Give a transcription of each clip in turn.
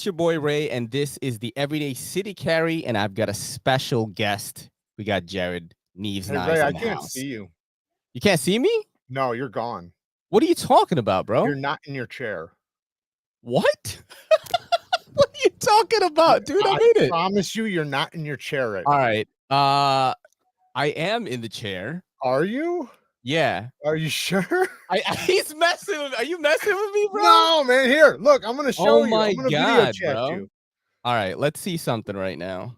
It's your boy Ray, and this is the Everyday City Carry, and I've got a special guest. We got Jared Neeve's Hey, Knives Ray, I in the can't house. see you. You can't see me? No, you're gone. What are you talking about, bro? You're not in your chair. What? What are you talking about, dude? I'm in I it. promise you, you're not in your chair right All now. right. I am in the chair. Are you? Yeah. Are you sure? He's messing with me. Are you messing with me, bro? No, man. Here, look, I'm gonna show Oh you. my I'm gonna video God, chat bro. you. All right, let's see something right now.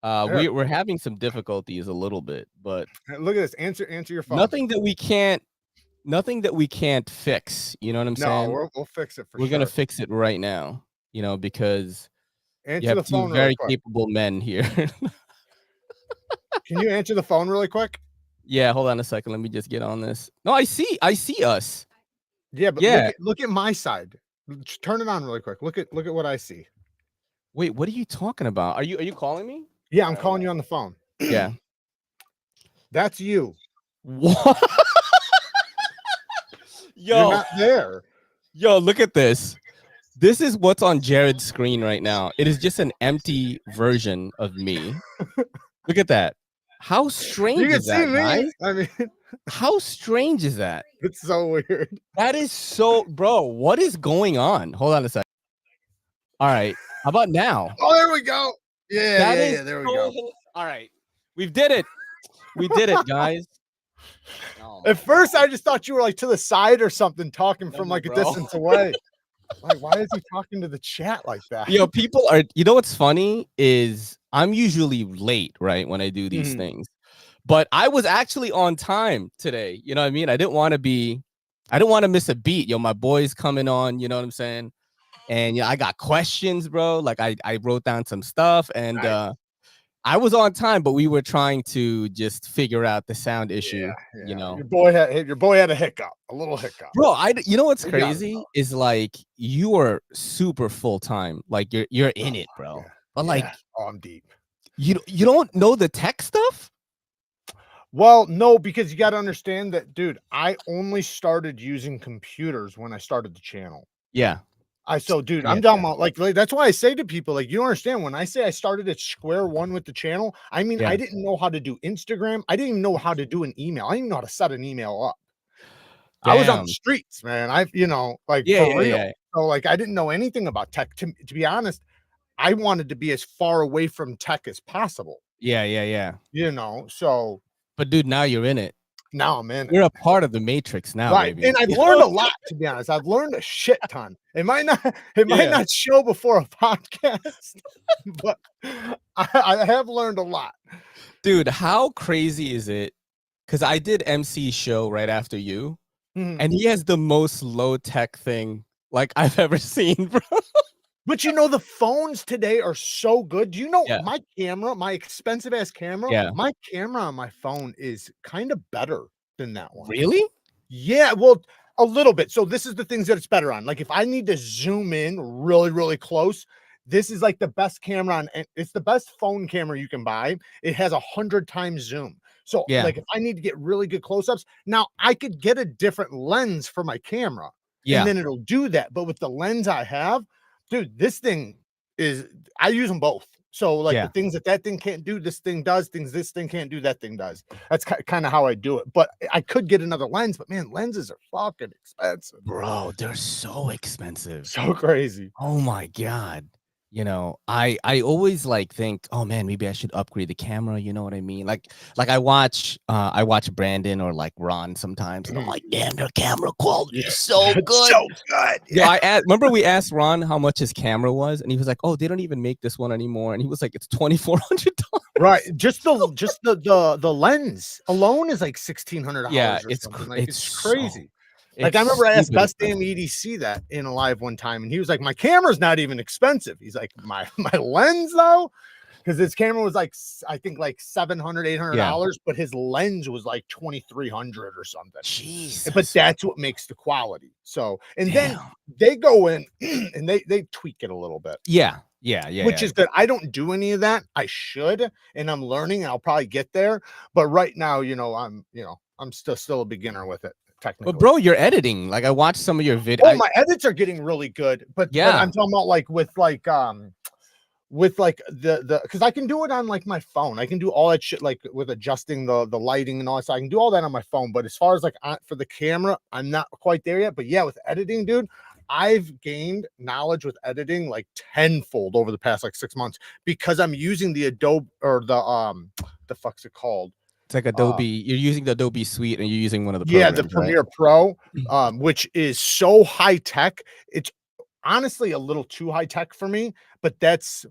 Here, We're having some difficulties a little bit, but look at this. Answer your phone. nothing that we can't fix. You know what I'm No, saying? we'll fix it for We're sure. gonna fix it right now, you know, because you Answer have the two phone really very quick. capable men here. Can you answer the phone really quick? Yeah, hold on a second. Let me just get on this. No, I see us. Yeah, but Yeah. look at my side. Just turn it on really quick. Look at what I see. Wait, what are you talking about? Are you calling me? Yeah, I'm calling you on the phone. Yeah. That's you. What? You're Yo, not there. yo, look at this. This is what's on Jared's screen right now. It is just an empty version of me. Look at that. How strange You can is that, see me. guys? I mean, How strange is that? it's so weird. That is so, bro. What is going on? Hold on a second. All right. How about now? Oh, there we go. Yeah, Yeah. there we go. All right. We did it. We did it, guys. Oh, At first, I just thought you were like to the side or something, talking from no, like a bro. distance away. Like, why is he talking to the chat like that? You know, people are, you know what's funny is I'm usually late, right, when I do these Mhm. things. But I was actually on time today. You know what I mean? I didn't want to miss a beat. Yo, my boy's coming on, you know what I'm saying? And yeah, I got questions, bro. Like I wrote down some stuff, and Nice. I was on time, but we were trying to just figure out the sound issue. Yeah. You know, Your boy had a hiccup, a little hiccup. bro. You know what's We got it, crazy though. is like you are super full time. Like you're in it, bro. Yeah. But like Oh, I'm deep. you don't know the tech stuff. Well, no, because you got to understand that, dude. I only started using computers when I started the channel. Yeah. Dude, Yeah, I'm talking about like that's why I say to people, like, you don't understand when I say I started at square one with the channel. I mean, Yeah. I didn't know how to do Instagram. I didn't even know how to do an email. I didn't even know how to set an email up. I was on the streets, man. For real. Yeah. So like, I didn't know anything about tech. To be honest, I wanted to be as far away from tech as possible. Yeah. You know, so. But dude, now you're in it. Now I'm in it. You're a part of the matrix now, Right. baby. And I've learned a lot, to be honest. I've learned a shit ton. It might not show before a podcast, but I have learned a lot. Dude, how crazy is it? Because I did MC show right after you, and he has the most low tech thing like I've ever seen, bro. But you know, the phones today are so good. Do you know my camera, my expensive ass camera? Yeah. My camera on my phone is kind of better than that one. Really? Yeah, well, a little bit. So this is the things that it's better on. Like if I need to zoom in really, really close, this is like the best camera on. It's the best phone camera you can buy. It has 100 times zoom. So like if I need to get really good close-ups, now I could get a different lens for my camera. Yeah. And then it'll do that. But with the lens I have, dude, this thing I use them both. So like the things that thing can't do, this thing does. Things this thing can't do, that thing does. That's kind of how I do it. But I could get another lens, but man, lenses are fucking expensive. Bro, they're so expensive. So crazy. Oh my God. You know, I always like think, oh man, maybe I should upgrade the camera. You know what I mean? Like I watch Brandon or like Ron sometimes, and I'm like, damn, their camera quality is so good. So good. Yeah. Remember we asked Ron how much his camera was, and he was like, oh, they don't even make this one anymore. And he was like, it's $2,400. Right. Just the lens alone is like $1,600. Yeah, it's crazy. Like I It's remember I asked stupid Best Damn EDC that in a live one time, and he was like, "My camera's not even expensive." He's like, "My lens though," because his camera was like I think like $700, $800, but his lens was like $2,300 or something. Jesus. But that's what makes the quality. So then they go in and they tweak it a little bit. Yeah. Which is good. I don't do any of that. I should, and I'm learning. And I'll probably get there. But right now, I'm still a beginner with it. technically. But bro, you're editing. Like I watched some of your videos. Oh, my edits are getting really good, but I'm talking about like with the because I can do it on like my phone. I can do all that shit like with adjusting the lighting and all that. So I can do all that on my phone. But as far as like for the camera, I'm not quite there yet. But yeah, with editing, dude, I've gained knowledge with editing like tenfold over the past like 6 months because I'm using the Adobe or the fuck's it called? It's like Adobe. You're using the Adobe suite and you're using one of the Yeah, programs, the Premiere Pro, which is so high tech. It's honestly a little too high tech for me, but that's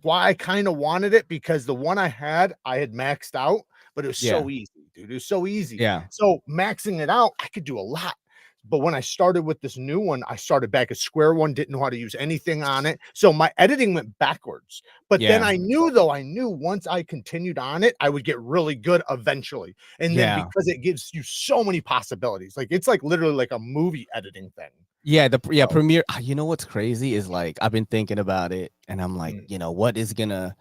why I kind of wanted it because the one I had maxed out, but it was so easy, dude. It was so easy. Yeah. So maxing it out, I could do a lot. But when I started with this new one, I started back at square one, didn't know how to use anything on it. So my editing went backwards. But then I knew once I continued on it, I would get really good eventually. And then because it gives you so many possibilities, like it's like literally like a movie editing thing. Yeah, Premiere. You know what's crazy is like I've been thinking about it, and I'm like, you know, what is gonna,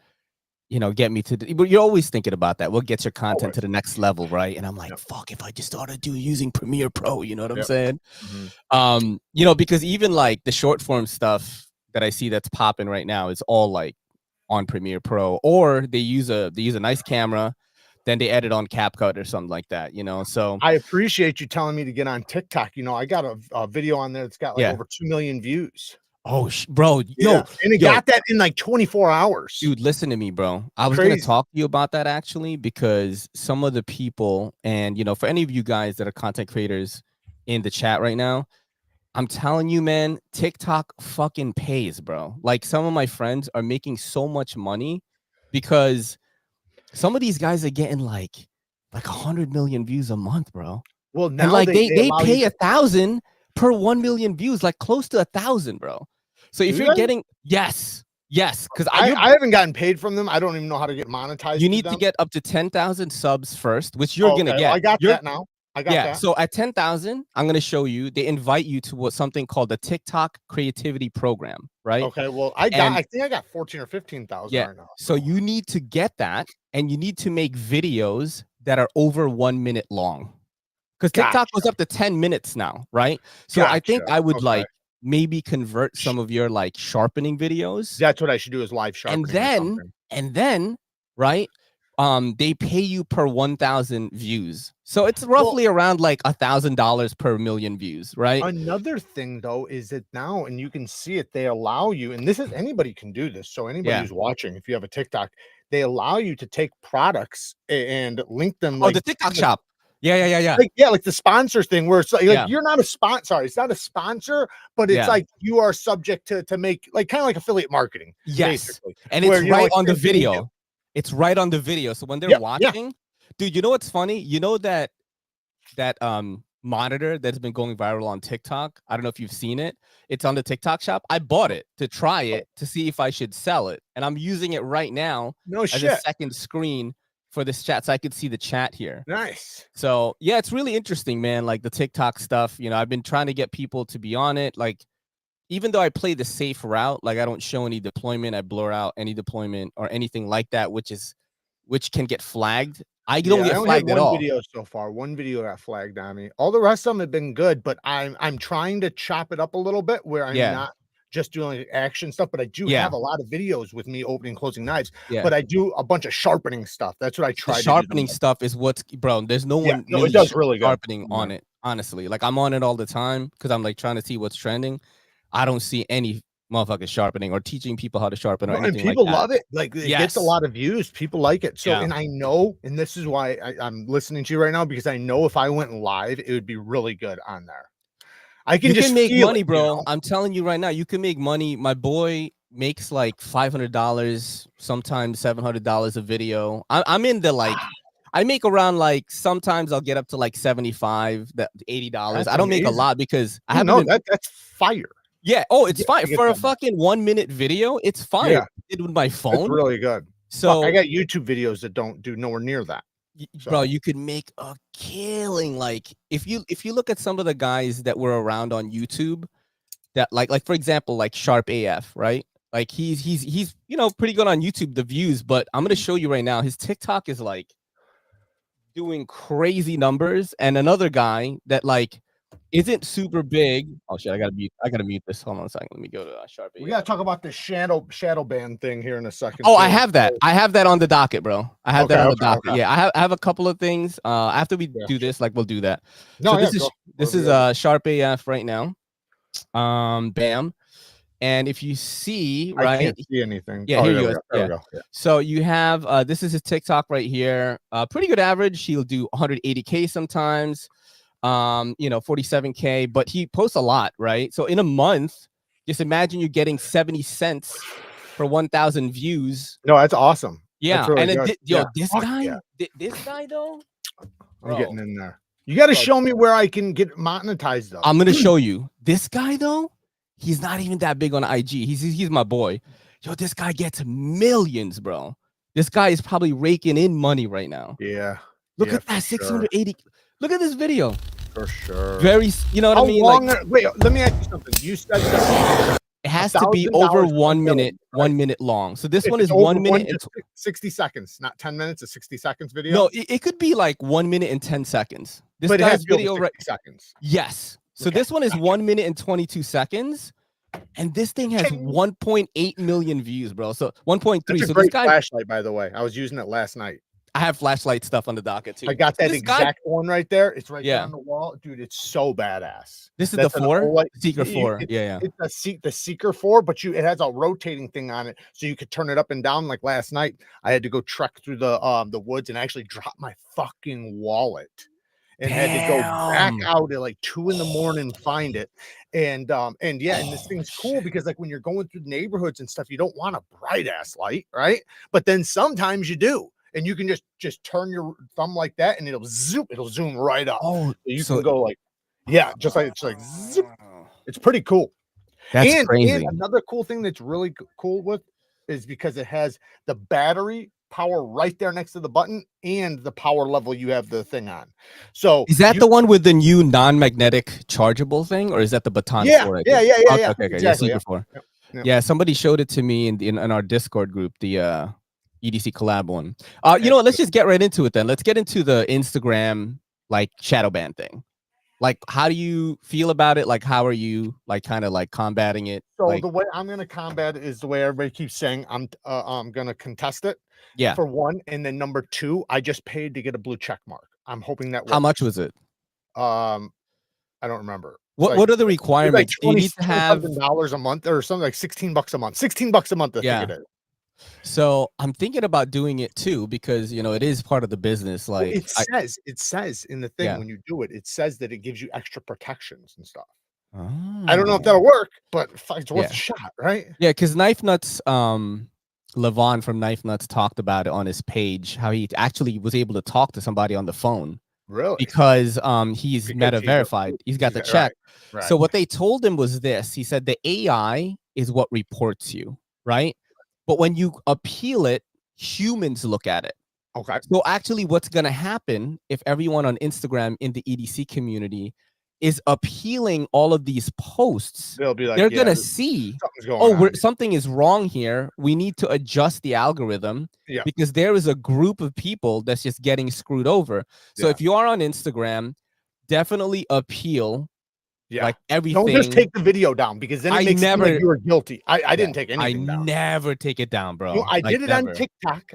get me to? But you're always thinking about that. What gets your content to the next level, right? And I'm like, fuck, if I just started using Premiere Pro, you know what I'm saying? Because even like the short form stuff that I see that's popping right now is all like on Premiere Pro, or they use a nice camera. Then they edit on CapCut or something like that, So I appreciate you telling me to get on TikTok. I got a video on there that's got like over 2 million views. Oh, bro, and it got that in like 24 hours. Dude, listen to me, bro. I was going to talk to you about that actually, because some of the people, and for any of you guys that are content creators in the chat right now, I'm telling you, man, TikTok fucking pays, bro. Like some of my friends are making so much money because some of these guys are getting like 100 million views a month, bro. Well, now and like they pay 1,000 per 1 million views, like close to 1,000, bro. So if you're getting yes, because I haven't gotten paid from them. I don't even know how to get monetized. You need to get up to 10,000 subs first, which you're gonna get. Well, I got that now. I got that. So at 10,000, I'm gonna show you. They invite you to something called the TikTok Creativity Program, right? Okay. Well, I think I got 14 or 15,000 right now. So you need to get that, and you need to make videos that are over 1 minute long, because TikTok goes up to 10 minutes now, right? So I think I would like maybe convert some of your like sharpening videos. That's what I should do, is live sharpening. And then right, they pay you per 1,000 views, so it's roughly around like $1,000 per million views, right? Another thing though is that now, and you can see it, they allow you, and this is anybody can do this. So anybody who's watching, if you have a TikTok, they allow you to take products and link them. The TikTok shop. Yeah. Like the sponsor thing, where it's like you're not a sponsor. Sorry, it's not a sponsor, but it's like you are subject to make like kind of like affiliate marketing. Yes, basically. And it's right on the video. It's right on the video. So when they're watching, dude, you know what's funny? You know that monitor that's been going viral on TikTok. I don't know if you've seen it. It's on the TikTok shop. I bought it to try it to see if I should sell it, and I'm using it right now as a second screen for this chat, so I could see the chat here. Nice. So yeah, it's really interesting, man. Like the TikTok stuff, I've been trying to get people to be on it. Like, even though I play the safe route, like I don't show any deployment, I blur out any deployment or anything like that, which can get flagged. I don't get flagged at all. One video so far. One video got flagged on me. All the rest of them have been good, but I'm trying to chop it up a little bit where I'm not just doing like action stuff, but I do have a lot of videos with me opening and closing knives. But I do a bunch of sharpening stuff. That's what I try to do. Sharpening stuff is what's, bro, there's no one it does really sharpening on it, honestly. Like I'm on it all the time because I'm like trying to see what's trending. I don't see any motherfucking sharpening or teaching people how to sharpen or anything like that. And people love it. Like it gets a lot of views. People like it. So, and I know, and this is why I'm listening to you right now, because I know if I went live, it would be really good on there. I can just make money, bro. I'm telling you right now, you can make money. My boy makes like $500, sometimes $700 a video. I'm in the like, I make around like, sometimes I'll get up to like $75, $80. I don't make a lot because I haven't. That's fire. Yeah. Oh, it's fine for a fucking 1 minute video. It's fine. I did with my phone. It's really good. So I got YouTube videos that don't do nowhere near that. Bro, you could make a killing. Like if you look at some of the guys that were around on YouTube, that like for example, like Sharp AF, right? Like he's pretty good on YouTube, the views. But I'm gonna show you right now. His TikTok is like, doing crazy numbers, and another guy that like isn't super big. Oh shit, I gotta mute this. Hold on a second. Let me go to Sharpie. We gotta talk about the shadow band thing here in a second. Oh, too. I have that. I have that on the docket, bro. I have that on the docket. Okay. Yeah, I have a couple of things. After we do this, like we'll do that. No, so yeah, this is Sharp AF right now. Bam. And if you see, right, I can't see anything. Yeah, here you go. There we go. Yeah. So you have this is his TikTok right here. Pretty good average. He'll do 180K sometimes. 47K, but he posts a lot, right? So in a month, just imagine you're getting 70 cents for 1,000 views. No, that's awesome. Yeah, that's really and then this guy though, I'm getting in there. You got to show me where I can get monetized though. I'm gonna show you. This guy though, he's not even that big on IG. He's my boy. Yo, this guy gets millions, bro. This guy is probably raking in money right now. Yeah. Look at that 680. Look at this video. For sure. Very, you know what I mean? Wait, let me ask you something. You said that it has to be over 1 minute, right? 1 minute long. So this one is 1 minute and 60 seconds, not 10 minutes, a 60 seconds video. No, it could be like 1 minute and 10 seconds. This but guy's video right seconds. Yes. So this one is 1 minute and 22 seconds. And this thing has 1.8 million views, bro. So 1.3. That's a great flashlight, by the way. I was using it last night. I have flashlight stuff on the docket too. I got that exact one right there. It's right there on the wall, dude. It's so badass. This is the 4 Seeker 4. It's the Seeker 4, but it has a rotating thing on it, so you could turn it up and down. Like last night, I had to go trek through the woods and actually drop my fucking wallet and had to go back out at like 2 in the morning and find it. And this thing's cool because like when you're going through neighborhoods and stuff, you don't want a bright ass light, right? But then sometimes you do. And you can just turn your thumb like that, and it'll zoom right up. Oh, you can go like, just like it's like zoop. It's pretty cool. That's crazy. And another cool thing that's really cool with is because it has the battery power right there next to the button and the power level you have the thing on. So is that the one with the new non-magnetic chargeable thing, or is that the Baton 4? Yeah. Okay, exactly. Yeah, somebody showed it to me in our Discord group. The EDC collab one. You know what? Let's just get right into it then. Let's get into the Instagram like shadow ban thing. Like, how do you feel about it? Like, how are you like kind of like combating it? So like, the way I'm gonna combat it is the way everybody keeps saying. I'm gonna contest it. Yeah. For one, and then number 2, I just paid to get a blue check mark. I'm hoping that works. How much was it? I don't remember. What are the requirements? Like you need to have $20 a month or something, like $16 a month. $16 a month. I think it is. So I'm thinking about doing it too, because it is part of the business. Like it says in the thing when you do it, it says that it gives you extra protections and stuff. I don't know if that'll work, but it's worth a shot, right? Yeah, because Knife Nuts, Levon from Knife Nuts talked about it on his page, how he actually was able to talk to somebody on the phone. Really? Because he's meta verified. He's got the check. Right. So what they told him was this. He said the AI is what reports you, right? But when you appeal it, humans look at it. Okay. So actually what's going to happen if everyone on Instagram in the EDC community is appealing all of these posts, they'll be like, they're going to see, something is wrong here. We need to adjust the algorithm because there is a group of people that's just getting screwed over. So if you are on Instagram, definitely appeal. Like everything. Don't just take the video down, because then it makes it seem like you were guilty. I didn't take anything down. I never take it down, bro. I did it on TikTok.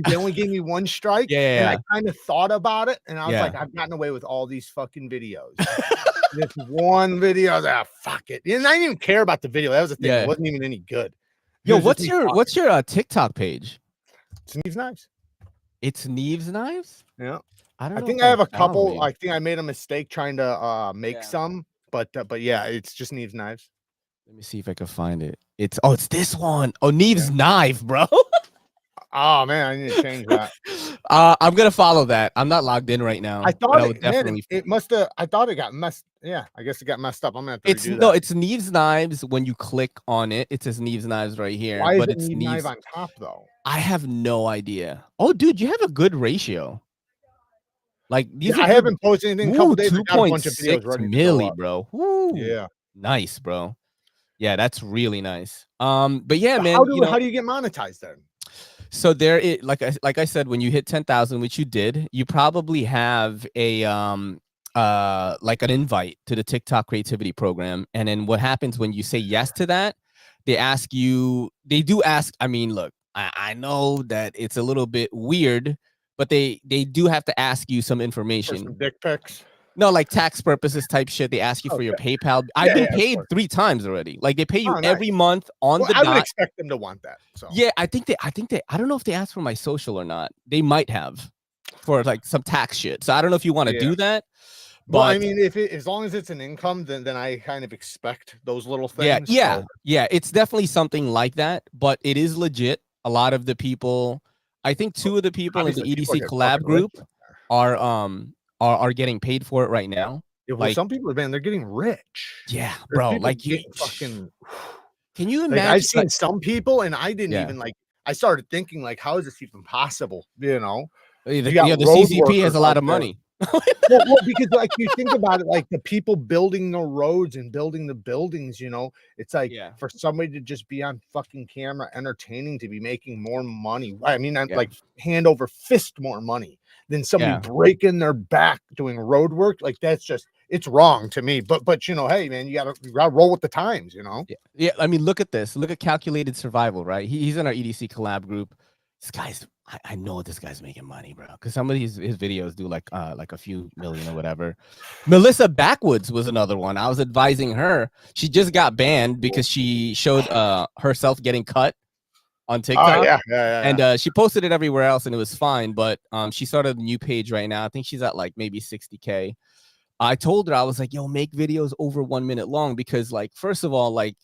They only gave me 1 strike. And I kind of thought about it, and I was like, I've gotten away with all these fucking videos. This one video, fuck it. And I didn't even care about the video. That was the thing. It wasn't even any good. Yo, what's your TikTok page? It's Neeve's Knives. It's Neeve's Knives? Yeah. I think I have a couple. I think I made a mistake trying to make some, but yeah, it's just Neeve's Knives. Let me see if I can find it. It's this one. Oh, Neeve's Knife, bro. Oh man, I need to change that. I'm gonna follow that. I'm not logged in right now. I thought it must have. I thought it got messed. Yeah, I guess it got messed up. I'm gonna have to redo that. It's Neeve's Knives. When you click on it, it says Neeve's Knives right here. Why is it Neeve's Knife on top though? I have no idea. Oh, dude, you have a good ratio. Like these I haven't posted anything in a couple days. 2.6 million, bro. Woo. Yeah, nice, bro. Yeah, that's really nice. But yeah, man. How do you get monetized then? So there, like I said, when you hit 10,000, which you did, you probably have a like an invite to the TikTok creativity program. And then what happens when you say yes to that? They ask you. They do ask. I mean, look, I know that it's a little bit weird, but they do have to ask you some For information. some dick pics. No, like tax purposes type shit. They ask you for your Okay. PayPal. I've Yeah, been yeah, of paid course. 3 times already. Like they pay you Oh, every nice. month on Well, the I would dot. expect them to want that. So Yeah, I think they. I don't know if they asked for my social or not. They might have for like some tax shit. So I don't know if you want to yeah. do that. Well, I But mean, if it as long as it's an income, then I kind of expect those little yeah, things. yeah, So yeah. It's definitely something like that. But it is legit. A lot of the people, I think 2 of the people in the obviously people are EDC getting collab fucking rich. group are getting paid for it right now. Yeah, well, Like, some people, man, they're getting rich. yeah, There's bro. people Like you, getting fucking can you like I've imagine? seen Like, some people, and I didn't yeah, even like. I started thinking like, how is this even possible? You know, you got yeah. The road CCP has workers a lot out of there. money. Well, because like you think about it, like the people building the roads and building the buildings, it's like Yeah, for somebody to just be on fucking camera entertaining to be making more money. I mean, I'm yeah, like hand over fist more money than somebody yeah. breaking their back doing road work. Like that's just it's wrong to me. But hey man, you gotta roll with the times, Yeah, yeah. I mean, look at this. Look at calculated survival, right? He's in our EDC collab group. This guy's, I know this guy's making money, bro. Because some of his videos do like a few million or whatever. Melissa Backwoods was another one. I was advising her. She just got banned because she showed herself getting cut on Oh TikTok. yeah. And she posted it everywhere else, and it was fine. But she started a new page right now. I think she's at like maybe 60K. I told her, I was like, yo, make videos over 1 minute long because, like, first of all, like,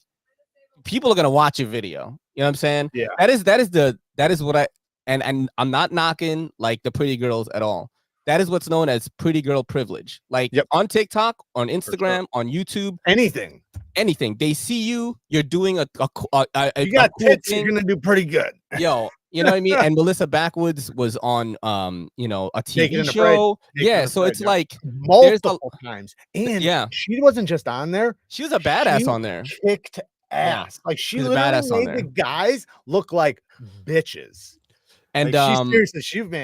people are gonna watch your video. You know what I'm saying? Yeah. That is what and I'm not knocking like the pretty girls at all. That is what's known as pretty girl privilege. Like Yep. on TikTok, on For sure. Instagram, on YouTube, Anything. anything. They see you're doing You got cool tits, you're thing. gonna do pretty good. Yo, you know what I mean? And Melissa Backwoods was on a Naked TV and Afraid. show. Naked Yeah, and so Afraid, it's yep. like there's a Multiple times. And yeah, she wasn't just on there. she was a She badass on there. kicked Yeah, ass. Like she she's a literally badass on made the there. guys look like bitches. And Like she's seriously,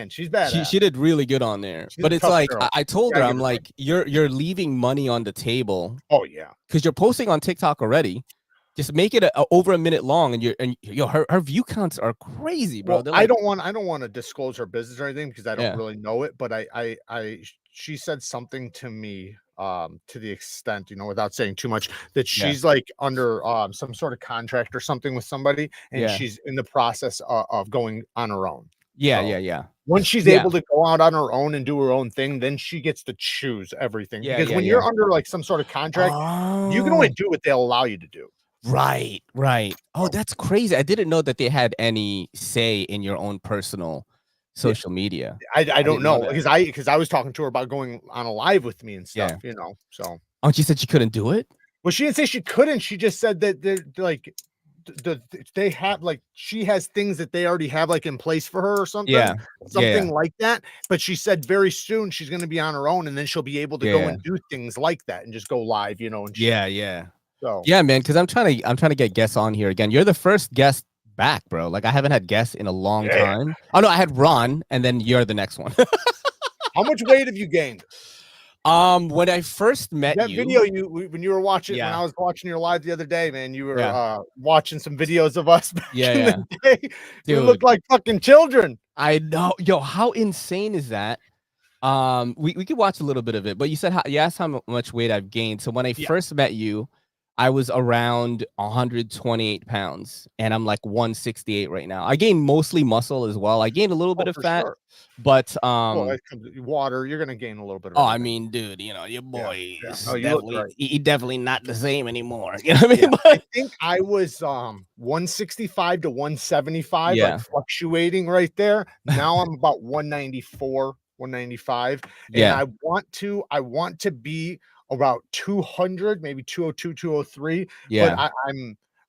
she's badass. she did really good on there. She's a But it's tough like girl. I told her, Gotta give I'm her credit. like, you're leaving money on the table Oh yeah. because you're posting on TikTok already. Just make it over a minute long, and her view counts are crazy, bro. Well, They're I like, don't want to disclose her business or anything because I don't yeah, really know it, but she said something to me to the extent, without saying too much, that yeah, she's like under some sort of contract or something with somebody, and yeah, she's in the process of going on her own. yeah, So yeah, yeah, when she's yeah, able to go out on her own and do her own thing, then she gets to choose everything. yeah, Because yeah, when you're yeah. under like some sort of contract, you can only Oh, do what they'll allow you to do. right, right. Oh, So, that's crazy. I didn't know that they had any say in your own personal yeah, social media. I I don't didn't know know that. because I was talking to her about going on a live with me and Yeah. stuff. So Oh, she said she couldn't do it. well, she didn't say she couldn't. She just said that they're like they have like she has things that they already have like in place for her or Yeah, yeah, something like that. But she said very soon she's going to be on her own, and then she'll be able to go yeah, and do things like that and just go live, and shit. yeah, yeah. So Yeah, man, because I'm trying to get guests on here again. You're the first guest back, bro. Like I haven't had guests in a long yeah. time. Oh no, I had Ron, and then you're the next one. How much weight have you gained? When I first met That you, video when you were watching when yeah, I was watching your live the other day, man, you were yeah, watching some videos of us back yeah, in yeah, the day. We dude. looked like fucking children. I know, yo, how insane is that? We could watch a little bit of it, but you asked how much weight I've gained. So when I Yeah. first met you, I was around 128 pounds, and I'm like 168 right now. I gained mostly muscle as well. I gained a little bit Oh, of for fat, sure. but Well, it comes with water. You're gonna gain a little bit of oh, I everything. mean, dude, your Yeah, boy yeah. is No, you look definitely great. he definitely not the same anymore. You know what I Yeah, mean? I But think I was 165 to 175, like yeah, fluctuating right there. Now I'm about 194, 195, and yeah, I want to be about 200, maybe 202, 203. But yeah.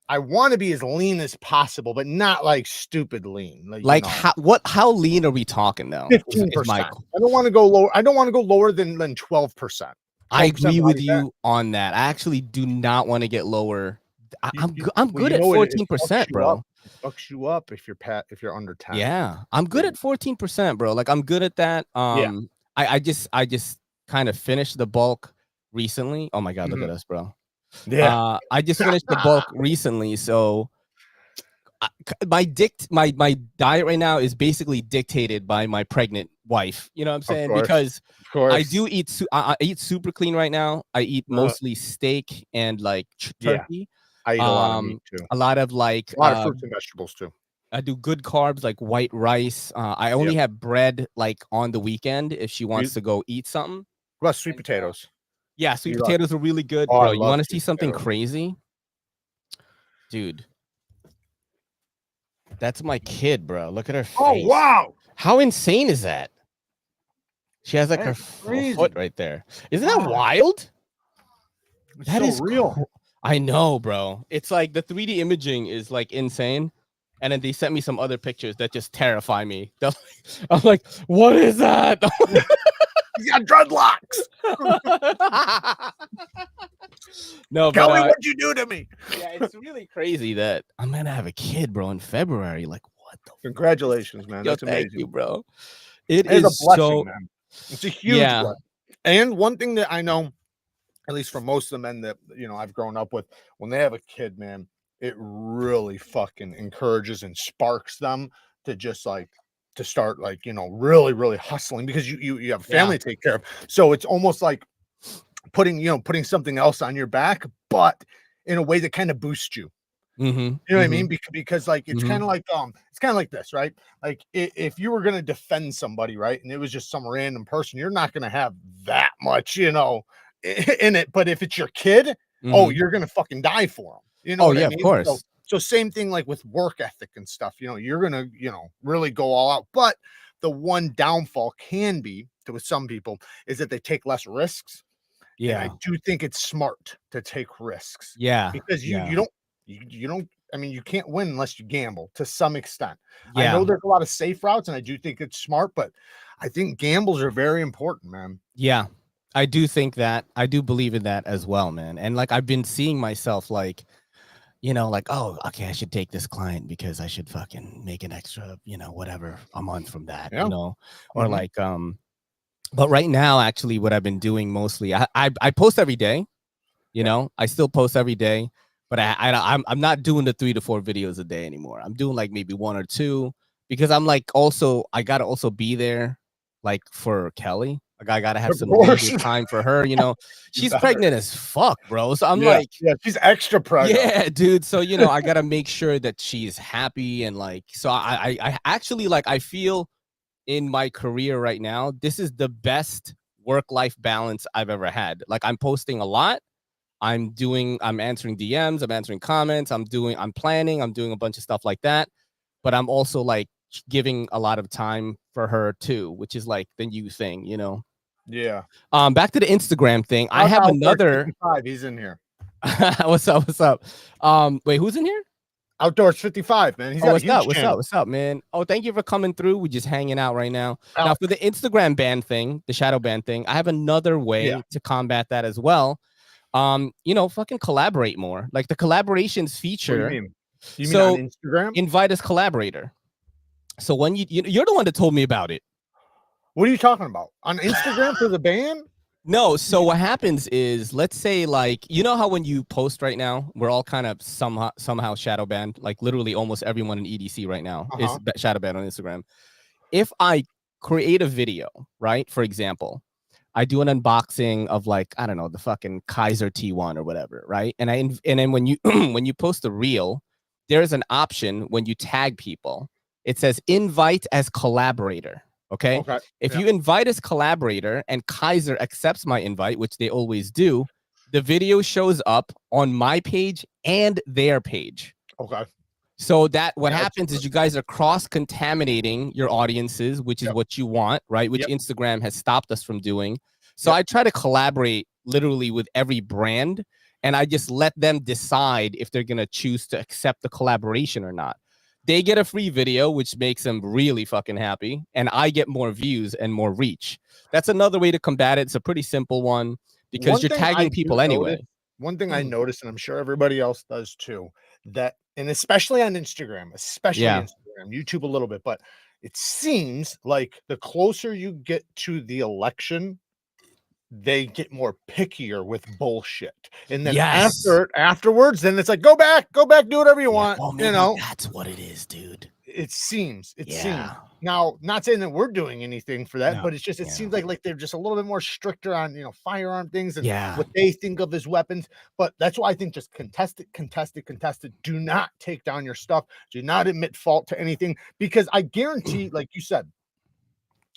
I want to be as lean as possible, but not like stupid lean. Like Like how lean are we talking now? Is 15%. my I don't want to go lower. I don't want to go lower than 12%. I 12% agree with body fat. you on that. I actually do not want to get lower. You I'm well, good you at know what? It fucks 14%, you up. bro. fucks you up if you're under 10. Yeah, I'm good at 14%, bro. Like I'm good at that. Yeah. I just kind of finished the bulk recently. Oh my god, look Mhm. at us, bro. Yeah. I just finished the bulk recently, so my diet right now is basically dictated by my pregnant wife. You know what I'm saying? Because Of course. I do eat I eat super clean right now. I eat mostly steak and like Yeah. turkey. I eat a lot of meat too. A lot of like A lot of fruits and vegetables too. I do good carbs like white rice. I only Yep. have bread like on the weekend if she You wants to go eat something. what about sweet And, potatoes? yeah, sweet You like potatoes are really good, Oh, I bro. You love want to see sweet something potatoes. crazy, dude? That's my kid, bro. Look at her face. Oh, wow. How insane is that? She has like That her is crazy. foot right there. Isn't that Wow. wild? It's That so is real. I know, bro. It's like the 3D imaging is like insane. And then they sent me some other pictures that just terrify me. I'm like, what is that? He's got dreadlocks. No, Tell me but what you do to me. yeah, it's really crazy that I'm gonna have a kid, bro, in February. Like, what the Congratulations, man. Yo, That's thank amazing. you, bro. It It's a is blessing, so man. It's a huge yeah. blessing. And one thing that I know, at least for most of the men that I've grown up with, when they have a kid, man, it really fucking encourages and sparks them to just like to start like really really hustling because you have family to take care of. So it's almost like putting something else on your back, but in a way that kind of boosts you. Mm-hmm. You know what I mean? Because like it's kind Mm-hmm. of like it's kind of like this, right? Like if you were gonna defend somebody, right, and it was just some random person, you're not gonna have that much, in it. But if it's your kid, oh, Mm-hmm. you're gonna fucking die for them. You know Oh what I yeah, of mean? So course. so same thing like with work ethic and stuff. You're gonna really go all out. But the one downfall can be with some people is that they take less risks. And I Yeah. do think it's smart to take risks Yeah. because you Yeah. you don't you don't I mean, you can't win unless you gamble to some extent. I Yeah. know there's a lot of safe routes and I do think it's smart, but I think gambles are very important, man. Yeah. I do think that. I do believe in that as well, man. And like I've been seeing myself like, like, oh, okay, I should take this client because I should fucking make an extra, whatever a month from that, Yeah. or Mhm. like, but right now, actually, what I've been doing mostly, I post every day, I still post every day, but I'm not doing the 3 to 4 videos a day anymore. I'm doing like maybe 1 or 2 because I'm like also I gotta also be there like for Kelly. Like I gotta have Of some course. leisure time for her. You She's better. pregnant as fuck, bro. So I'm Yeah. like, Yeah, she's extra preggo. yeah, dude. So I gotta make sure that she's happy and like. So I actually like I feel in my career right now, this is the best work-life balance I've ever had. Like I'm posting a lot. I'm answering DMs, I'm answering comments, I'm planning, I'm doing a bunch of stuff like that. But I'm also like giving a lot of time for her too, which is like the new thing, Yeah. Back to the Instagram thing. I How's have Outdoors another 55? He's in here. what's up? What's up? Wait, who's in here? Outdoors 55, man. He's Oh, got a what's huge up? What's channel. up? What's up, man? Oh, thank you for coming through. We're just hanging out right now. Now, Alex. for the Instagram ban thing, the shadow ban thing, I have another way to combat that as well. Fucking collaborate more. Like the collaborations What do you feature. mean? You mean on So Instagram? invite as collaborator. So when you're the one that told me about it. What are you talking about? On Instagram for the ban? No, so what happens is, let's say, like, how when you post right now, we're all kind of somehow shadow banned. Like literally almost everyone in EDC right now is shadow banned on Instagram. If I create a video, right, for example, I do an unboxing of like, I don't know, the fucking Kizer T1 or whatever, right? And then when you when you post a reel, there's an option when you tag people. It says invite as collaborator. Okay. Okay. If you invite as collaborator and Kizer accepts my invite, which they always do, the video shows up on my page and their page. Okay. So that what happens is you guys are cross-contaminating your audiences, which is what you want, right? Which Instagram has stopped us from doing. So I try to collaborate literally with every brand, and I just let them decide if they're gonna choose to accept the collaboration or not. They get a free video, which makes them really fucking happy, and I get more views and more reach. That's another way to combat it. It's a pretty simple one because you're tagging people anyway. One thing I noticed, and I'm sure everybody else does too, that, and especially on Instagram, Yeah. YouTube a little bit, but it seems like the closer you get to the election, they get more pickier with bullshit. And then Yes. afterwards, then it's like, go back, do whatever you Yeah. want, Oh, you maybe know. that's what it is, dude. It seems. Yeah. Now, not saying that we're doing anything for that, No. but it's just it Yeah. seems like they're just a little bit more stricter on, firearm things and Yeah. what they think of as weapons. But that's why I think just contested. Do not take down your stuff. Do not admit fault to anything, because I guarantee, like you said,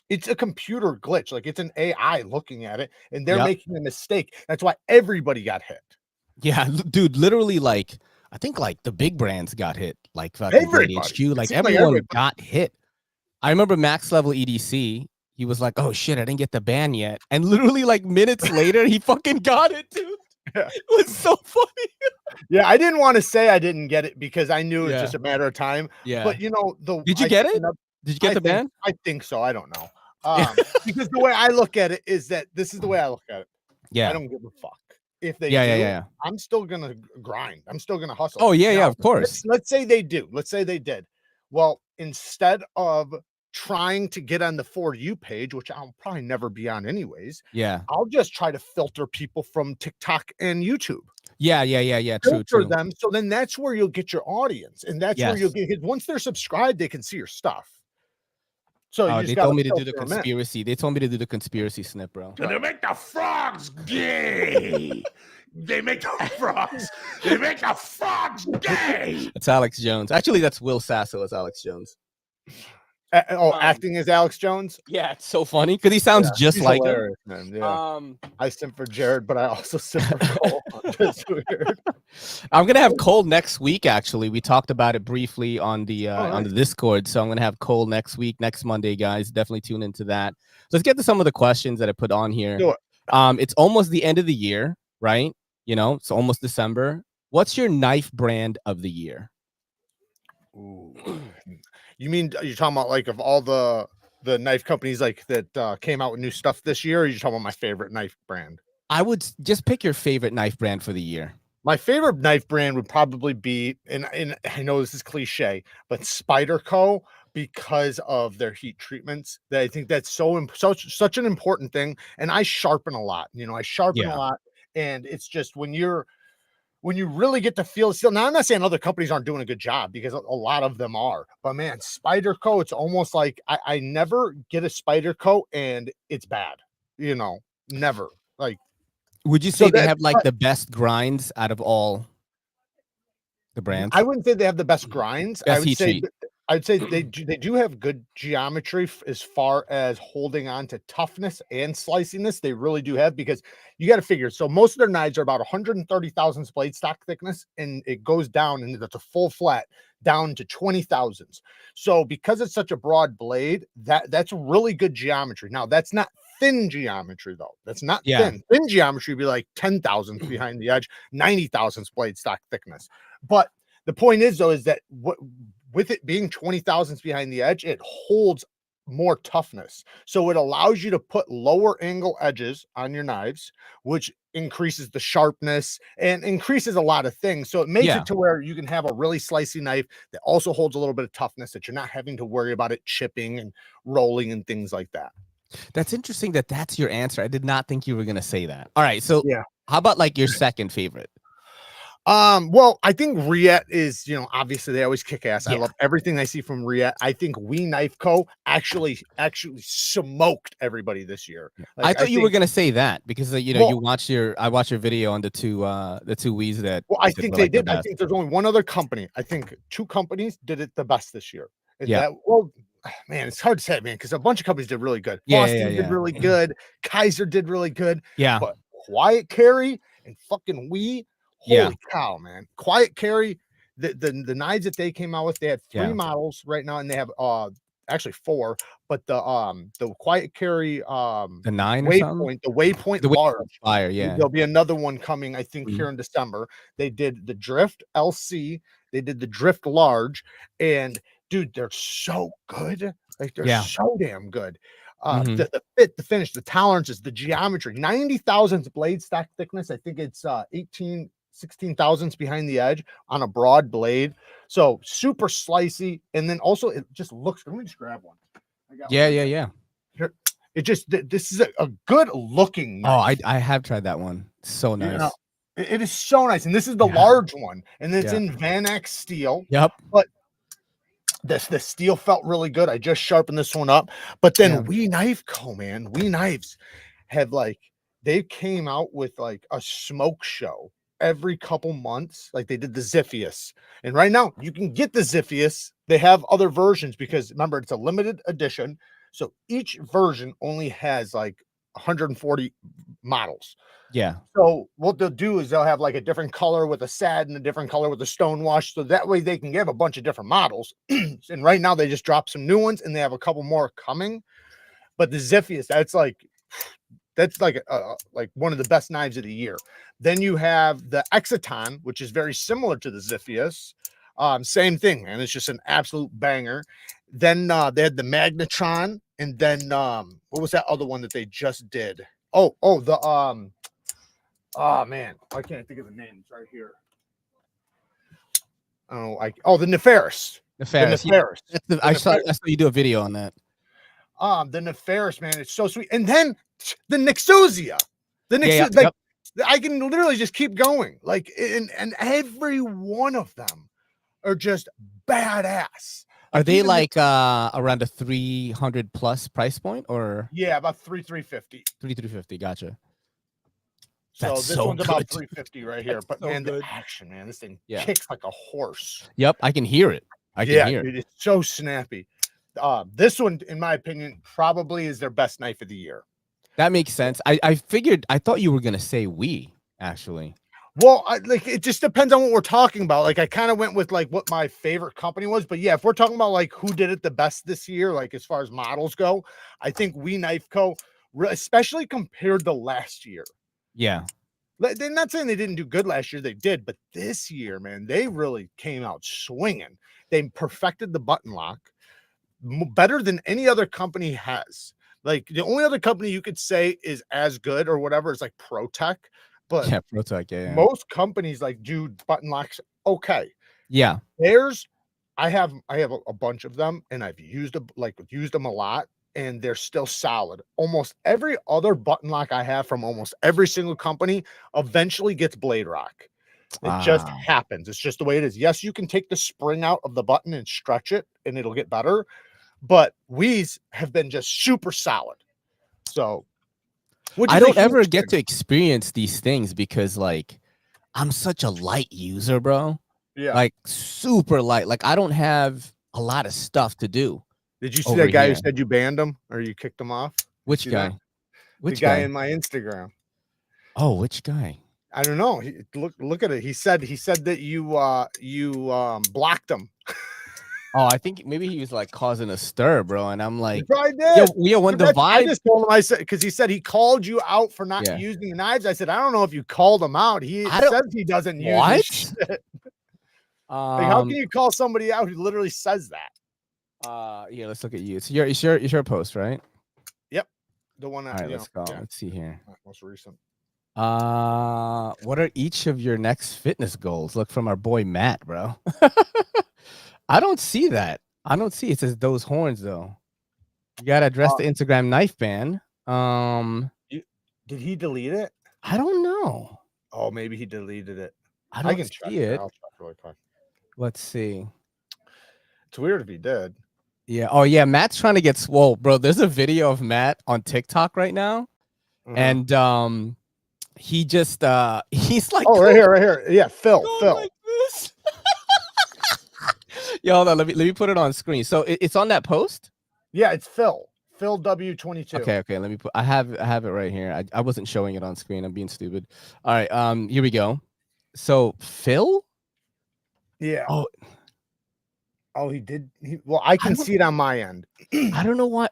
it's a computer glitch. Like, it's an AI looking at it and they're Yep. making a mistake. That's why everybody got hit. Yeah, dude, literally, like, I think, like, the big brands got hit, like, fucking Blade Everybody. HQ, It like, seems like everyone everybody. got hit. I remember Max Level EDC, he was like, "Oh, shit, I didn't get the ban yet," and literally, like, minutes later, he fucking got it, dude. Yeah. It was so funny. Yeah, I didn't want to say I didn't get it because I knew it's Yeah, just a matter of time. yeah. But Did you I get think it? Did you get I the think ban? I think so. I don't know. Yeah. Because the way I look at it is that this is the way I look at it. I Yeah. don't give a fuck. If they Yeah, yeah, do, yeah, yeah. I'm still gonna grind. I'm still gonna hustle. Oh, yeah, yeah, Now, of course. let's say they do. Let's say they did. Well, instead of trying to get on the For You page, which I'll probably never be on anyways, Yeah. I'll just try to filter people from TikTok and YouTube. Yeah, yeah, yeah, yeah, true, Filter true. them, so then that's where you'll get your audience, and that's where you'll Yes. get, once they're subscribed, they can see your stuff. So you Oh, just they gotta told me to do the filter 'em in. conspiracy. They told me to do the conspiracy snip, bro. And they make the frogs gay. They make the frogs. They make the frogs gay. It's Alex Jones. Actually, that's Will Sasso as Alex Jones. Acting as Alex Jones? Yeah, it's so funny because he sounds just He's like him. hilarious, man, yeah. I simp for Jared, but I also simp for Cole. That's weird. I'm gonna have Cole next week. Actually, we talked about it briefly on the nice. Discord. So I'm gonna have Cole next week, next Monday, guys. Definitely tune into that. Let's get to some of the questions that I put on here. Do it. It's almost the end of the year, right? It's almost December. What's your knife brand of the year? Ooh. You mean you're talking about like of all the knife companies like that came out with new stuff this year, or you're talking about my favorite knife brand? I would just pick your favorite knife brand for the year. My favorite knife brand would probably be, and I know this is cliche, but Spyderco, because of their heat treatments. That I think that's such an important thing. And I sharpen a lot. I sharpen a Yeah. lot, and it's just when you really get to feel steel. Now, I'm not saying other companies aren't doing a good job, because a lot of them are, but man, Spyderco, it's almost like I never get a Spyderco and it's bad. Never. Like, Would you say they have like the best grinds out of all the brands? I wouldn't say they have the best grinds. Best heat treat. I'd say they do have good geometry as far as holding on to toughness and sliciness. They really do have, because you got to figure. So most of their knives are about 130 thousandths blade stock thickness, and it goes down, and that's a full flat down to 20 thousandths. So because it's such a broad blade, that's really good geometry. Now, that's not thin geometry though. That's not thin. Thin geometry would be like 10 thousandths behind the edge, 90 thousandths blade stock thickness. But the point is, though, is that with it being 20 thousandths behind the edge, it holds more toughness. So it allows you to put lower angle edges on your knives, which increases the sharpness and increases a lot of things. So it makes it to where you can have a really slicey knife that also holds a little bit of toughness, that you're not having to worry about it chipping and rolling and things like that. That's interesting that that's your answer. I did not think you were going to say that. All right. So how about like your second favorite? Well, I think Riet is, obviously they always kick ass. I love everything I see from Riet. I think We Knife Co. actually smoked everybody this year. Like, I thought you were gonna say that because I watched your video on the two Wiis that. Well, I think they did. I think there's only one other company. I think two companies did it the best this year. Man, it's hard to say, man, because a bunch of companies did really good. Vosteed did really good. Kizer did really good. Yeah. But Quiet Carry and fucking We. Holy cow, man. Quiet Carry, the knives that they came out with, they had 3 models right now, and they have actually 4, but the Quiet Carry the 9 Waypoint, the Waypoint large fire, there'll be another one coming, I think, here in December. They did the Drift LC, they did the Drift large, and dude, they're so good. Like, they're so damn good. The fit, the finish, the tolerances, the geometry, 90 thousandths blade stock thickness. I think it's 18 16 thousandths behind the edge on a broad blade. So super slicey. And then also it just looks, let me just grab one. Yeah. Here. It just, this is a good looking knife. Oh, I have tried that one. So nice. You know, it is so nice. And this is the large one. And it's in Vanax steel. Yep. But the steel felt really good. I just sharpened this one up. But then We Knife Co, man. We Knives have like, they came out with like a smoke show every couple months. Like they did the Ziphius. And right now you can get the Ziphius. They have other versions because remember, it's a limited edition. So each version only has like 140 models. Yeah. So what they'll do is they'll have like a different color with a sad and a different color with a stone wash. So that way they can give a bunch of different models. And right now they just dropped some new ones and they have a couple more coming. But the Ziphius, that's like one of the best knives of the year. Then you have the Exiton, which is very similar to the Ziphius. Same thing, man. It's just an absolute banger. Then they had the Magnetron, and then what was that other one that they just did? Oh, man, I can't think of the names right here. The Nefaris. Nefaris. I saw you do a video on that. The Nefaris, man, it's so sweet. And then the Nixosia. I can literally just keep going. Like, and every one of them are just badass. Are they like around a 300 plus price point or? Yeah, about 350. 350. Gotcha. So That's this so one's good. about 350 right here. But so man, good. the action, man, this thing kicks like a horse. Yep, I can hear it. I can hear it. It's so snappy. This one, in my opinion, probably is their best knife of the year. That makes sense. I thought you were gonna say we actually. Well, it just depends on what we're talking about. Like I kind of went with like what my favorite company was, but yeah, if we're talking about like who did it the best this year, like as far as models go, I think We Knife Co, especially compared to last year. Yeah, they're not saying they didn't do good last year; they did, but this year, man, they really came out swinging. They perfected the button lock better than any other company has. Like the only other company you could say is as good or whatever is like ProTech. But yeah, ProTech, yeah. Most companies like do button locks okay. Yeah. I have a bunch of them and I've used them a lot and they're still solid. Almost every other button lock I have from almost every single company eventually gets blade rock. It just happens. It's just the way it is. Yes, you can take the spring out of the button and stretch it and it'll get better. But Wees have been just super solid. So I don't ever get to experience these things because like I'm such a light user, bro. Yeah. Like super light. Like I don't have a lot of stuff to do. Did you see that guy who said you banned him or you kicked him off? Which guy? Which guy in my Instagram? Oh, which guy? I don't know. Look at it. He said that you blocked him. Oh, I think maybe he was like causing a stir, bro. And I'm like, when the vibe. I just told him, I said, because he said he called you out for not using the knives. I said, I don't know if you called him out. He says he doesn't use it. Like, how can you call somebody out who literally says that? Yeah, let's look at you. It's your post, right? Yep. The one. All right, let's go. Let's see here. Most recent. What are each of your next fitness goals? Look from our boy Matt, bro. I don't see that. I don't see it. Says those horns though. You gotta address the Instagram knife ban. Did he delete it? I don't know. Oh, maybe he deleted it. I can see it. I'll check really quick. Let's see. It's weird if he did. Yeah. Oh yeah. Matt's trying to get swole, bro. There's a video of Matt on TikTok right now, and he just he's like, right here. Yeah, Phil. Like this. Yo, hold on. Let me put it on screen. So it's on that post. Yeah, it's Phil W22. Okay. Let me put. I have it right here. I wasn't showing it on screen. I'm being stupid. All right. Here we go. So Phil. Yeah. Oh, he did. Well, I can see it on my end. I don't know what.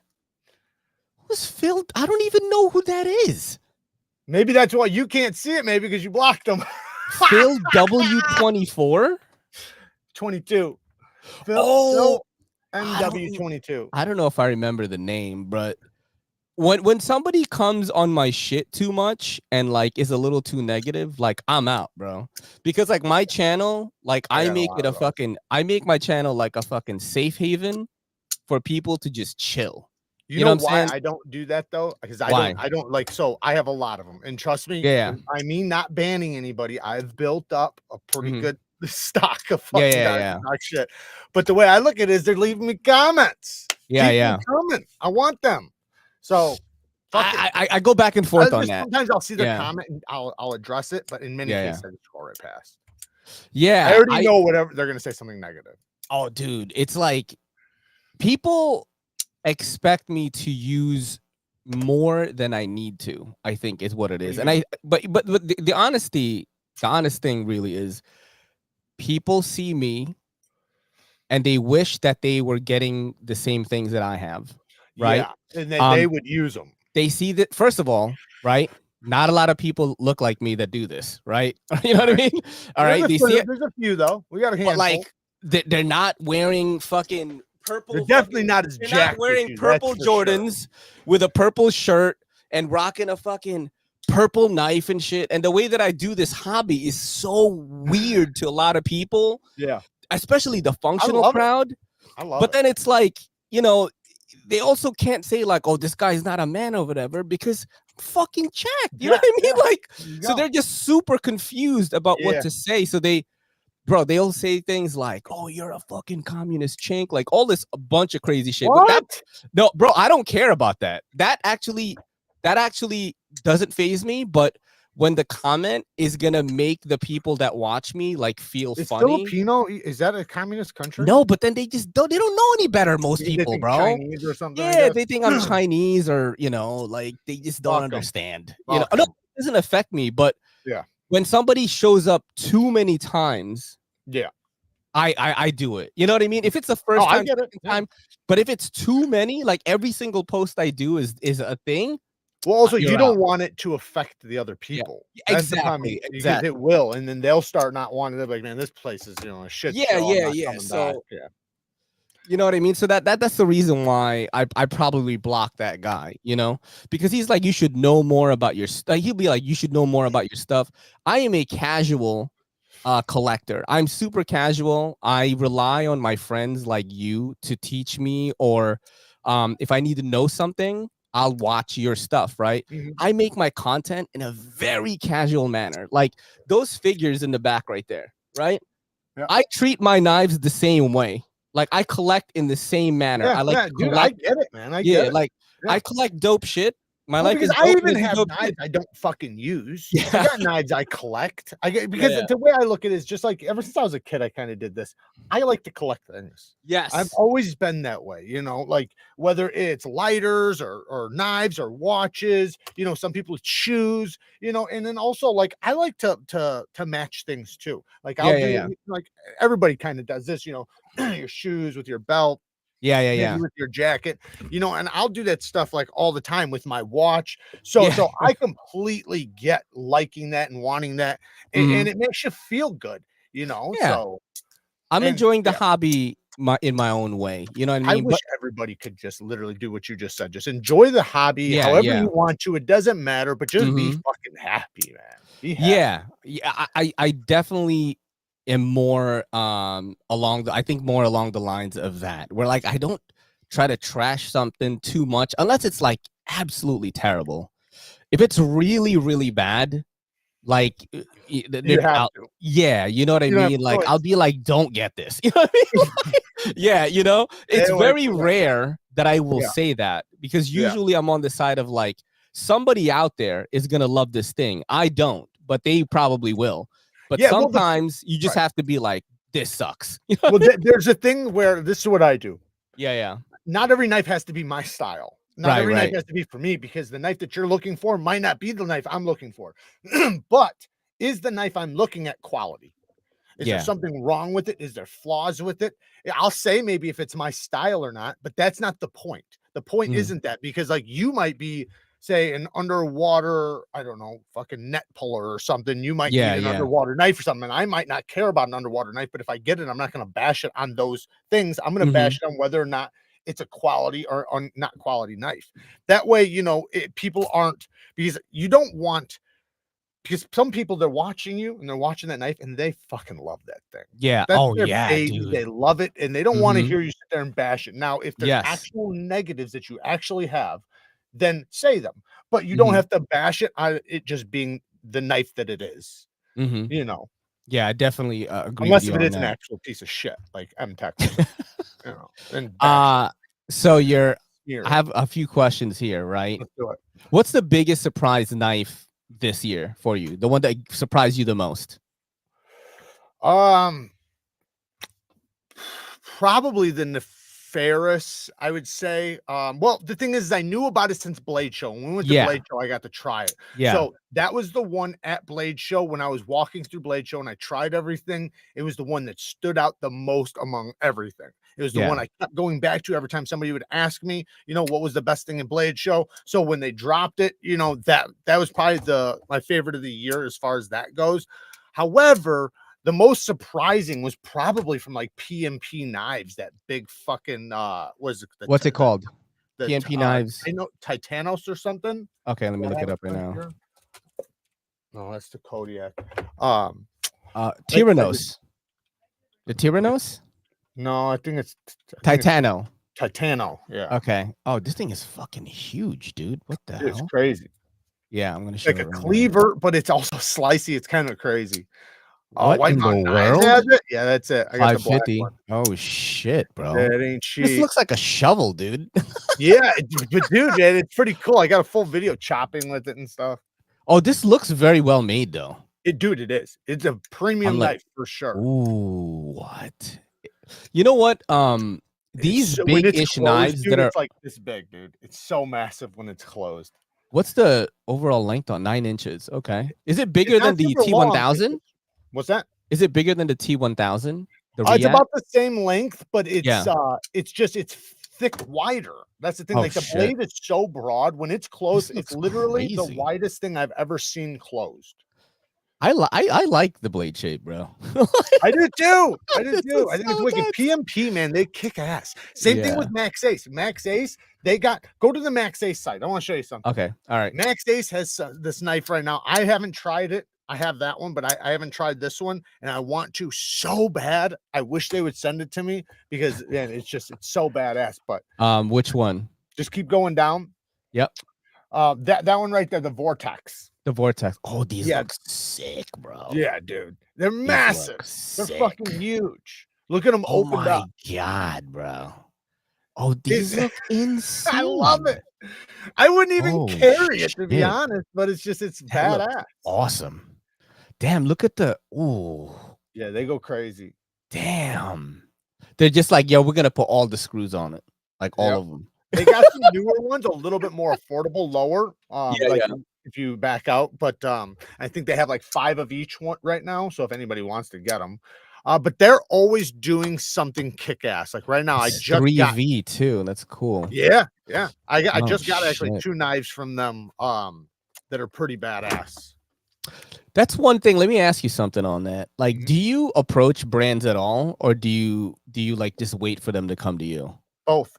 Who's Phil? I don't even know who that is. Maybe that's why you can't see it. Maybe because you blocked him. Phil W24. 22. Phil NW22. I don't know if I remember the name, but when somebody comes on my shit too much and like is a little too negative, like I'm out, bro. Because like my channel, like I I got a make lot it of a those. fucking I make my channel like a fucking safe haven for people to just chill. You You know know what I'm why saying? I don't do that though? Because Why? I don't like, so I have a lot of them. And trust me, Yeah. I mean not banning anybody. I've built up a pretty Mhm. good stock of Yeah, fucking yeah, garbage yeah. dog shit. But the way I look at it is they're leaving me comments. Yeah, Keep them yeah. coming. I want them. So fuck it. I go back and forth on that. Sometimes I'll see their Yeah. comment and I'll address it, but in many Yeah, cases yeah. I just go right past. I Yeah. already know whatever they're gonna say something negative. Oh, dude, it's like people expect me to use more than I need to, I think is what it is. And but the honest thing really is people see me and they wish that they were getting the same things that I have, right? Yeah, and then they Um, would use them. they see that first of all, right? Not a lot of people look like me that do this, right? You know what I Right. mean? All right, they see it, There's a few though. We got a but handful. like they're not wearing fucking They're purple definitely fucking not as they're not jacked as wearing you, that's purple for sure. Jordans with a purple shirt and rocking a fucking purple knife and shit. And the way that I do this hobby is so weird to a lot of people, Yeah, especially the I functional love it. crowd. I love But it. then it's like, you know, they also can't say like, oh, this guy's not a man or whatever because I'm fucking checked. You know Yeah, what I mean? yeah. Like, There you so go. they're just super confused about what Yeah. to say. So they'll say things like, oh, you're a fucking communist chink, like all this a bunch of crazy shit. But that What? no, bro, I don't care about that. That actually doesn't phase me. But when the comment is gonna make the people that watch me like feel Is funny, Filipino, is that a communist country? no, but then they don't know any better, most Maybe they people, think bro. Chinese or something, I Yeah, guess. they think I'm Chinese or, you know, like they just don't Fuck 'em. understand. You know, Fuck no, 'em. it doesn't affect me, but Yeah. when somebody shows up too many times, Yeah. I do it. You know what I mean? If it's the Oh, first I time, get it. second Yeah. time, but if it's too many, like every single post I do is a thing, Well, also, you you're don't out. want it to affect the other Yeah. people. That's the problem, Exactly. because it Exactly. will, and then they'll start not wanting to be like, man, this place is, a shit Yeah, show. I'm yeah, not yeah. coming back. So Yeah. you know what I mean? So that's the reason why I probably block that guy, you know, because he's like, you should know more about your stuff. He'll be like, you should know more about your stuff. I am a casual collector. I'm super casual. I rely on my friends like you to teach me, or if I need to know something, I'll watch your stuff, right? Mhm. I make my content in a very casual manner. Like those figures in the back right there, right? Yeah. I treat my knives the same way. Like I collect in the same manner. Yeah, I like yeah, to dude, I collect. get it, man. I get Yeah, it. like Yeah. I collect dope shit. My Well, life because is I dope and even I do have dope knives shit. I don't fucking use. I Yeah. got knives I collect. I get, Yeah, because yeah. the way I look at it is just like ever since I was a kid, I kind of did this. I like to collect things. I've Yes. always been that way, like whether it's lighters or knives or watches, some people shoes, and then also like I like to match things too. Like I'll Yeah, yeah, do yeah. like everybody kind of does this, your shoes with your belt, Yeah, yeah, maybe yeah. with your jacket, and I'll do that stuff like all the time with my watch. So Yeah. so I completely get liking that and wanting that, and Mhm. it makes you feel good, Yeah. so I'm and enjoying the yeah. hobby in my own way. You know what I I mean? wish But everybody could just literally do what you just said. Just enjoy the hobby yeah, however yeah. you want to. It doesn't matter, but just be Mhm. fucking happy, man. Be happy. Yeah. Yeah, I definitely am more I think more along the lines of that. Where like I don't try to trash something too much unless it's like absolutely terrible. If it's really, really bad, like You have to. yeah, you know what I You don't have mean? a Like I'll choice. be like, don't get this. You know what I mean? Yeah, Stay it's away very from that. rare that I will Yeah. say that because Yeah. usually I'm on the side of like somebody out there is gonna love this thing. I don't, but they probably will. But Yeah. Well, sometimes you just right. have to be like, this sucks. You know? Well, there's a thing where this is what I do. Yeah, yeah. Not every knife has to be my style. Not Right, every knife right. has to be for me, because the knife that you're looking for might not be the knife I'm looking for. But is the knife I'm looking at quality? Is there Yeah. something wrong with it? Is there flaws with it? Yeah, I'll say maybe if it's my style or not, but that's not the point. The point Mm. isn't that, because like you might be, say, an underwater, I don't know, fucking net puller or something. You might need Yeah, an yeah. underwater knife or something. And I might not care about an underwater knife, but if I get it, I'm not going to bash it on those things. I'm going to Mhm. bash it on whether or not it's a quality or not quality knife. That way, you know, people aren't, because you don't want, because some people, they're watching you and they're watching that knife and they fucking love that thing. Yeah. That's Oh their yeah, baby. dude. They love it and they don't want to Mhm. hear you sit there and bash it. Now, if there's Yes. actual negatives that you actually have, then say them. But you don't Mhm. have to bash it on it just being the knife that it is, Mhm. you know, Yeah, I definitely agree with unless you if it on is an that. actual piece of shit like M-Tech or something, you know, then bash it, So you're smear I it. have a few questions here, right? Let's do it. What's the biggest surprise knife this year for you? The one that surprised you the most? Probably the Nefarious, I would say. Well, the thing is I knew about it since Blade Show. When we went to Yeah. Blade Show, I got to try it. Yeah. So that was the one at Blade Show when I was walking through Blade Show and I tried everything. It was the one that stood out the most among everything. It was the Yeah. one I kept going back to every time somebody would ask me, you know, what was the best thing in Blade Show. So when they dropped it, you know, that was probably my favorite of the year as far as that goes. However, the most surprising was probably from like PMP Knives, that big fucking was it What's it called? the PNP Knives. Titanos or something. Okay, let me Do I look have it up right right now. here? No, that's the Kodiak. Tyrannos. The Tyrannos? No, I think it's Titano. Titano. Yeah, Okay. Oh, this thing is fucking huge, dude. What the it's hell? crazy. Yeah, I'm gonna show Like it a right now. cleaver, but it's also slicey. It's kind of crazy. What White in the Mountain Knives world? has it. Yeah, that's it. I got the black 550. one. Oh shit, bro. That ain't This cheap. looks like a shovel, dude. Yeah, but dude, man, it's pretty cool. I got a full video chopping with it and stuff. Oh, this looks very well made though. Dude, it is. It's a premium like, knife for sure. Ooh, what? You know what? These When it's big-ish closed, knives dude, that are it's like this big, dude. It's so massive when it's closed. what's the overall length on 9 inches? Okay. Is it bigger It's than not the super long. T1000? What's that? Is it bigger than the T1000? The It's React? about the same length, but Yeah. it's just it's thick wider. That's the thing. Oh, Like the shit. blade is so broad. When it's closed, This it's looks literally the crazy. widest thing I've ever seen closed. I like the blade shape, bro. I do too. I do This too. is I think it's so wicked. nuts. PMP, man, they kick ass. Same thing Yeah. with Max Ace. Max Ace, go to the Max Ace site. I want to show you something. Okay. All right. Max Ace has this knife right now. I haven't tried it. I have that one, but I haven't tried this one, and I want to so bad. I wish they would send it to me because man, it's so badass. But Which one? just keep going down. Yep. That one right there, the Vortex. The Vortex. Oh, these Yeah. look sick, bro. Yeah, dude, they're These massive. look They're sick. fucking huge. Look at them Oh opened my up. god, bro. Oh, these It's- look insane. I love it. I wouldn't even Oh, carry it to be shit. honest, but it's That looks badass. awesome. Damn, look at the ooh. Yeah, they go crazy. Damn. They're just like, yo, we're gonna put all the screws on it. Like all Yep. of them. They got some newer ones, a little bit more affordable, lower. If you back out, but I think they have like 5 of each one right now. So if anybody wants to get them, but they're always doing something kick ass. Like right now, I It's just got 3V too. That's cool. yeah. I Oh, just got actually shit. 2 knives from them that are pretty badass. That's one thing. Let me ask you something on that. Like, Mhm. do you approach brands at all, or do you like just wait for them to come to you? Both.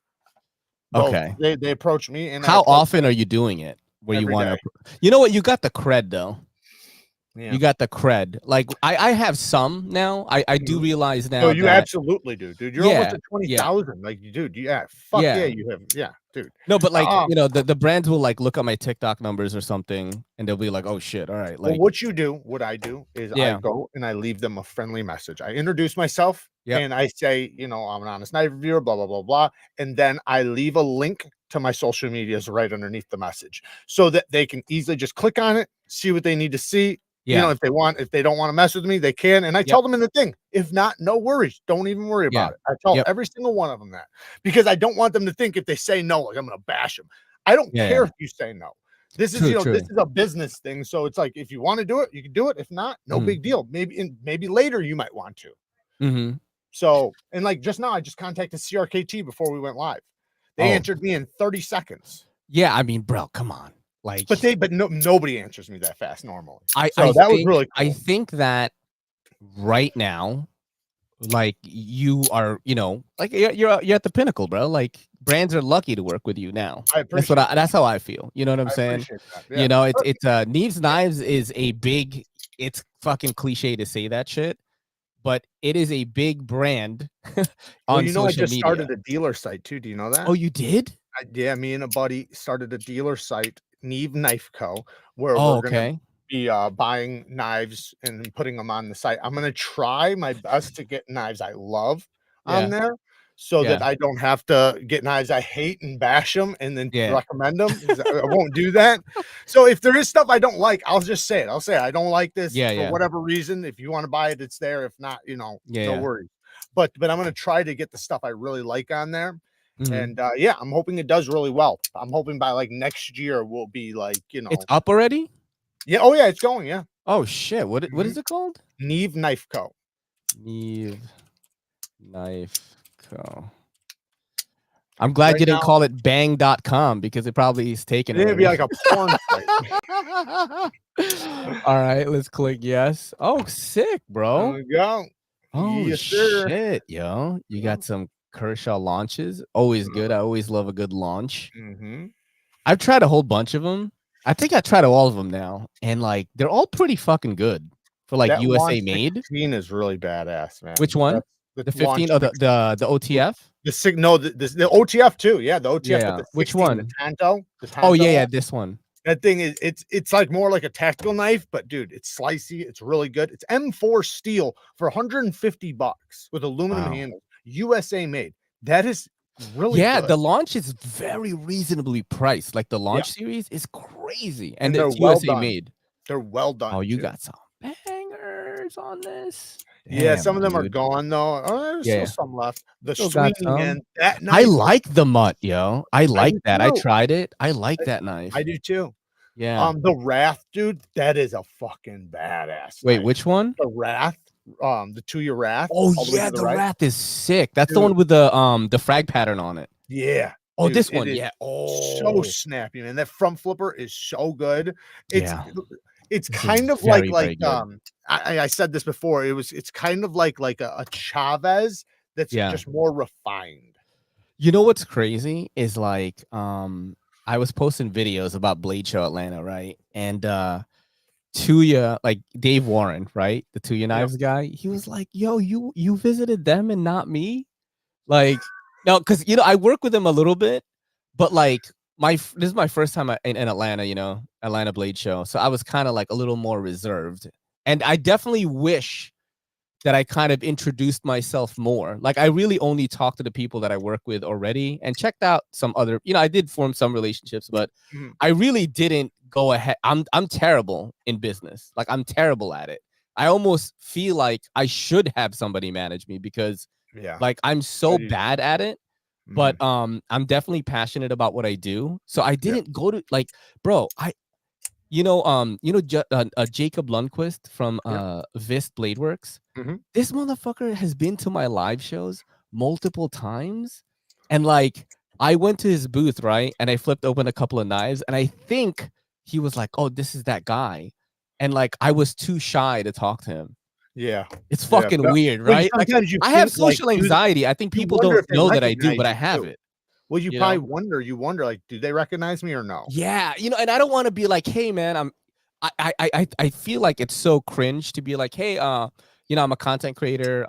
Okay. They approach me and How often are you doing it? Where you every want day. to? You know what? You got the cred though. Yeah. You got the cred. Like I have some now. I do Mhm. realize now. No, you that, absolutely do, dude. You're Yeah, almost at 20,000. Like, dude, fuck Yeah. yeah, you have, yeah, dude. No, but like Um, you know, the brands will like look at my TikTok numbers or something, and they'll be like, "Oh shit, all right." Well, Like, what I do is Yeah. I go and I leave them a friendly message. I introduce myself Yep. and I say, you know, I'm an honest knife reviewer, blah, blah, blah, blah. And then I leave a link to my social medias right underneath the message so that they can easily just click on it, see what they need to see. yeah, You know, if they don't want to mess with me, they can. And I tell them in the thing, if not, no worries. Don't even worry Yeah. about it. I tell Yep. every single one of them that because I don't want them to think if they say no, like I'm going to bash them. I don't Yeah, care yeah. if you say no. This is, True, you know, true. this is a business thing. So it's like, if you want to do it, you can do it. If not, no Mhm. big deal. Maybe later you might want to. Mm-hmm. So, and like just now, I just contacted CRKT before we went live. They Oh. answered me in 30 seconds. Yeah, I mean, bro, come on. Like, But nobody answers me that fast normally. I that was think, really cool. I think that right now, like you are, you know, like you're at the pinnacle, bro. Like brands are lucky to work with you now. I appreciate That's how I feel. You know what I'm I saying? appreciate that. Yeah. You know, it's Neve's Knives is a big, it's fucking cliche to say that shit, but it is a big brand Well, on you know, I social just media. started a dealer site too. Do you know that? Oh, you did? Yeah, me and a buddy started a dealer site, Neeve Knife Co., where Oh, we're gonna okay. be buying knives and putting them on the site. I'm gonna try my best to get knives I love on Yeah. there, so that Yeah. I don't have to get knives I hate and bash them and then Yeah. recommend them. I won't do that. So if there is stuff I don't like, I'll just say it. I'll say I don't like this Yeah, for yeah. whatever reason. If you want to buy it, it's there. If not, no Yeah. worries. But I'm gonna try to get the stuff I really like on there. Mhm. And yeah, I'm hoping it does really well. I'm hoping by like next year we'll be like, It's up already? yeah. Oh yeah, it's going. Yeah. Oh shit. What Mhm. is it called? Neeve Knife Co. Neve Knife Co. I'm glad Right you didn't now, call it bang.com because it probably is taken it'd be already. like a porn site. All right, let's click yes. Oh, sick, There bro. we go. Oh Yes, sir. shit, yo. You Yeah. got some Kershaw launches. Always good. I always love a good launch. Mm-hmm. I've tried a whole bunch of them. I think I tried all of them now, and like they're all pretty fucking good for like That USA launch made. 16 is really badass, man. Which one? That's The 15 or the OTF? no, the OTF too. Yeah, the OTF, but Yeah. the Which 16, one? the Tanto. The Oh yeah, Tanto yeah, one. this one. That thing is it's like more like a tactical knife, but dude, it's slicey. It's really good. It's M4 steel for $150 with aluminum Wow. handles, USA made. That is really Yeah, good. the launch is very reasonably priced. Like the Yeah, launch series is crazy, and and they're it's well USA done. made. They're well done Oh, you too. got some bangers on this. Yeah, Damn, some of them are dude. gone though. Oh, there's Yeah, still some left. The still got Sweeney, man, some. that I knife. like the mutt, yo. I I like do that. I too. tried it. I like that I knife. do too. Yeah. The Wrath, dude, that is a fucking badass Wait, knife. which one? The Wrath, the 2-year Wrath, Oh all the way yeah, to the the right. Wrath is sick. That's the Dude, one with the frag pattern on it. yeah. Oh, Dude, this it one. is Yeah. so Oh, snappy, man. That front flipper is so good. It's yeah. it's This kind is of very, very good. I said this before. It's kind of like a Chavez that's Yeah. just more refined. You know what's crazy is like I was posting videos about Blade Show Atlanta, right? And Tuya, like Dave Warren, right? The Tuya Yep. Knives guy, he was like, "Yo, you visited them and not me?" Like, no, because I work with him a little bit, but like this is my first time in Atlanta, Atlanta Blade Show. So I was kind of like a little more reserved. And I definitely wish that I kind of introduced myself more. Like I really only talked to the people that I work with already and checked out some other, I did form some relationships, but Mhm. I really didn't go ahead. I'm terrible in business. Like I'm terrible at it. I almost feel like I should have somebody manage me because Yeah. like I'm so bad at it. But Mhm. I'm definitely passionate about what I do. So I Yep. didn't go to like, bro, Jacob Lundquist from Vist Blade Works. Mhm. This motherfucker has been to my live shows multiple times. And like I went to his booth, right? And I flipped open a couple of knives, and I think he was like, "Oh, this is that guy." And like I was too shy to talk to him. Yeah. It's Yeah. fucking weird, Well, right? Like sometimes you I have think like, social dude, anxiety. I think you people wonder don't if they know that I do, recognize but I you have too. it. Well, you You probably know? wonder, like, do they recognize me or no? Yeah, and I don't want to be like, "Hey, man, I feel like it's so cringe to be like, "Hey, I'm a content creator.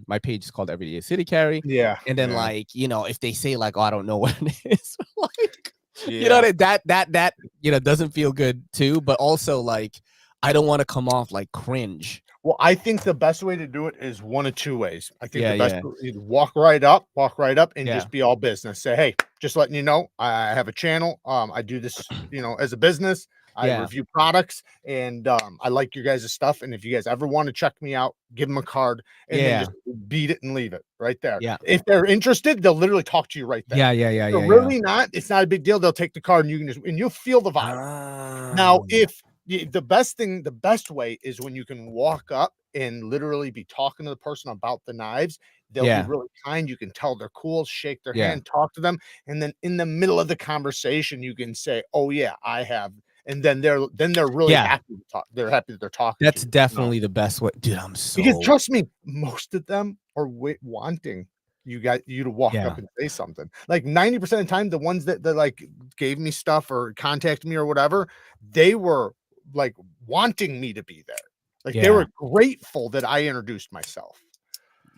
My page is called Everyday City Carry." Yeah. And then Yeah. like, if they say like, "Oh, I don't know what it is," like, Yeah. that doesn't feel good too, but also like I don't want to come off like cringe. Well, I think the best way to do it is one of two ways. I think Yeah, the best yeah. is walk right up and Yeah. just be all business. Say, hey, just letting you know, I have a channel. I do this, as a business. I Yeah. review products, and I like your guys' stuff. And if you guys ever want to check me out, give them a card, and then Yeah. just beat it and leave it right there. Yeah. If they're interested, they'll literally talk to you right there. Yeah, If they're really not, it's not a big deal. They'll take the card, and you can and you'll feel the vibe. Now, if the best way is when you can walk up and literally be talking to the person about the knives. They'll be really kind. You can tell they're cool, shake their hand, talk to them. And then in the middle of the conversation, you can say, "Oh yeah, I have." And then they're really happy to talk. They're happy that they're talking That's to you. definitely the best way. Dude, I'm Because so trust me, most of them are wanting you to walk Yeah. up and say something. Like 90% of the time, the ones that like gave me stuff or contacted me or whatever, they were like wanting me to be there. Like they Yeah. were grateful that I introduced myself.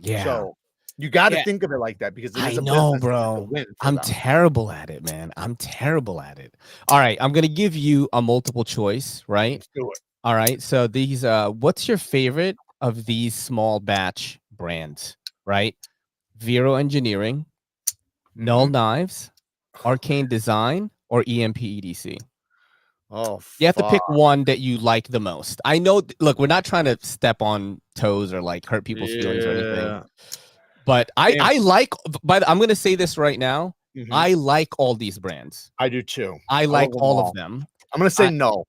Yeah. So you got to Yeah. think of it like that because it I is a know, business and it's a bro. win for I'm them. terrible at it, man. I'm terrible at it. All right, I'm gonna give you a multiple choice, right? Let's do it. All right. So these, what's your favorite of these small batch brands? Right? Vero Engineering, Null Mhm. Knives, Arcane Design, or EMP EDC. Oh, You have to fuck. pick one that you like the most. I know. Look, we're not trying to step on toes or like hurt people's feelings or anything. Yeah. But Damn. I like. But I'm gonna say this right now. Mhm. I like all these brands. I do too. I love like them all of them. I'm gonna say no.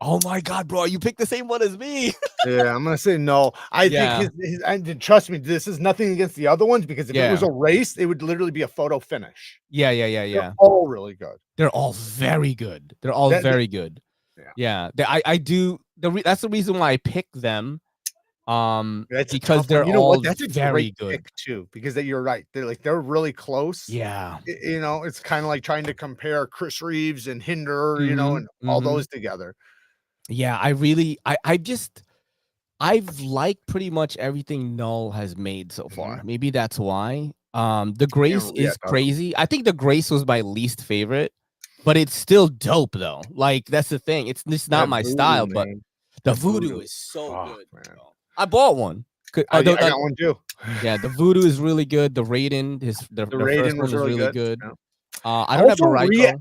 Oh my god, bro! You picked the same one as me. Yeah, I'm gonna say no. I Yeah. think and trust me, this is nothing against the other ones because if it was Yeah. a race, it would literally be a photo finish. Yeah. They're all really good. They're all very good. They're all very good. Yeah. I do. That's the reason why I pick them. That's a Because tough one. they're You know all what? That's a very great good. pick too, because that you're right. They're really close. Yeah. You know, it's kind of like trying to compare Chris Reeves and Hinder, you know, and all those together. Yeah, I've liked pretty much everything Null has made so far. Maybe that's why. The Grace is crazy. I think the Grace was my least favorite, but it's still dope though. Like that's the thing. It's not my style, but the Voodoo is so good. I bought one. I got one too. Yeah, the Voodoo is really good. The Raiden, the first Raiden one is really good. Yeah. I don't have a Ryko.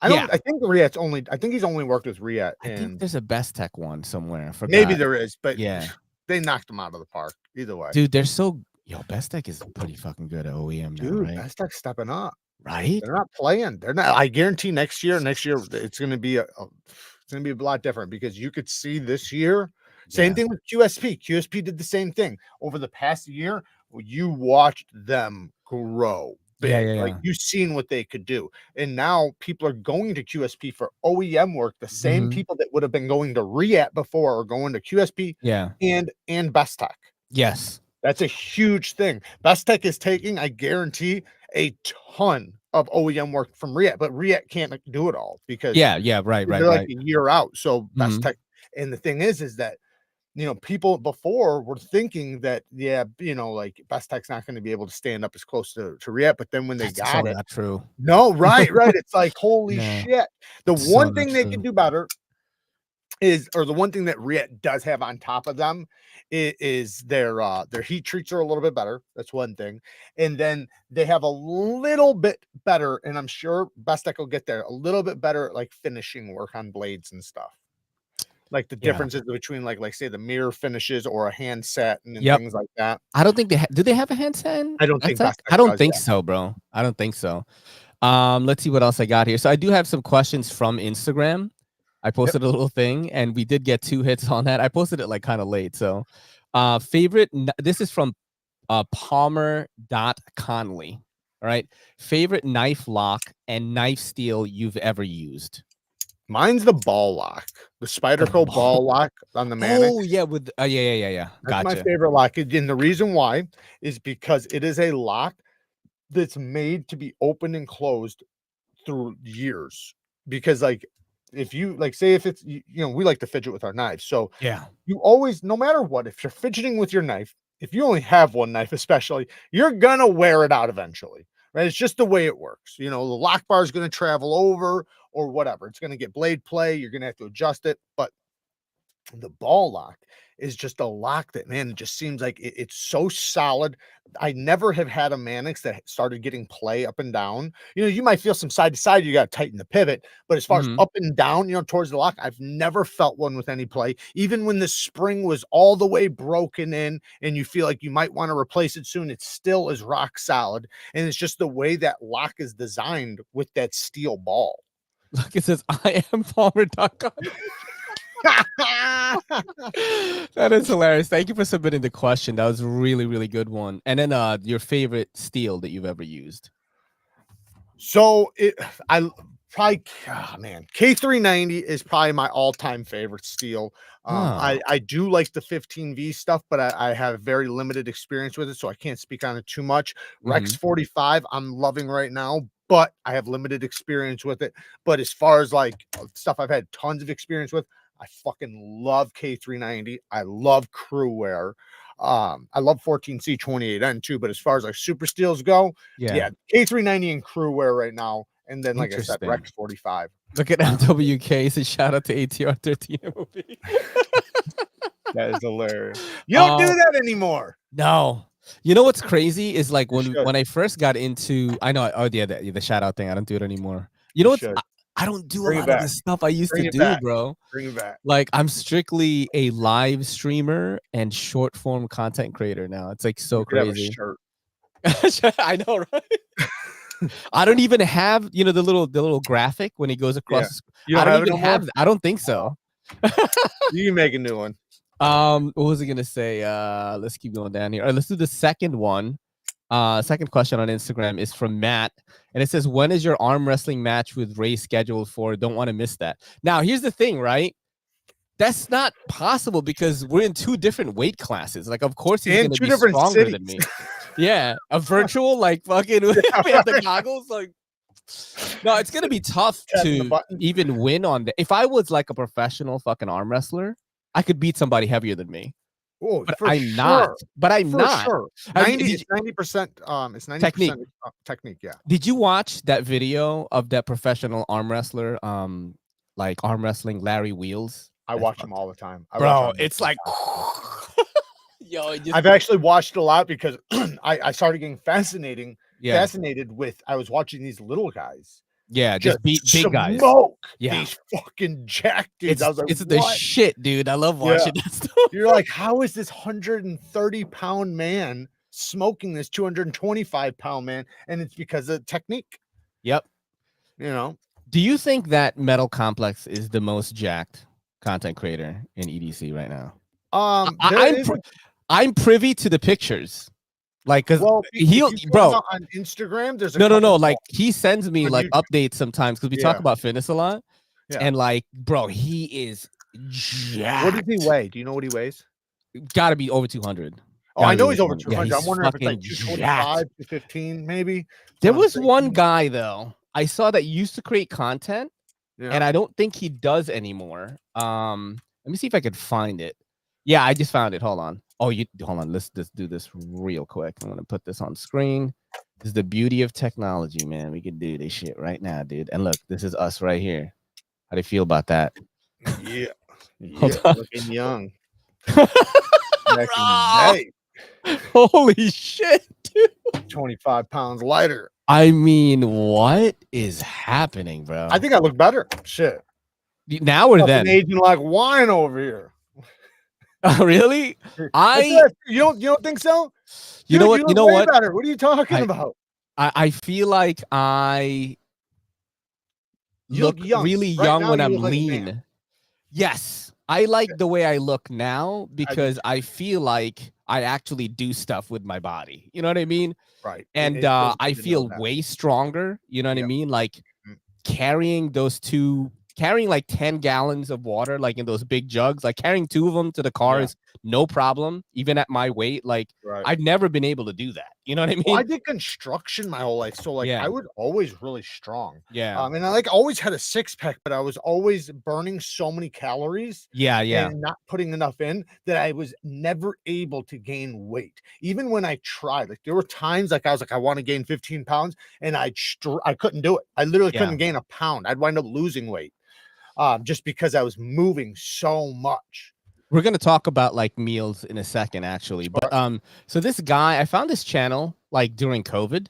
I think Riet's only. I think he's only worked with Riet. I think there's a Best Tech one somewhere. Maybe there is, but yeah, they knocked him out of the park either way. Dude, they're so Best Tech is pretty fucking good at OEM now, Dude, right? Best Tech's stepping up. Right? They're not playing. They're not. I guarantee next year it's going to be it's going to be a lot different because you could see this year. Same thing with QSP. QSP did the same thing over the past year. You watched them grow big. Like you've seen what they could do. And now people are going to QSP for OEM work. The same people that would have been going to Riet before are going to QSP and Best Tech. Yes. That's a huge thing. Best Tech is taking, I guarantee, a ton of OEM work from Riet, but Riet can't do it all because right. They're like a year out. So Best Tech, and the thing is that people before were thinking that, like Best Tech's not going to be able to stand up as close to Riet, but then when they got it, not true. No, right. It's like, holy shit. The one thing they can do better is, or the one thing that Riet does have on top of them is their heat treats are a little bit better. That's one thing. And then they have a little bit better, and I'm sure Best Tech will get there, a little bit better, like finishing work on blades and stuff. Like the differences between like say the mirror finishes or a handset and things like that. I don't think do they have a handset? I don't think I don't think so, bro. I don't think so. Let's see what else I got here. So I do have some questions from Instagram. I posted a little thing and we did get 2 hits on that. I posted it like kind of late. So favorite, this is from Palmer.Conley. All right. Favorite knife lock and knife steel you've ever used? Mine's the ball lock, the Spyderco ball lock on the Mannix. Oh yeah, with yeah. That's my favorite lock. And the reason why is because it is a lock that's made to be opened and closed through years. Because like if you say if it's we like to fidget with our knives, so you always, no matter what, if you're fidgeting with your knife, if you only have one knife, especially, you're gonna wear it out eventually. Right? It's just the way it works. The lock bar is going to travel over or whatever. It's going to get blade play. You're going to have to adjust it. But the ball lock is just a lock that, man, it just seems like it's so solid. I never have had a Mannix that started getting play up and down. You might feel some side to side, you got to tighten the pivot, but as far as up and down, towards the lock, I've never felt one with any play. Even when the spring was all the way broken in and you feel like you might want to replace it soon, it still is rock solid. And it's just the way that lock is designed with that steel ball. Look, it says, I am Palmer.com. That is hilarious. Thank you for submitting the question. That was a really, really good one. And then your favorite steel that you've ever used? So Probably, man, K390 is probably my all-time favorite steel. I do like the 15V stuff, but I have very limited experience with it, so I can't speak on it too much. Rex 45, I'm loving right now, but I have limited experience with it. But as far as like stuff I've had tons of experience with, I fucking love K390. I love crew wear. I love 14C28N too, but as far as like super steels go, yeah, K390 and crew wear right now. And then, like I said, Rex 45. Look at MWK. Say shout out to ATR 13 MOB. That is hilarious. You don't do that anymore. No. You know what's crazy is like when I first got into, I know, the shout out thing. I don't do it anymore. You know what? I don't do a lot of the stuff I used to do, bro. Bring it back. Like I'm strictly a live streamer and short form content creator now. It's like so crazy. I know, right? I don't even have, the little graphic when he goes across. Yeah. I don't even have that. I don't think so. You can make a new one. What was I gonna say? Let's keep going down here. All right, let's do the second one. Second question on Instagram is from Matt, and it says, "When is your arm wrestling match with Ray scheduled for? Don't want to miss that." Now, here's the thing, right? That's not possible because we're in 2 different weight classes. Like, of course, he's going to be stronger than me. Yeah, a virtual, like, fucking, we have the goggles. Like, no, it's going to be tough to even win on that. If I was like a professional fucking arm wrestler, I could beat somebody heavier than me. Oh, but I'm not. But I'm not. Sure. 90%. It's 90% technique. Yeah. Did you watch that video of that professional arm wrestler, like arm wrestling Larry Wheels? I watch him all the time, bro. It's like, yo, I've actually watched a lot because I started getting fascinated with. I was watching these little guys. Yeah, just big guys. Yeah, these fucking jacked dudes. I was like, it's the shit, dude. I love watching that stuff. You're like, how is this 130-pound man smoking this 225-pound man? And it's because of technique. Yep. Do you think that Metal Complex is the most jacked content creator in EDC right now? I'm privy to the pictures. Like, cause bro on Instagram, there's no. Like he sends me like updates sometimes because we talk about fitness a lot, and like, bro, he is jacked. What does he weigh? Do you know what he weighs? Got to be over 200. Oh, I know he's over 200. Yeah, I'm wondering if it's like 225, 215, maybe. There was one guy though I saw that used to create content, and I don't think he does anymore. Let me see if I could find it. Yeah, I just found it. Hold on. Oh, hold on. Let's just do this real quick. I'm gonna put this on screen. This is the beauty of technology, man. We can do this shit right now, dude. And look, this is us right here. How do you feel about that? Yeah, looking young. Holy shit, dude. 25 pounds lighter. I mean, what is happening, bro? I think I look better. Shit. Now or then? Aging like wine over here. Oh, really? You don't think so? You know what? You know what? Better. What are you talking about? I feel like I look really young when I'm lean. Yes, I like the way I look now because I feel like I actually do stuff with my body. You know what I mean? Right. And I feel way stronger. You know what I mean? Like carrying like 10 gallons of water, like in those big jugs, like carrying 2 of them to the car is no problem, even at my weight. Like I've never been able to do that. You know what I mean? Well, I did construction my whole life. So like I was always really strong. Yeah. And I like always had a 6-pack, but I was always burning so many calories. Yeah. And not putting enough in that I was never able to gain weight. Even when I tried, like there were times like I was like, I want to gain 15 pounds and I couldn't do it. I literally couldn't gain a pound. I'd wind up losing weight. Just because I was moving so much. We're gonna talk about like meals in a second, actually. But so this guy, I found this channel like during COVID.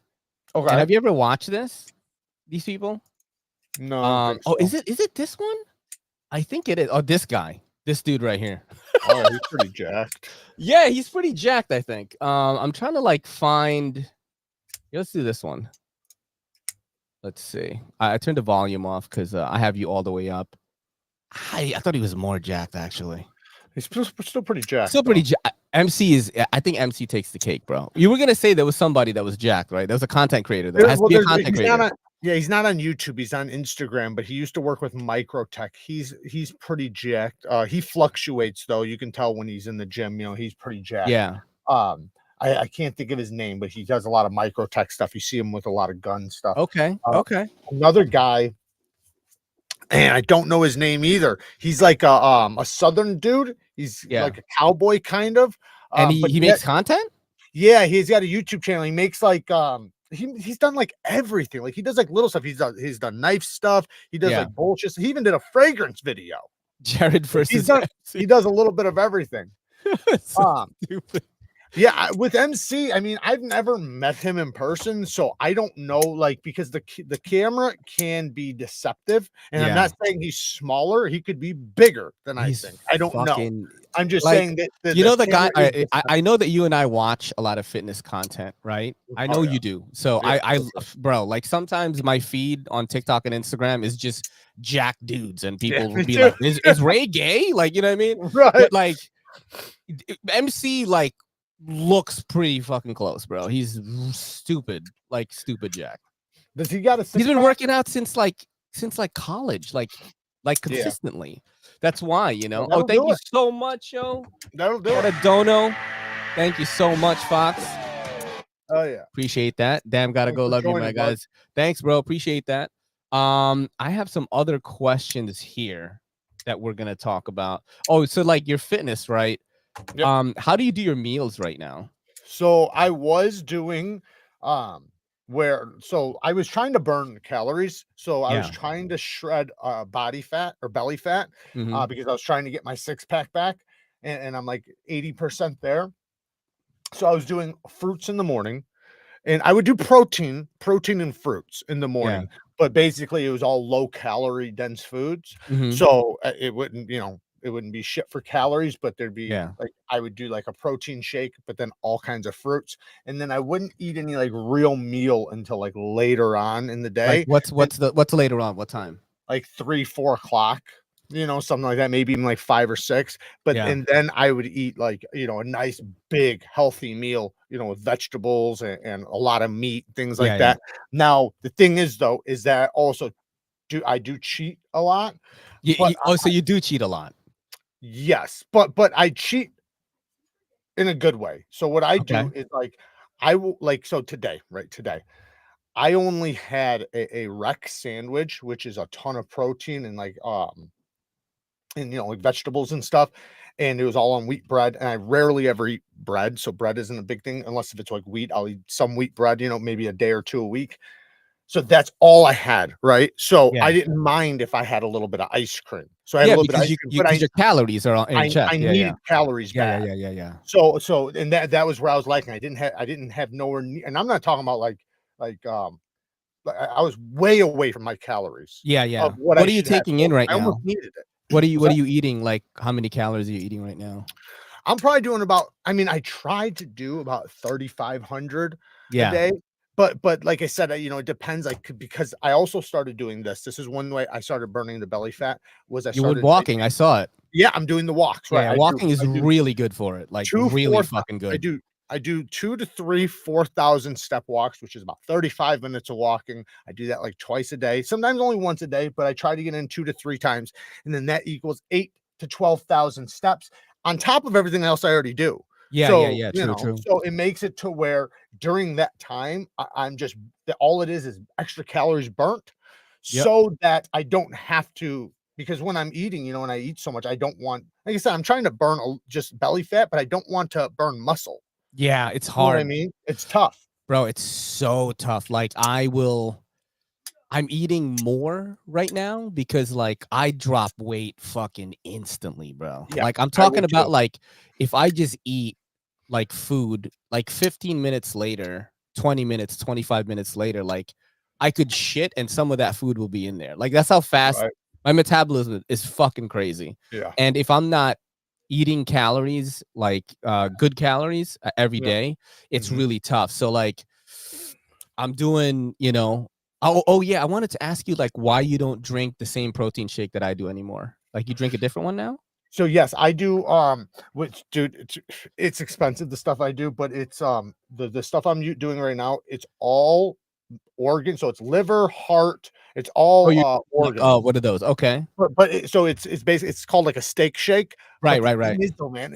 Okay. And have you ever watched these people? No. So. Is it this one? I think it is. Oh, this guy, this dude right here. Oh, he's pretty jacked. Yeah, he's pretty jacked, I think. I'm trying to like find. Let's do this one. Let's see. I turned the volume off because I have you all the way up. I thought he was more jacked, actually. He's still pretty jacked. Still pretty jacked. MC is, I think MC takes the cake, bro. You were going to say there was somebody that was jacked, right? There was a content creator. There has to be a content creator. Yeah, he's not on YouTube. He's on Instagram, but he used to work with Microtech. He's pretty jacked. He fluctuates though. You can tell when he's in the gym. You know, he's pretty jacked. Yeah. Um, I can't think of his name, but he does a lot of Microtech stuff. You see him with a lot of gun stuff. Okay. Okay. Another guy, and I don't know his name either. He's like a southern dude. He's like a cowboy kind of. And But he makes content? yeah, he's got a YouTube channel. He makes like he's done like everything. Like he does like little stuff. He's done knife stuff. He does like bullshit. He even did a fragrance video. Jared versus he does a little bit of everything. So stupid. Yeah, with MC, I mean, I've never met him in person, so I don't know, like, because the camera can be deceptive, and I'm not saying he's smaller; he could be bigger than I think. I don't know. I'm just saying that you know the guy. I know that you and I watch a lot of fitness content, right? I know you do. So bro, like sometimes my feed on TikTok and Instagram is just jack dudes, and people will be like, "Is Ray gay?" Like, you know what I mean? Right? But like MC, like, looks pretty fucking close, bro. He's stupid jack. Does he got a he's been working out since college, like consistently. That's why, you know. Oh, thank you so much, yo. That'll do it. Dono. Thank you so much, Fox. Oh yeah. Appreciate that. Damn, gotta go. Love you, my guys. Thanks, bro. Appreciate that. I have some other questions here that we're gonna talk about. Oh, so like your fitness, right? Yep. How do you do your meals right now? So I was doing so I was trying to burn calories. So I was trying to shred body fat or belly fat because I was trying to get my 6-pack back, and I'm like 80% there. So I was doing fruits in the morning, and I would do protein and fruits in the morning, but basically it was all low calorie dense foods. So it wouldn't, it wouldn't be shit for calories, but there'd be like, I would do like a protein shake, but then all kinds of fruits. And then I wouldn't eat any like real meal until like later on in the day. Like what's later on? What time? Like 3-4 o'clock, something like that, maybe even like 5 or 6. But and then I would eat like, a nice big healthy meal, with vegetables and a lot of meat, things like that. Now, the thing is though, is that also I do cheat a lot. So you do cheat a lot. Yes, but I cheat in a good way. So what I do is like, I will today, I only had a Rex sandwich, which is a ton of protein and like like vegetables and stuff. And it was all on wheat bread. And I rarely ever eat bread. So bread isn't a big thing unless if it's like wheat. I'll eat some wheat bread, maybe a day or two a week. So that's all I had, right? So I didn't mind if I had a little bit of ice cream. So I had a little bit of ice cream, but your calories are in check. I needed calories back. Yeah. So and that was where I was liking. I didn't have nowhere near, and I'm not talking about like I was way away from my calories. Yeah. What are you taking in right now? I almost needed it. What are you eating? Like, how many calories are you eating right now? I'm probably doing about, I tried to do about 3,500 a day. But like I said, it depends. Because I also started doing this. This is one way I started burning the belly fat. You were walking. I saw it. Yeah, I'm doing the walks. Right. Yeah, walking is really good for it. Like really fucking good. I do 2 to 3 4,000 step walks, which is about 35 minutes of walking. I do that like twice a day, sometimes only once a day, but I try to get in 2 to 3 times, and then that equals 8 to 12,000 steps on top of everything else I already do. Yeah. True. So it makes it to where during that time, I'm just, all it is extra calories burnt, so that I don't have to, because when I'm eating, when I eat so much, I don't want, like I said, I'm trying to burn just belly fat, but I don't want to burn muscle. Yeah, it's hard. You know what I mean? It's tough. Bro, it's so tough. Like I'm eating more right now because like I drop weight fucking instantly, bro. Yeah, like I'm talking about too. Like if I just eat like food, like 15 minutes later, 20 minutes, 25 minutes later, like I could shit and some of that food will be in there. Like that's how fast my metabolism is fucking crazy. Yeah. And if I'm not eating calories, like good calories every day, it's really tough. So like I'm doing, Oh yeah, I wanted to ask you like why you don't drink the same protein shake that I do anymore. Like you drink a different one now? So yes, I do. Which, dude, it's expensive, the stuff I do, but it's the stuff I'm doing right now. It's all organ. So it's liver, heart. It's all organs. Oh, what are those? Okay. So it's basically it's called like a steak shake. Right, But the right. thing is, though, man,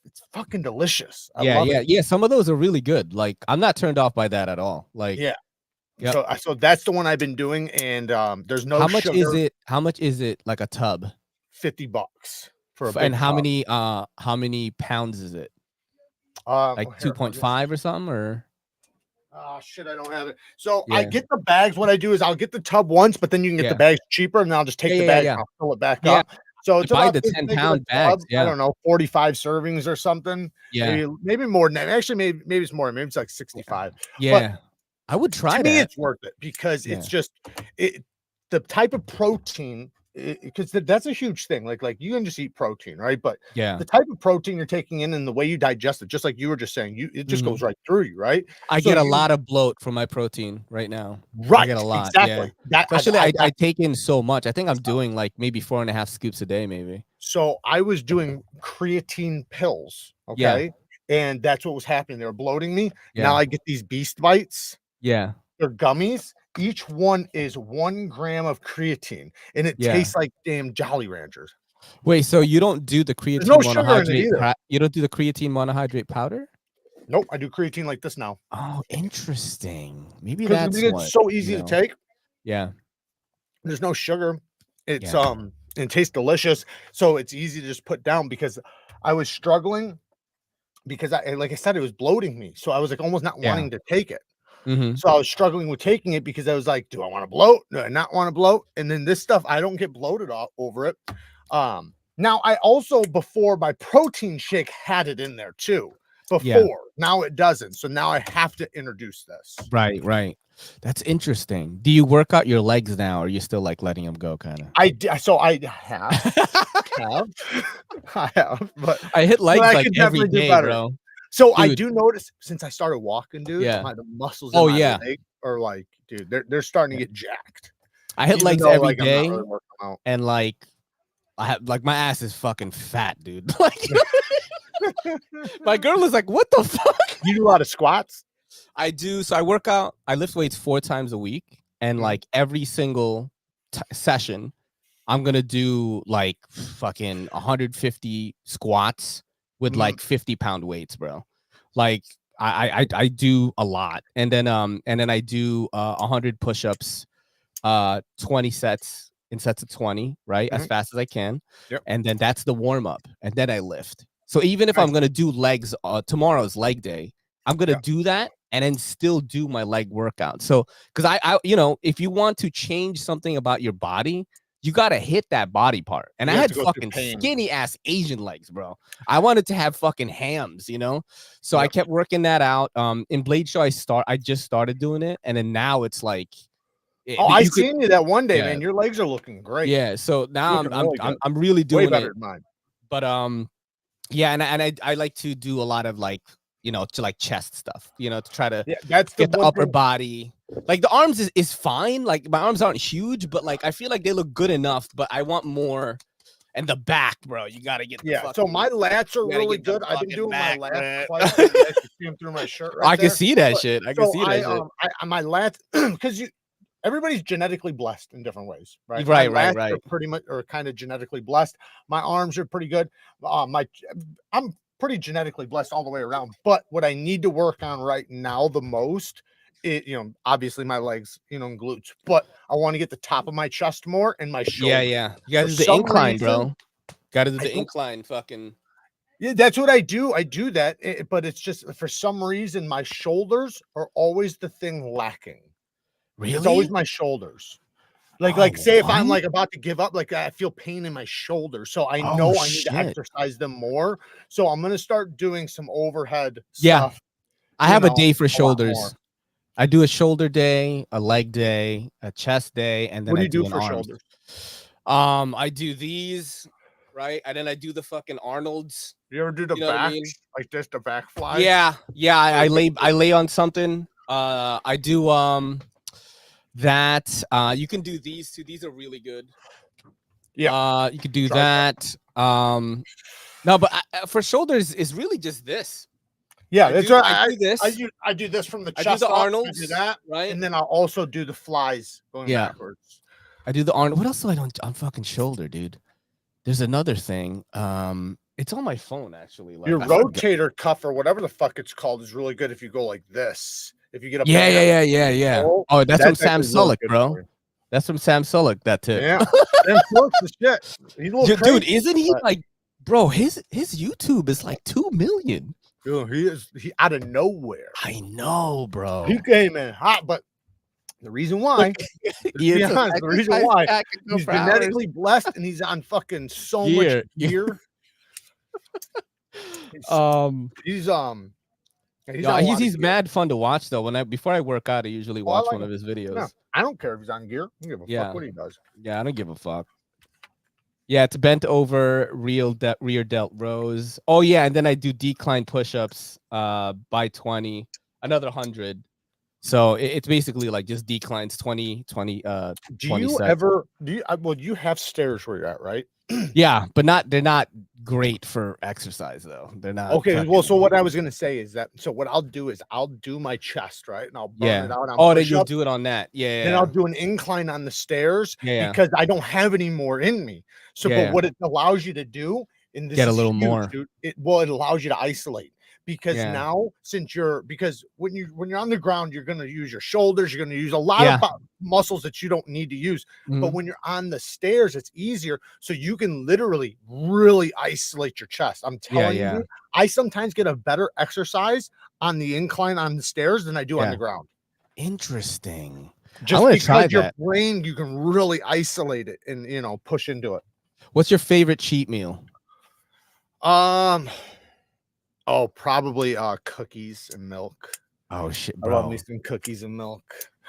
it's fucking delicious. I Yeah, love yeah, it. yeah. Some of those are really good. Like, I'm not turned off by that at all. Like, Yeah. yep. So that's the one I've been doing, and there's no How much sugar. is it? How much is it? Like a tub? $50 for a big And tub. how many pounds is it? Like Here, 2.5 or something, or oh shit, I don't have it. So I yeah, get the bags. What I do is I'll get the tub once, but then you can get the yeah, bags cheaper, and then I'll just take the bag and I'll fill it back yeah. up. So You it's buy about the this big of a 10-pound bags. tub. I Yeah, don't know, 45 servings or something. yeah, Maybe more than that. Actually, maybe it's more. Maybe it's like 65. But yeah. I would try to me, that. it's worth it because Yeah. it's just the type of protein, because that's a huge thing. Like you can just eat protein, right? But Yeah, the type of protein you're taking in and the way you digest it, just like you were just saying, it just goes right through you, right? I So get a lot of bloat from my protein right now. I right, get a lot. Yeah, exactly. That especially I take in so much. I think I'm doing like maybe 4.5 scoops a day, maybe. So I was doing creatine pills, Yeah, okay, and that's what was happening. They were bloating me. yeah, Now I get these Beast Bites. yeah, They're gummies. Each one is 1 gram of creatine, and it yeah. tastes like damn Jolly Ranchers. Wait, so you don't do the There's no creatine sugar in it monohydrate? either. You don't do the creatine monohydrate powder? Nope, I do creatine like this now Oh, interesting. Maybe because that's it's what, so easy to take. Yeah, There's no sugar. It's yeah, it tastes delicious, so it's easy to just put down because I was struggling because like I said, it was bloating me, so I was like almost not yeah. wanting to take it. Mm-hmm. So I was struggling with taking it because I was like, do I want to bloat? Do I not want to bloat? And then this stuff, I don't get bloated over it. Now I also, before, my protein shake had it in there too. Yeah. Now it doesn't. So now I have to introduce this. Right, right. That's interesting. Do you work out your legs now, or are you still like letting them go, kind of? I have, but I hit legs I like could every definitely do day, better. bro. So I Dude. do notice since I started walking, dude, Yeah. the muscles Oh, in my yeah. leg are like, dude, they're starting to Yeah. get jacked. I hit Even legs though, every like, I'm not day, really working out. and like I have like my ass is fucking fat, dude. Like my girl is like, "What the fuck?" You do a lot of squats? I do. So I work out. I lift weights 4 times a week, and like every single session, I'm gonna do like fucking 150 squats with like 50-pound weights, bro. Like I do a lot, and then I do 100 push-ups, 20 sets in sets of 20, right, as fast as I can. Yep. And then that's the warm-up, and then I lift. So even if I'm gonna do legs, tomorrow's leg day, I'm gonna do that and then still do my leg workout. So because I if you want to change something about your body, you gotta hit that body part. And I had fucking skinny ass Asian legs, bro. I wanted to have fucking hams, So I kept working that out. In Blade Show, I just started doing it, and then now it's like, I seen you that one day, yeah, man. Your legs are looking great. yeah. So now I'm really way doing better it. than mine. But yeah, and I like to do a lot of like, to like chest stuff, to try to that's get the upper body. Like the arms is fine. Like my arms aren't huge, but like I feel like they look good enough. But I want more. And the back, bro, you gotta get the so my lats are really good. I've been doing my lats quite a bit. You guys can see them through my shirt right I can see that shit. I can see that shit. My lats, because everybody's genetically blessed in different ways, right? Right. Are pretty much or kind of genetically blessed. My arms are pretty good. I'm pretty genetically blessed all the way around. But what I need to work on right now the most, obviously my legs, and glutes. But I want to get the top of my chest more and my shoulders. Yeah. You gotta do the incline, bro. Gotta do the incline, fucking. Yeah, that's what I do. I do that, but it's just for some reason my shoulders are always the thing lacking. Really? It's always my shoulders. Like say if I'm like about to give up, like I feel pain in my shoulders. So I know I need to exercise them more. So I'm gonna start doing some overhead stuff. I have a day for shoulders. I do a shoulder day, a leg day, a chest day, and then what do I you do for arms. shoulders? I do these, right? And then I do the fucking Arnold's. You ever do the back, like just the back fly? Yeah. I lay on something. I do that. You can do these too. These are really good. Yeah. You could do that. No, but for shoulders, it's really just this. Yeah, I that's do, what I do this. I do this from the I chest do the up, Arnold's, I do that, right? and then I'll also do the flies going Yeah. backwards. I do the Arnold. What else do I do on fucking shoulder, dude? There's another thing. It's on my phone actually. Like Your I forgot. rotator cuff or whatever the fuck it's called is really good if you go like this. If you get a Yeah. Oh, that's from Sam actually really Sulek, good bro. for you. That's from Sam Sulek. That tip. Yeah, Sam Sulek's the shit. He's a little Dude, crazy, isn't he but- like, bro? His YouTube is like 2 million. Dude, he out of nowhere. I know, bro. He came in hot, but the reason why, Ian be says, honest, the reason "Exercise why pack can go he's for hours." genetically blessed and he's on fucking so Gear. much gear. He's Yeah, on a he's lot of he's gear. mad fun to watch though. Before I work out, I usually I watch like one him. of his videos. Yeah, I don't care if he's on gear. I don't give a Yeah. fuck what he does. Yeah, I don't give a fuck. Yeah, it's bent over rear delt rows. Oh yeah, and then I do decline push-ups by 20, another 100. So it's basically like just declines 20. Do 20 you sets. ever well, you have stairs where you're at, right? Yeah, but they're not great for exercise though. They're not Okay, fucking- well, so what I was gonna say is that what I'll do is I'll do my chest, right? And I'll burn yeah. it out on Oh, then you'll push-ups. do it on that. Yeah. Then I'll do an incline on the stairs Yeah. because I don't have any more in me. So, Yeah. but what it allows you to do, and this Get a is little huge, more. dude, it allows you to isolate because Yeah. now because when you're on the ground, you're gonna use your shoulders, you're gonna use a lot Yeah. of muscles that you don't need to use. But Mhm. when you're on the stairs, it's easier, so you can literally really isolate your chest. I'm telling yeah. you, I sometimes get a better exercise on the incline on the stairs than I do on Yeah. the ground. Interesting. Just wanna because try your that. brain, you can really isolate it and push into it. What's your favorite cheat meal? Probably cookies and milk. Oh shit, I love bro. me some cookies and milk.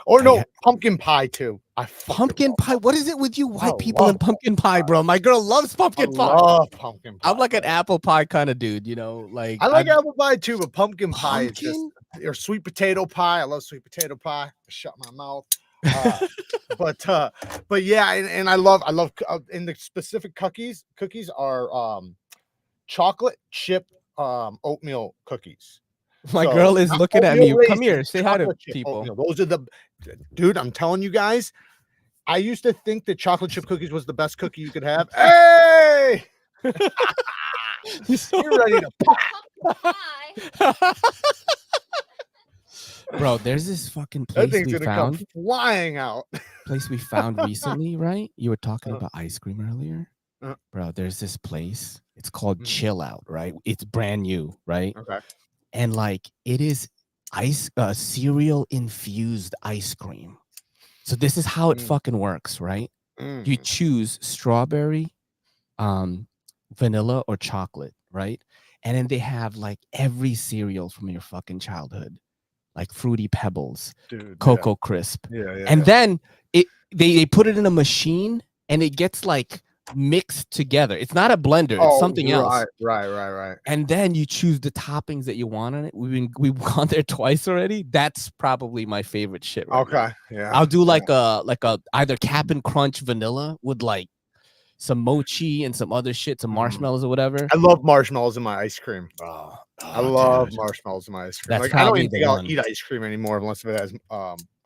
Or I no, ha- pumpkin pie too. I fucking Pumpkin love pie. What is it with you white I people and love pumpkin pie, bro? My girl loves I pumpkin pie. love pumpkin pie. I'm like an apple pie kind of dude, you know. Like I like apple pie too, but pumpkin pie is just pumpkin. or sweet potato pie. I love sweet potato pie. Shut my mouth. But yeah, and I love in the specific cookies are chocolate chip oatmeal cookies. My So, girl is not looking at me. oatmeal Come here, raisins, say hi to chocolate chip people. oatmeal. Those are the dude. I'm telling you guys, I used to think that chocolate chip cookies was the best cookie you could have. Hey, you're ready to pop. Hi. Bro, there's this fucking That place thing's we gonna found. come flying out. Place we found recently, right? You were talking Uh-huh. about ice cream earlier. Uh-huh. Bro, there's this place. It's called Mhm. Chill Out, right? It's brand new, right? Okay. And like it is cereal infused ice cream. So this is how it Mm. fucking works, right? Mm. You choose strawberry, vanilla, or chocolate, right? And then they have like every cereal from your fucking childhood, like Fruity Pebbles, Dude, Cocoa Crisp, yeah. and then they put it in a machine and it gets like mixed together. It's not a blender; it's something else. Right. And then you choose the toppings that you want on it. We've gone there twice already. That's probably my favorite shit. Right now. Okay. Yeah. I'll do like a either Cap'n Crunch vanilla with like some mochi and some other shit, some marshmallows or whatever. I love marshmallows in my ice cream. Oh, I love dude. marshmallows in my ice cream. That's Like I don't probably even the think I'll one. eat ice cream anymore unless it has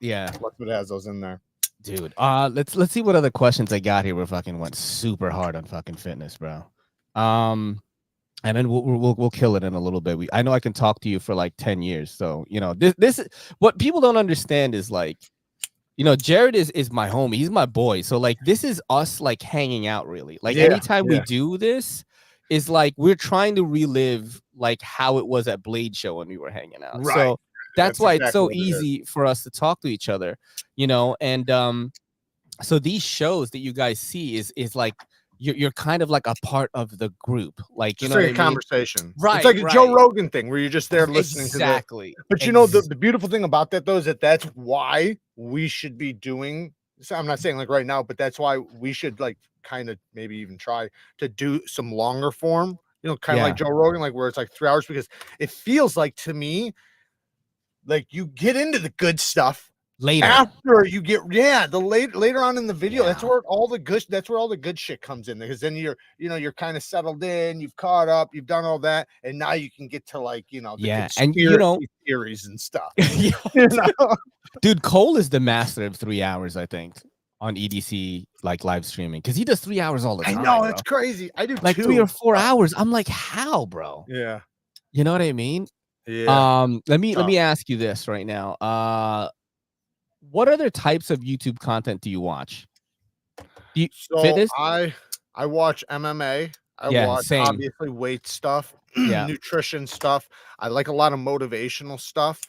Yeah, those in there. dude. Let's see what other questions I got here. We fucking went super hard on fucking fitness, bro. And then we'll kill it in a little bit. I know I can talk to you for like 10 years. So, you know, this is what people don't understand is like, you know, Jared is my homie. He's my boy. So like, this is us like hanging out really. Like anytime we do this is like, we're trying to relive like how it was at Blade Show when we were hanging out. Right. So that's why exactly it's so what it is. easy for us to talk to each other, you know? And so these shows that you guys see is like, you're kind of like a part of the group, like you Just know, like what a I mean? conversation. Right, It's like a Joe right. Rogan thing where you're just there listening Exactly. to but you know, the beautiful thing about that though is that's why we should be doing. So I'm not saying like right now, but that's why we should like kind of maybe even try to do some longer form, you know, kind of like Joe Rogan, like where it's like 3 hours, because it feels like to me, like you get into the good stuff later. After you get the later on in the video, that's Yeah. where all the good shit comes in, because then you're kind of settled in, you've caught up, you've done all that, and now you can get to like the Yeah, conspiracy and theories and stuff. Yeah. You know? Dude, Cole is the master of 3 hours, I think, on EDC like live streaming, because he does 3 hours all the I time. know, bro. it's crazy. I do Like 2. 3 or 4 hours. I'm like, how, bro? Yeah. You know what I mean? Yeah. Let me ask you this right now. What other types of YouTube content do you watch? So Fitness? I watch MMA. I Yeah, watch same. obviously weight stuff, Yeah. nutrition stuff. I like a lot of motivational stuff.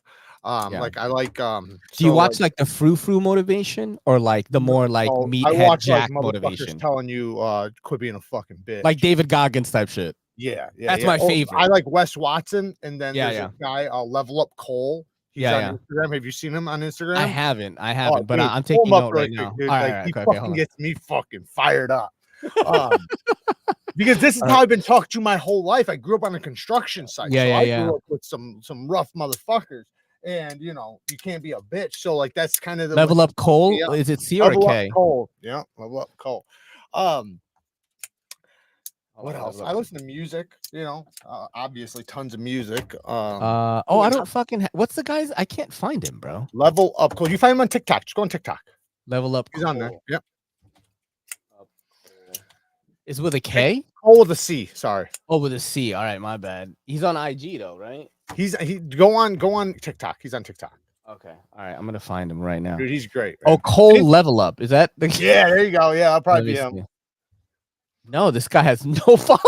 Yeah. Like I like Do you watch like the frou-frou motivation, or like the more like I meathead watch like Jack motherfuckers motivation? telling you quit being a fucking bitch. Like David Goggins type shit. yeah, That's my favorite. I like Wes Watson, and then Yeah, there's a guy, Level Up Cole. He's on Instagram. Have you seen him on Instagram? I haven't, Oh, but dude, I'm pull him taking up note really right quick, now. dude. All Like right, he okay, fucking hold on. gets me fucking fired up. Because this is how I've been talked to my whole life. I grew up on a construction site. Yeah, so yeah, I yeah. grew up with some rough motherfuckers. And you can't be a bitch. So like that's kind of the Level Up Cole. Yeah. Is it C or a Level K? Up Cole. Yeah, Level Up Cole. What else? I listen to music, obviously tons of music. I don't fucking what's the guy's? I can't find him, bro. Level Up Cole. You find him on TikTok. Just go on TikTok. Level Up He's on there. Cole. Yep. Is with a K? Cole with a C. Sorry. Oh, with a C. All right, my bad. He's on IG though, right? Go on TikTok. He's on TikTok. Okay. All right, I'm gonna find him right now. Dude, he's great. Oh, Cole Level Up. Is that the Yeah, there you go. Yeah, I'll probably be him. see. No, this guy has no followers.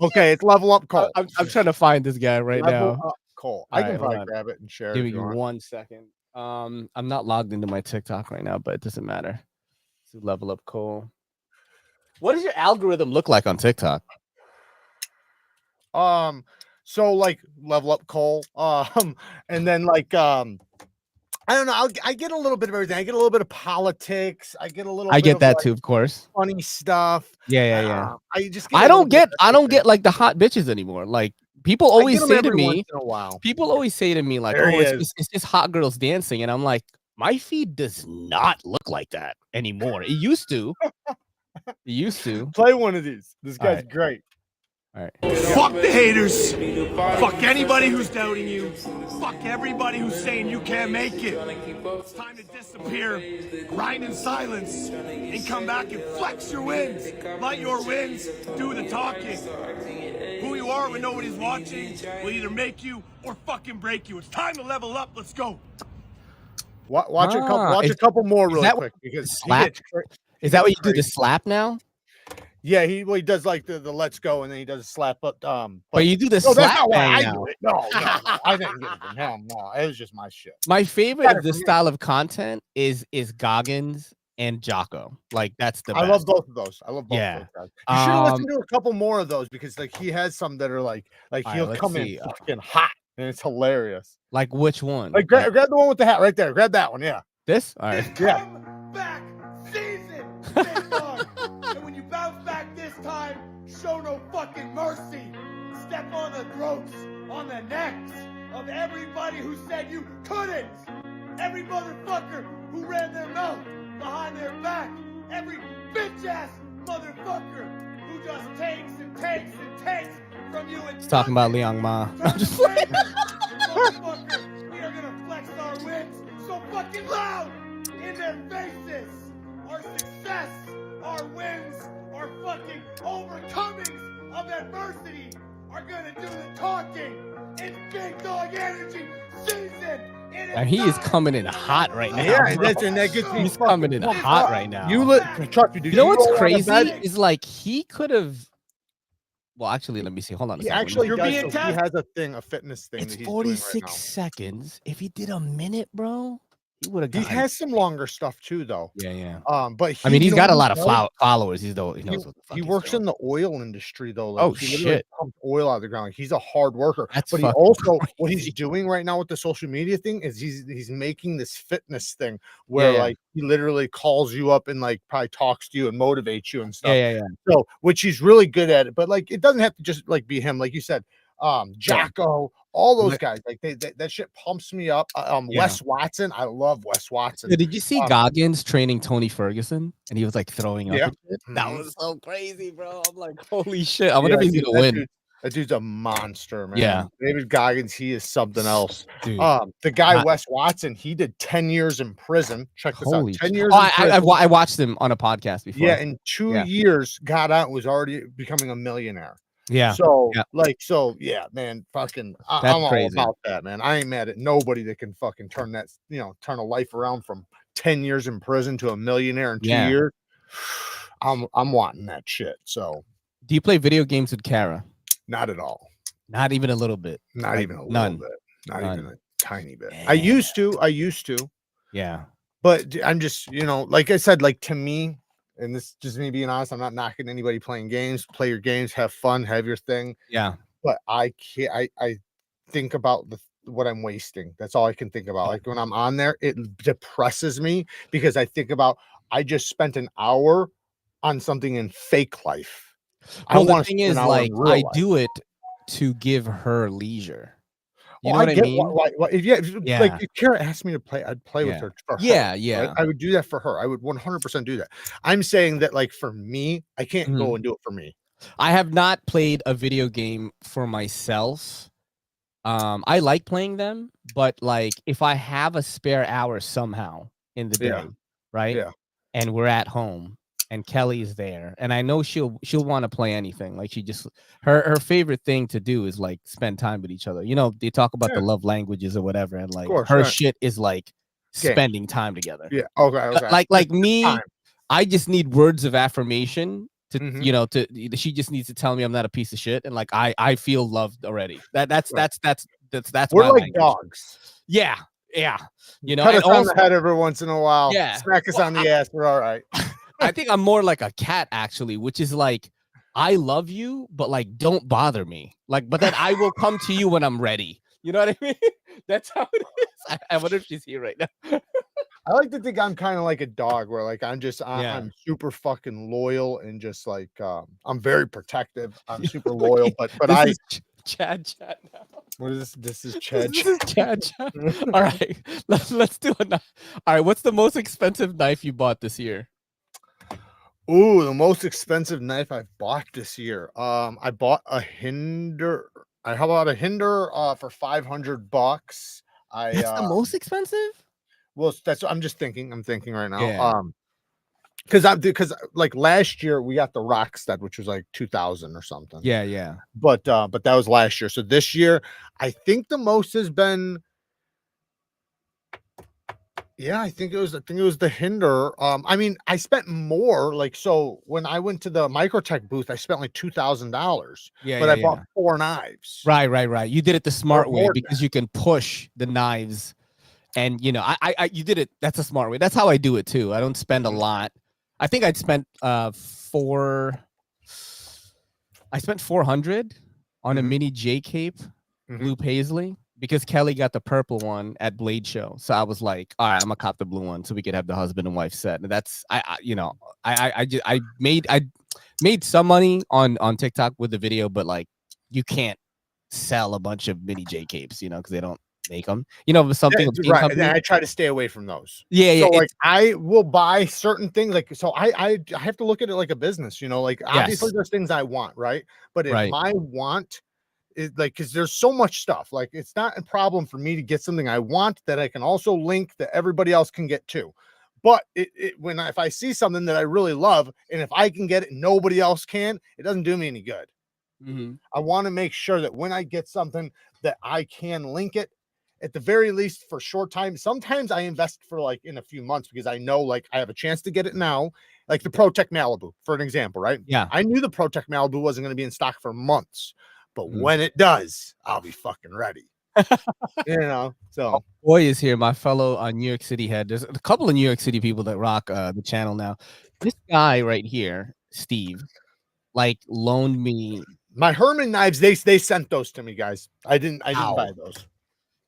Okay, it's Level Up Cole. I'm trying to find this guy right Level now. Up Cole. All I right, can hold probably on. grab it and share Give it. me If you want. 1 second. I'm not logged into my TikTok right now, but it doesn't matter. So Level Up Cole. What does your algorithm look like on TikTok? So like Level Up Cole. And then like I don't know. I get a little bit of everything. I get a little bit of politics. I get a little. I bit get of, that like, too, of course. funny stuff. Yeah. I just. I don't get like the hot bitches anymore. Like people always say to me, people always say to me like, There "Oh, he it's just hot girls dancing," and I'm like, my feed does not look like that anymore. It used to. It used to. Play one of these. This guy's right. great. All right. Fuck the haters. Fuck anybody who's doubting you. Fuck everybody who's saying you can't make it. It's time to disappear, grind in silence, and come back and flex your wins. Let your wins do the talking. Who you are when nobody's watching will either make you or fucking break you. It's time to level up. Let's go. Watch a couple more really quick because slap? Is that what you do? The slap now? Yeah, he does like the let's go, and then he does a slap up. But you do the no, slap that's not why bang I now. do it. No, I didn't get it from him. No, it was just my shit. My favorite of this style of content is Goggins and Jocko. Like that's the best. I love both of those. I love both Yeah. of those guys. You should have listened to a couple more of those because like he has some that are like he'll let's come see. in fucking hot and it's hilarious. Like which one? Like grab the one with the hat right there. Grab that one. Yeah. This? All right. Yeah. Back season, big dog. And when you bounce back this time, show no fucking mercy. Step on the throats, on the necks of everybody who said you couldn't. Every motherfucker who ran their mouth behind their back. Every bitch ass motherfucker who just takes and takes and takes from you. And He's talking about Liang Ma. I'm just motherfucker, we are gonna flex our wins so fucking loud in their faces. Our success, our wins, our fucking overcomings of adversity are gonna do the talking. It's Big Dog Energy season. And he is coming in hot right now. Yeah, bro. and that gets me. He's coming in hot right now. Trust me, dude. You know what's roll out of crazy bed- is like he could have. Well, actually, let me see. Hold on a He second. actually You're does, being so he has a fitness thing. It's that he's doing right 46 now. seconds. If he did a minute, bro, he would have He got. has some longer stuff too, though. Yeah. But I mean, he's you know got a what lot he of does? followers. He knows what the fuck He he's works doing. in the oil industry though. Like, Oh, he literally shit. pumps oil out of the ground. Like, he's a hard worker. That's but he fucking also what crazy. he's doing right now with the social media thing is he's making this fitness thing where Yeah. like he literally calls you up and like probably talks to you and motivates you and stuff. Yeah. So which he's really good at it. But like it doesn't have to just like be him. Like you said, Jocko, all those What- guys. Like that shit pumps me up. Yeah. Wes Watson, I love Wes Watson. Yeah, did you see Goggins training Tony Ferguson and he was like throwing up? Yeah. And shit? That Mhm. was so crazy, bro. I'm like, holy shit. I wonder if he's dude, gonna win. That dude's a monster, man. Yeah. David Goggins, he is something else. Dude. The guy Not- Wes Watson, he did 10 years in prison. Check this Holy out. 10 shit. years Oh, in prison. I watched him on a podcast before. Yeah, in 2 years, got out and was already becoming a millionaire. Yeah. So, Yeah. yeah, man, fucking, I'm That's all crazy. about that, man. I ain't mad at nobody that can fucking turn that, turn a life around from 10 years in prison to a millionaire in 2 Yeah. years. I'm wanting that shit. So, Do you play video games with Kara? not at all. Not even a little bit. Not Like, even a none. little bit. Not None. even a tiny bit. I used to. Yeah. But I'm just, like I said, like to me, and this is just me being honest, I'm not knocking anybody playing games. Play your games, have fun, have your thing. Yeah. But I can't. I think about what I'm wasting. That's all I can think about. Like when I'm on there, it depresses me because I think about I just spent an hour on something in fake life. Well, the wanna thing spend is, an hour like, in real I life. do it to give her leisure. You know I what I get mean? Yeah, like if Kara asked me to play, I'd play with her for her. Yeah, right? yeah. I would do that for her. I would 100% do that. I'm saying that, like, for me, I can't go and do it for me. I have not played a video game for myself. I like playing them, but like if I have a spare hour somehow in the day, Yeah. right? Yeah. And we're at home and Kelly's there, and I know she'll want to play anything. Like she just her favorite thing to do is like spend time with each other. You know, they talk about the love languages or whatever, and like course, her right. shit is like spending time together. Yeah. Okay. Like me, time. I just need words of affirmation to Mhm. she just needs to tell me I'm not a piece of shit, and like I feel loved already. That's Right. my We're like language. dogs. Yeah. You know, Cut and us on also, the head every once in a while. Yeah. Smack us on the ass. We're all right. I think I'm more like a cat actually, which is like I love you, but like don't bother me. Like, but then I will come to you when I'm ready. You know what I mean? That's how it is. I wonder if she's here right now. I like to think I'm kind of like a dog where like I'm just Yeah. I'm super fucking loyal and just like I'm very protective. I'm super loyal, but This is Chad now. what is this? This is Chad. This is Chad. All right, let's do a knife. All right, what's the most expensive knife you bought this year? Ooh, the most expensive knife I've bought this year. I bought a Hinder. How about a Hinder for $500? That's the most expensive? Well, that's what I'm just thinking. I'm thinking right now. Yeah. Because like last year we got the Rockstud, which was like 2,000 or something. Yeah. But that was last year. So this year, I think the most has been. Yeah, I think it was the Hinder. I mean, I spent more. Like, so when I went to the Microtech booth, I spent like $2,000. Yeah, but I bought 4 knives. Right. You did it the smart way more than because you can push the knives, and you know, I you did it. That's a smart way. That's how I do it too. I don't spend a lot. I think I'd spent I spent 400 on a mini J cape, blue paisley, because Kelly got the purple one at Blade Show. So I was like, all right, I'm gonna cop the blue one so we could have the husband and wife set. And that's I made some money on TikTok with the video, but like you can't sell a bunch of mini J capes, you know, because they don't make them. You know, something Right. And I try to stay away from those. Yeah. So like I will buy certain things. Like, so I have to look at it like a business, you know, like obviously there's things I want, right? But if my want is like, because there's so much stuff, like it's not a problem for me to get something I want that I can also link that everybody else can get too. But if I see something that I really love, and if I can get it, nobody else can, it doesn't do me any good. I want to make sure that when I get something that I can link it, at the very least for short time. Sometimes I invest for like in a few months because I know like I have a chance to get it now, like the ProTech Malibu, for an example, right? Yeah. I knew the ProTech Malibu wasn't going to be in stock for months, but when it does, I'll be fucking ready. You know, so Boy is here, my fellow New York City head. There's a couple of New York City people that rock the channel now. This guy right here, Steve, like loaned me my Herman knives. They sent those to me, guys. I didn't buy those.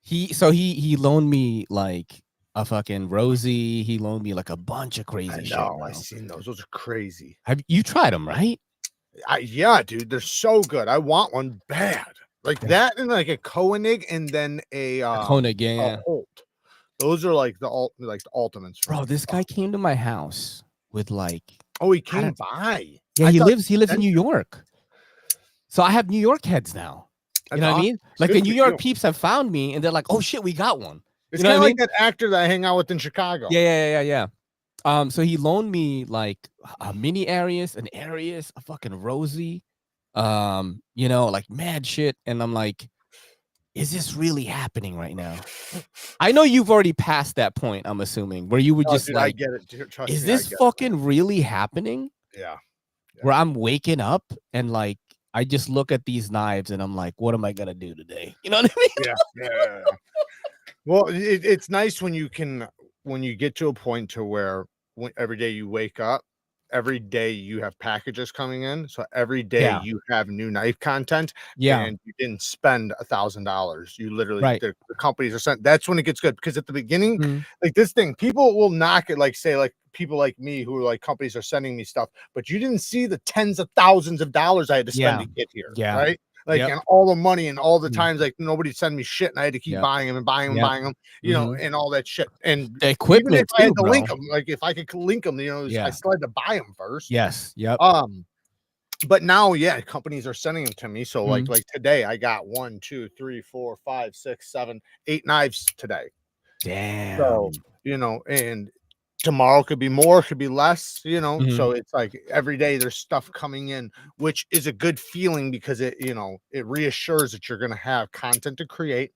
He loaned me like a fucking Rosie. He loaned me like a bunch of crazy shit. I've seen those. Those are crazy. Have you tried them, right? Yeah, dude, they're so good. I want one bad. Like that and like a Koenig and then a Koenig, yeah. Holt. Those are like the ultimates. Bro, this guy came to my house with like, oh, he came by. Yeah, I he thought lives in New York. So I have New York heads now. You know what I mean? Like the New York peeps have found me and they're like, oh shit, we got one. It's kind of like that actor that I hang out with in Chicago. Yeah. So he loaned me like a mini Arius, an Arius, a fucking Rosie, you know, like mad shit. And I'm like, is this really happening right now? I know you've already passed that point, I'm assuming, where you were just dude, like, I get it. Dude, trust is me, this fucking really happening? Yeah. Where I'm waking up and like, I just look at these knives and I'm like, what am I going to do today? You know what I mean? Yeah. Well, it's nice when you get to a point to where every day you wake up, every day you have packages coming in. So every day you have new knife content. And you didn't spend $1,000. You literally the companies are sent. That's when it gets good, because at the beginning, like this thing, people will knock it, like say like people like me who are like companies are sending me stuff, but you didn't see the tens of thousands of dollars I had to spend to get here. Right. Like, and all the money and all the times, like nobody sent me shit, and I had to keep buying them and buying them and buying them, you know, and all that shit. And the equipment, even if I had to bro. link them, like if I could link them, you know, I still had to buy them first. Yes. Yep. But now, companies are sending them to me. So like today, I got 1, 2, 3, 4, 5, 6, 7, 8 knives today. Damn. So, you know, and tomorrow could be more, could be less, you know. So it's like every day there's stuff coming in, which is a good feeling, because it, you know, it reassures that you're going to have content to create,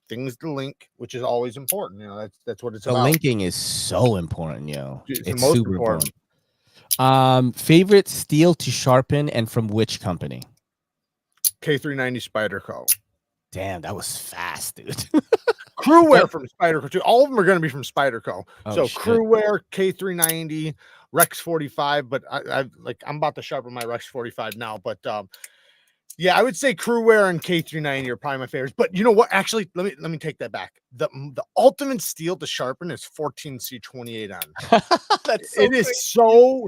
things to link, which is always important. You know, that's what it's about. The linking is so important, yo. It's the most super important. Favorite steel to sharpen and from which company? K390 Spyderco. Damn, that was fast, dude. Crewwear from Spyderco too. All of them are going to be from Spyderco. So shit. Crewwear, K390, Rex 45. But I'm about to sharpen my Rex 45 now. But yeah, I would say Crewwear and K390 are probably my favorites. But you know what? Actually, let me take that back. The ultimate steel to sharpen is 14C28N. That's it is so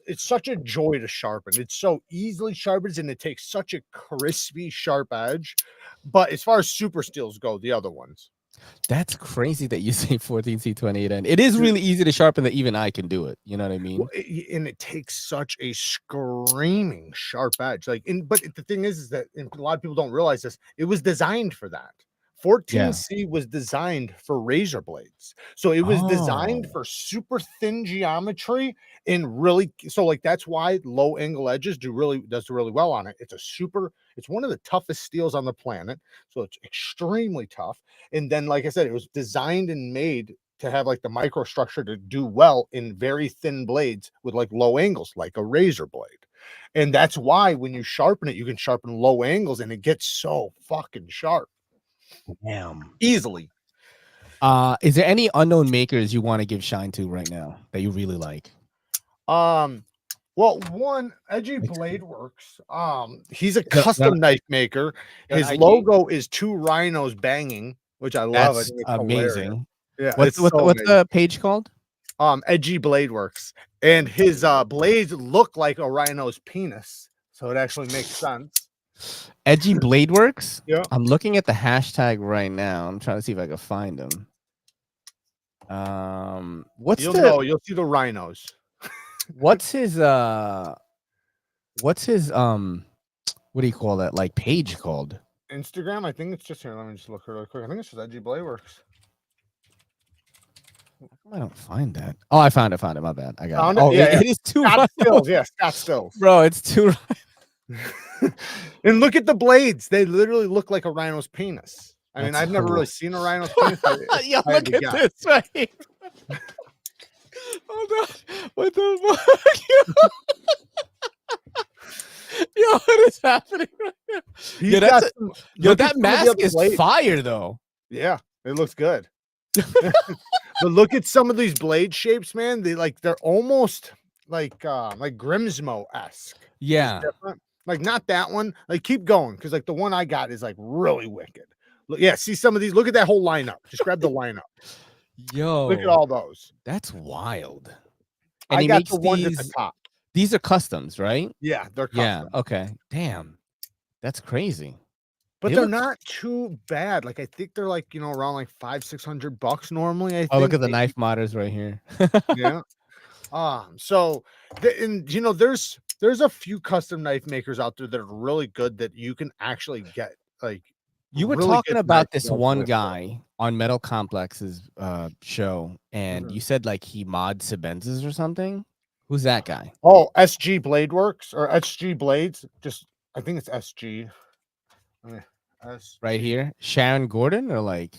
it's such a joy to sharpen. It's so easily sharpened, and it takes such a crispy, sharp edge. But as far as super steels go, the other ones. That's crazy that you say 14C28N. It is really easy to sharpen that even I can do it. You know what I mean? Well, and it takes such a screaming sharp edge. Like, but the thing is that a lot of people don't realize this. It was designed for that. 14C was designed for razor blades. So it was designed for super thin geometry, and really, so like that's why low angle edges does really well on it. It's one of the toughest steels on the planet. So it's extremely tough. And then, like I said, it was designed and made to have like the microstructure to do well in very thin blades with like low angles, like a razor blade. And that's why when you sharpen it, you can sharpen low angles and it gets so fucking sharp. Damn. Easily. Is there any unknown makers you want to give shine to right now that you really like? Well, one, Edgy Blade Works. He's a custom knife maker. His logo is 2 rhinos banging, which I love. That's amazing. Hilarious. Yeah. What's the page called? Edgy Blade Works. And his blades look like a rhino's penis, so it actually makes sense. Edgy Blade Works? Yeah. I'm looking at the hashtag right now. I'm trying to see if I can find them. You'll see the rhinos. What's his what do you call that, like, page called? Instagram? I think it's just here. Let me just look really quick. I think it's just Edgy Blade Works. I don't find that. Oh, I found it. My bad. I got found it. Oh, yeah. It is 2 Scott Stills. Yeah, Scott Stills. Bro, it's 2 And look at the blades. They literally look like a rhino's penis. I mean, I've never really seen a rhino's penis. Yeah, look at this, right? Hold on. What the fuck? Yo, what is happening right now? That mask is fire, though. Yeah, it looks good. But look at some of these blade shapes, man. They're almost like Grimsmo-esque. Yeah. Like not that one. Like keep going, because like the one I got is like really wicked. Look, yeah, see some of these. Look at that whole lineup. Just grab the lineup. Yo, look at all those. That's wild. And I got the ones at the top. These are customs, right? Yeah, they're custom. Yeah. Okay. Damn. That's crazy. But They they're look- not too bad. Like I think they're like, you know, around like $500-600 normally. I Oh, think. look at the knife modders right here. Yeah. So and you know, there's a few custom knife makers out there that are really good that you can actually get like You were really talking good knife about this builds one with. guy on Metal Complex's show, and Mhm. you said like he mods Sebenzas or something. Who's that guy? Oh, SG Blade Works or SG Blades. Just I think it's SG. Right here, Sharon Gordon, or like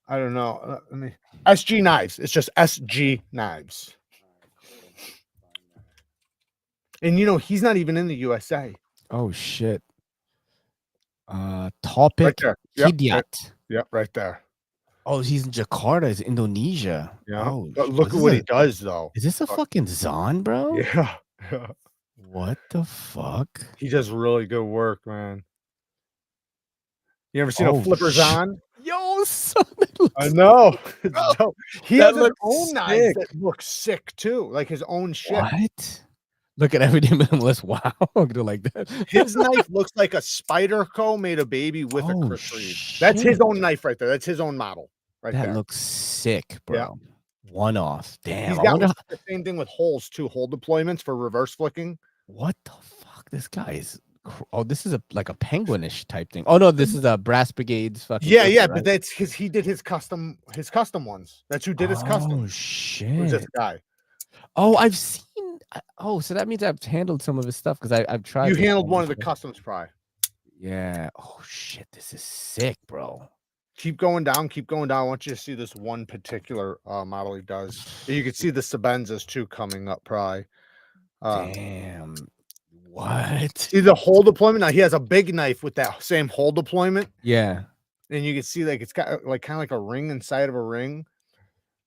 I don't know. Let me SG Knives. It's just SG Knives. And you know, he's not even in the USA. oh shit, Right Topik there. Yep. Kidyat. Yep, right there. Oh, he's in Jakarta, it's Indonesia. Yeah. Oh, But look at what he does though. is this a Fuck. fucking Zon, bro? Yeah. Yeah. What the fuck? He does really good work, man. You ever seen a Oh, flippers sh- on? Yo, son, it looks- I know. It's Bro, dope. He that has his looks own knives sick. that look sick too, like his own shit. What? Look at Everyday Minimalist. Wow, do like that. His knife looks like a Spyderco made a baby with a Oh, crisp reed. That's his shit. own knife right there. That's his own model right That there. looks sick, Yeah. bro. One off. Damn. He's I got wonder the same thing with holes too, hole deployments for reverse flicking. what the fuck this guy is. Oh, this is like a penguinish type thing. Oh no, this is a Brass Brigade's fucking. Yeah, clipper, yeah, right? but that's because he did his custom ones. That's who did his custom. Oh It was shit. this guy. Oh, I've seen. Oh, so that means I've handled some of his stuff because I've tried. You this handled one of the before. customs, probably. Yeah. Oh shit, this is sick, bro. Keep going down, keep going down. I want you to see this one particular model he does. You can see the Sebenzas too coming up, probably. Damn. What? See the hole deployment? Now he has a big knife with that same hole deployment, Yeah. and you can see like it's got like kind of like a ring inside of a ring.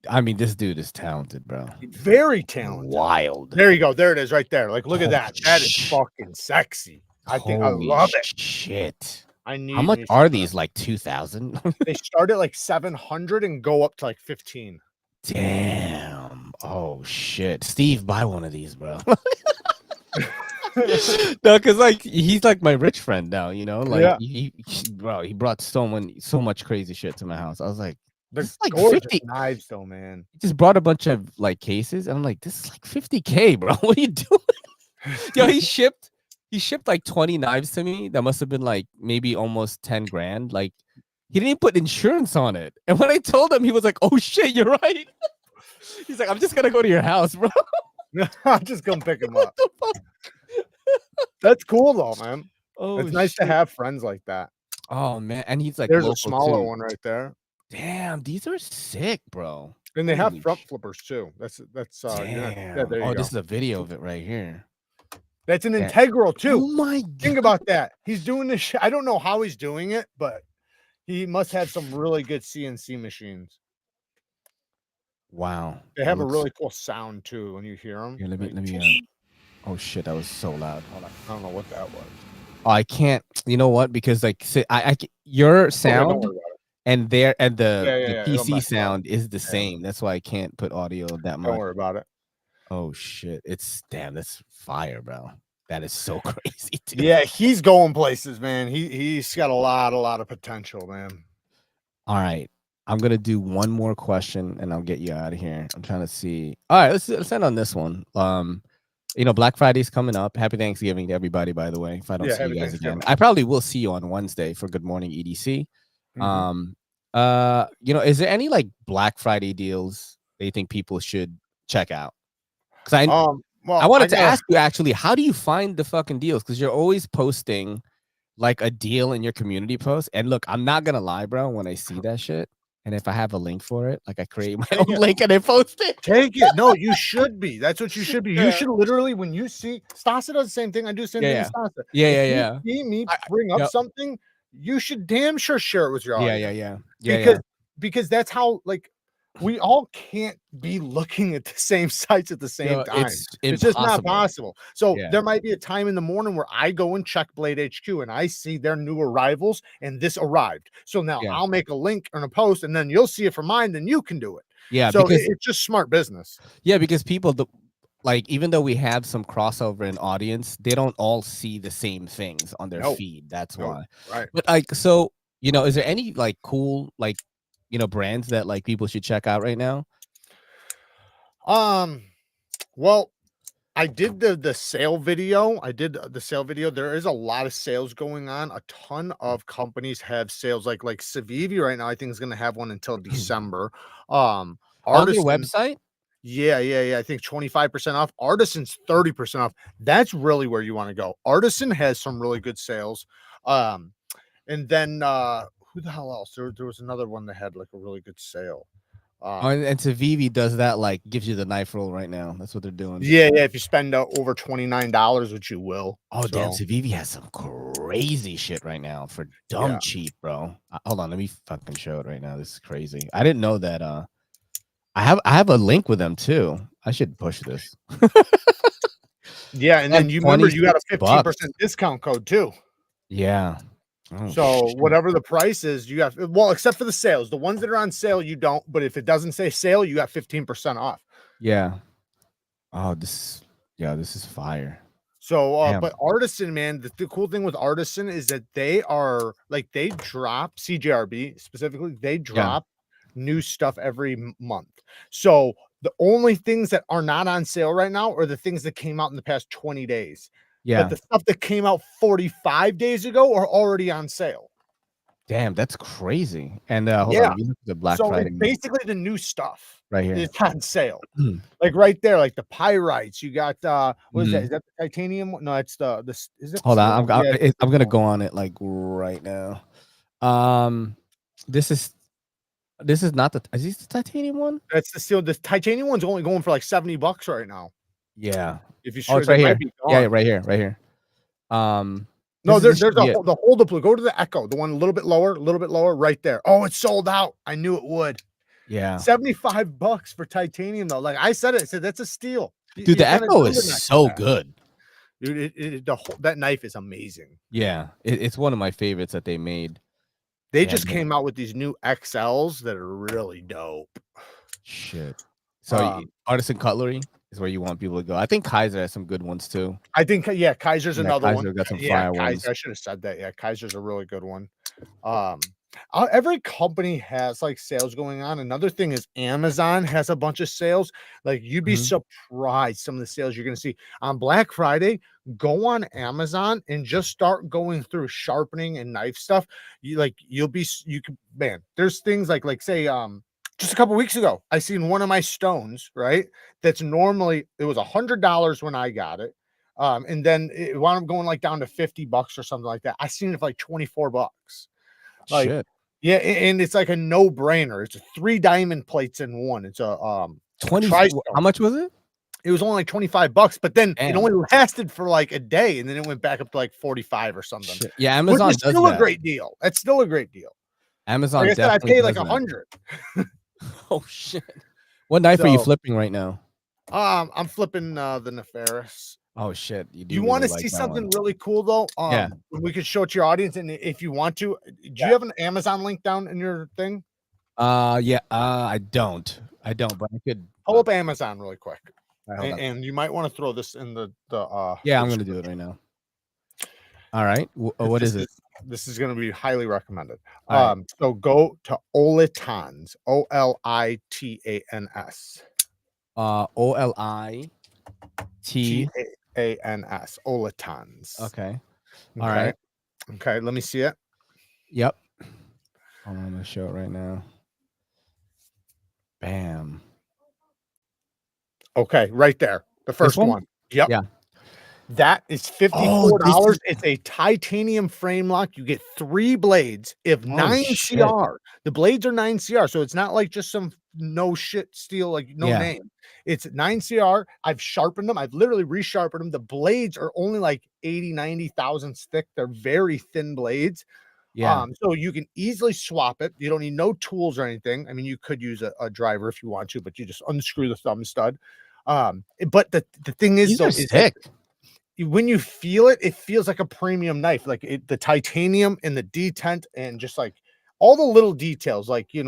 I mean, this dude is talented, bro. Very talented. Wild. There you go. There it is, right there. Like, look at Holy that. That is sh- fucking sexy. I think I Holy love it. Shit. I need. How much me are some. these? Like 2,000? They start at like 700 and go up to like 15. Damn. Oh shit. Steve, buy one of these, bro. No, because like he's like my rich friend now, you know. Like Yeah. bro, he brought so much crazy shit to my house. I was like, They're this is like gorgeous 50. knives, though, man. He just brought a bunch of like cases, and I'm like, this is like 50K, bro. What are you doing? Yo, he shipped like 20 knives to me. That must have been like maybe almost 10 grand. Like he didn't even put insurance on it. And when I told him, he was like, oh shit, you're right. He's like, I'm just gonna go to your house, bro. I'll just come pick him What up. the fuck? That's cool, though, man. Oh, It's nice to shit. have friends like that. Oh man, and he's like, There's a local, smaller too. one right there. Damn, these are sick, bro. And they have Holy front sh- flippers too. That's Damn. yeah, there you Oh, go. this is a video of it right here. That's an Yeah. integral too. Oh my Think god. about that. He's doing this shit. I don't know how he's doing it, but he must have some really good CNC machines. Wow. They That have a looks- really cool sound too when you hear them. Here, let me oh shit, that was so loud. Hold on. I don't know what that was. Oh, I can't. You know what? Because like your sound Don't worry about and the Yeah, it'll PC mess it up. sound is the same. That's why I can't put audio that it. Don't much. worry about it. Oh shit, it's damn. That's fire, bro. That is so crazy, dude. Yeah, he's going places, man. He's got a lot of potential, man. All right, I'm gonna do one more question and I'll get you out of here. I'm trying to see. All right, let's end on this one. You know, Black Friday's coming up. Happy Thanksgiving to everybody, by the way. If I don't Yeah, see you happy guys again, Thanksgiving. I probably will see you on Wednesday for Good Morning EDC. Mhm. You know, is there any like Black Friday deals that you think people should check out? Because Well, I wanted to gotta- ask you actually, how do you find the fucking deals? Because you're always posting like a deal in your community post. And look, I'm not gonna lie, bro. When I see that shit, and if I have a link for it, like I create my own Yeah. link and I post it. Take it. No, you should be. That's what you should be. Yeah. You should literally, when you see Stasa does the same thing. I do the same Yeah, thing with Stasa. Yeah, If yeah, you see me I- bring up yep. something, you should damn sure share it with your Yeah, audience. yeah. Because that's how like we all can't be looking at the same sites at the same time. It's just not impossible. possible. So Yeah. there might be a time in the morning where I go and check Blade HQ and I see their new arrivals and this arrived. So now Yeah. I'll make a link and a post and then you'll see it for mine, then you can do it. Yeah, So because it's just smart business. yeah, because people like even though we have some crossover in audience, they don't all see the same things on their No, feed. That's no, why. right. But like, so is there any like cool like brands that like people should check out right now? Well, I did the sale video. I did the sale video. There is a lot of sales going on. A ton of companies have sales like Civivi right now. I think is going to have one until December. On their Artisan, website? yeah. I think 25% off. Artisan's 30% off. That's really where you want to go. Artisan has some really good sales. And then who the hell else? There was another one that had like a really good sale. Oh, and Civivi does that, like gives you the knife roll right now. That's what they're doing. Yeah. If you spend over $29, which you will. Oh, damn, So, Civivi has some crazy shit right now for dumb yeah. cheap, bro. Hold on, let me fucking show it right now. This is crazy. I didn't know that. I have a link with them too. I should push this. Yeah, and then you remember you got a 15% $26. discount code too. Yeah. Oh, So shit. whatever the price is, you got, well, except for the sales. The ones that are on sale, you don't. But if it doesn't say sale, you got 15% off. Yeah. Oh, this is fire. So, Damn. but Artisan, man, the cool thing with Artisan is that they are like, they drop CJRB specifically, they drop new stuff every month. So the only things that are not on sale right now are the things that came out in the past 20 days. Yeah. But the stuff that came out 45 days ago are already on sale. Damn, that's crazy. And hold Yeah. on, you look at the Black So Friday it's basically the new stuff right here. is on sale. Like right there, like the pyrites. You got what is that? Is that the titanium one? No, it's this is it. Hold on, I'm gonna go on. on it like right now. This is not is this the titanium one? That's the steel. The titanium one's only going for like $70 right now. Yeah. If you Oh, it's right here. Yeah, right here, right here. No, there's the hold up. Go to the Echo, the one a little bit lower, right there. Oh, it's sold out. I knew it would. Yeah. $75 for titanium though. Like I said, that's a steal. Dude, the Echo is so good. Dude, that knife is amazing. Yeah, it's one of my favorites that they made. They just came out with these new XLs that are really dope. Shit. So Artisan Cutlery is where you want people to go. I think Kizer has some good ones too. I think Kizer's another Kizer one. got some fire ones. I should have said that. Yeah, Kizer's a really good one. Every company has like sales going on. Another thing is Amazon has a bunch of sales. Like you'd be surprised some of the sales you're going to see on Black Friday. Go on Amazon and just start going through sharpening and knife stuff. There's things like say just a couple weeks ago, I seen one of my stones, right? That's normally it was $100 when I got it. And then it wound up going like down to $50 or something like that. I seen it for like $24. Like, shit. Yeah, and it's like a no-brainer. It's 3 diamond plates in one. It's a 20. How much was it? It was only like $25, but then Damn. It only lasted for like a day, and then it went back up to like 45 or something. Shit. Yeah, Amazon Which is does still that. a great deal. That's still a great deal. Amazon like I said, I paid like 100. Oh shit! What knife are you flipping right now? I'm flipping the Nefaris. Oh shit! You want to see something really cool though? Yeah. We could show it to your audience, and if you want to, do you have an Amazon link down in your thing? Yeah. I don't, but I could pull up Amazon really quick, right, and you might want to throw this in the. Yeah, I'm gonna do it right now. All right. What is it? This is going to be highly recommended. Right. So go to Olitans, Olitans. Olitans, Olitans. Okay. All right. Okay, let me see it. Yep. I'm gonna show it right now. Bam. Okay, right there. The first one. Yep. Yeah. That is $54. It's a titanium frame lock. You get 3 blades. If 9 CR, the blades are 9 CR. So it's not like just some no shit steel, like no name. It's 9 CR. I've sharpened them. I've literally resharpened them. The blades are only like 80, 90 thousandths thick. They're very thin blades. Yeah. So you can easily swap it. You don't need no tools or anything. I mean, you could use a driver if you want to, but you just unscrew the thumb stud. But the thing is, though, is thick. When you feel it, it feels like a premium knife, like the titanium and the detent and just like all the little details, like, you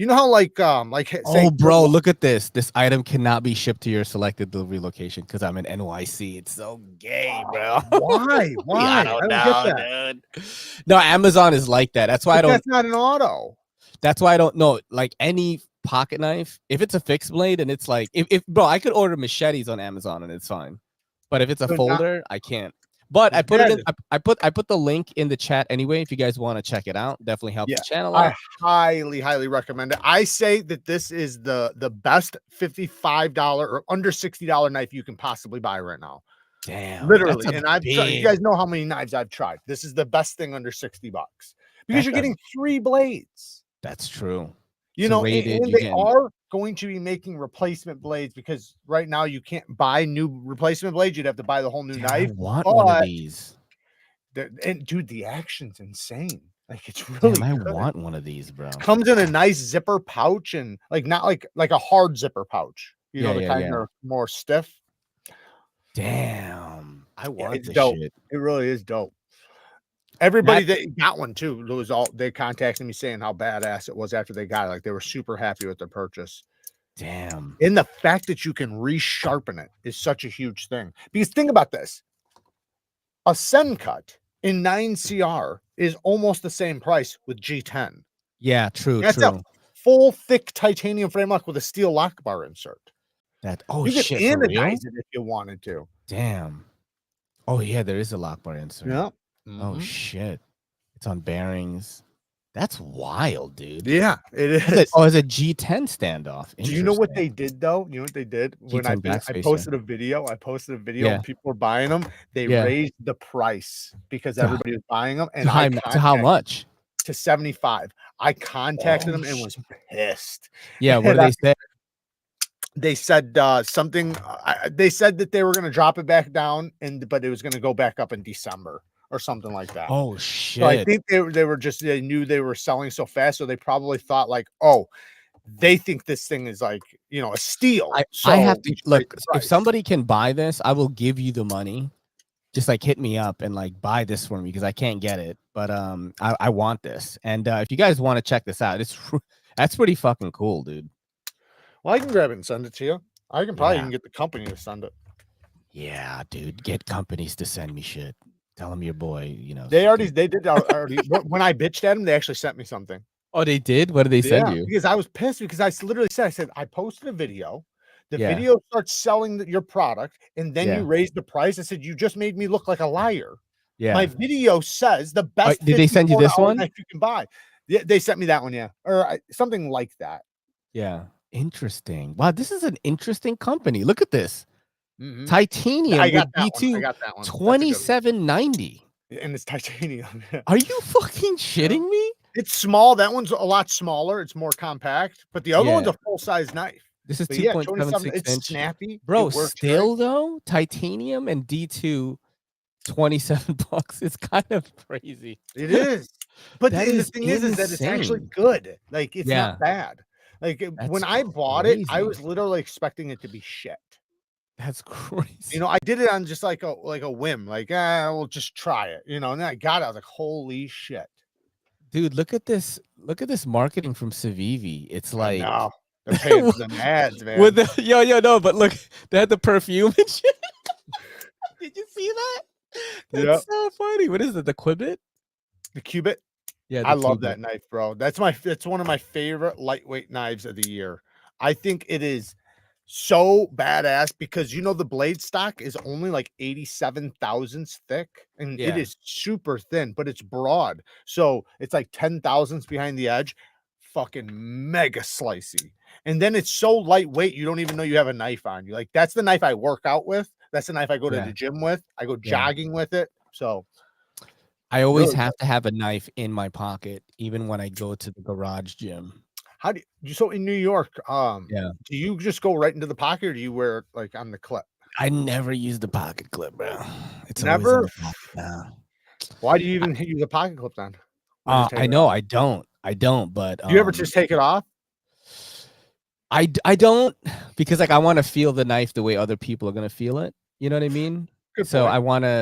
You know how like say Oh, bro, look at this. This item cannot be shipped to your selected delivery location because I'm in NYC. It's so gay, bro. Why? Yeah, I Why? don't I don't get know, that. dude. No, Amazon is like that. That's why I But don't. that's not an auto. That's why I don't know. Like any pocket knife, if it's a fixed blade and it's like, if bro, I could order machetes on Amazon and it's fine. But if it's a They're not- folder, I can't. But I put it That in. is- I put the link in the chat anyway. If you guys want to check it out, definitely helps Yeah, the channel I out. highly recommend it. I say that this is the best $55 or under $60 knife you can possibly buy right now. Damn, Literally. that's a And I've tried, you big. guys know how many knives I've tried. This is the best thing under $60 because That's you're a- getting 3 blades. That's true. You It's know, rated, and you they get- are going to be making replacement blades because right now you can't buy new replacement blades. You'd have to buy the whole new Damn, knife. I want one of but these. and dude, the action's insane. Like it's Damn, really I good. want one of these, bro. Comes in a nice zipper pouch and like not like a hard zipper pouch. You know, Yeah, the yeah, kind yeah. that are more stiff. Damn, I Yeah, want it's this dope. shit. It really is dope. Everybody that got one too, it was all they contacted me saying how badass it was after they got it. Like they were super happy with their purchase. Damn. And the fact that you can resharpen it is such a huge thing. Because think about this. A Sen cut in 9CR is almost the same price with G10. Yeah, true, That's true. a full thick titanium frame lock with a steel lock bar insert. That oh You could shit, for real? anodize it if you wanted to. Damn. Oh yeah, there is a lock bar insert. Yeah. Oh shit. It's on bearings. That's wild, dude. Yeah, it is. It's a G10 standoff. Do you know what Interesting. they did though? You know what they did when I G10 posted a video? I posted a video Yeah. and people were buying them. They Yeah. raised the price because To- everybody was buying them. And To how much? To 75. I contacted them and was pissed. Yeah, what And did they say? They said something. They said that they were going to drop it back down, but it was going to go back up in December or something like that. Oh So I shit. think they were just they knew they were selling so fast, so they probably thought like, oh, they think this thing is like a steal. I have so to we should look. raise the If price. somebody can buy this, I will give you the money. Just like hit me up and like buy this for me because I can't get it. But I want this. And if you guys want to check this out, that's pretty fucking cool, dude. Well, I can grab it and send it to you. I can probably Yeah. even get the company to send it. Yeah, dude. Get companies to send me shit. Tell them your boy, They did already. When I bitched at them, they actually sent me something. Oh, they did? What did they send you? Because I was pissed because I literally said, I posted a video. The Yeah. video starts selling your product, and then Yeah. you raise the price. I said, you just made me look like a liar. Yeah. My video says the best. did they send you this $54 one? knife you can buy? Yeah, they sent me that one, yeah, or something like that. Yeah. Interesting. Wow, this is an interesting company. Look at this. Mhm. Titanium I got with that one. I B2 got that one. That's a good one. 2790. And it's titanium. Are you fucking shitting me? It's small. That one's a lot smaller. It's more compact, but the other Yeah. one's a full size knife. This is But yeah, 2.76 it's inch. snappy. Bro, It works still great. though, titanium and D2 $27. It's kind of crazy. It is. But That the is thing is that it's actually insane. good. Like it's Yeah. not bad. Like when That's I bought it, I crazy. was literally expecting it to be shit. That's crazy. You know, I did it on just like a whim, like we'll just try it. And then I got it. I was like, holy shit. Dude, look at this. Look at this marketing from Civivi. It's like No, they're paying for them ads, man. with the no, but look, they had the perfume and shit. Did you see that? That's Yep. so funny. What is it? The Quibbit? The Cubit. Yeah, I love that knife, bro. That's one of my favorite lightweight knives of the year. I think it is so badass because the blade stock is only like 87 thousandths thick and Yeah. it is super thin, but it's broad. So it's like 10 thousandths behind the edge, fucking mega slicey. And then it's so lightweight, you don't even know you have a knife on you. Like that's the knife I work out with. That's the knife I go to Yeah. the gym with. I go Yeah. jogging with it. So I always Really have to have a knife in my pocket, even when I go to the garage gym. how do you so in New York, Yeah. do you just go right into the pocket or do you wear it like on the clip? I never use the pocket clip, bro. It's Never? always in the pocket now. Why do you even use a pocket clip then? Or just take I it know off? I don't, but Do you ever just take it off? I don't because like I want to feel the knife the way other people are gonna feel it. You know what I mean? Good So point.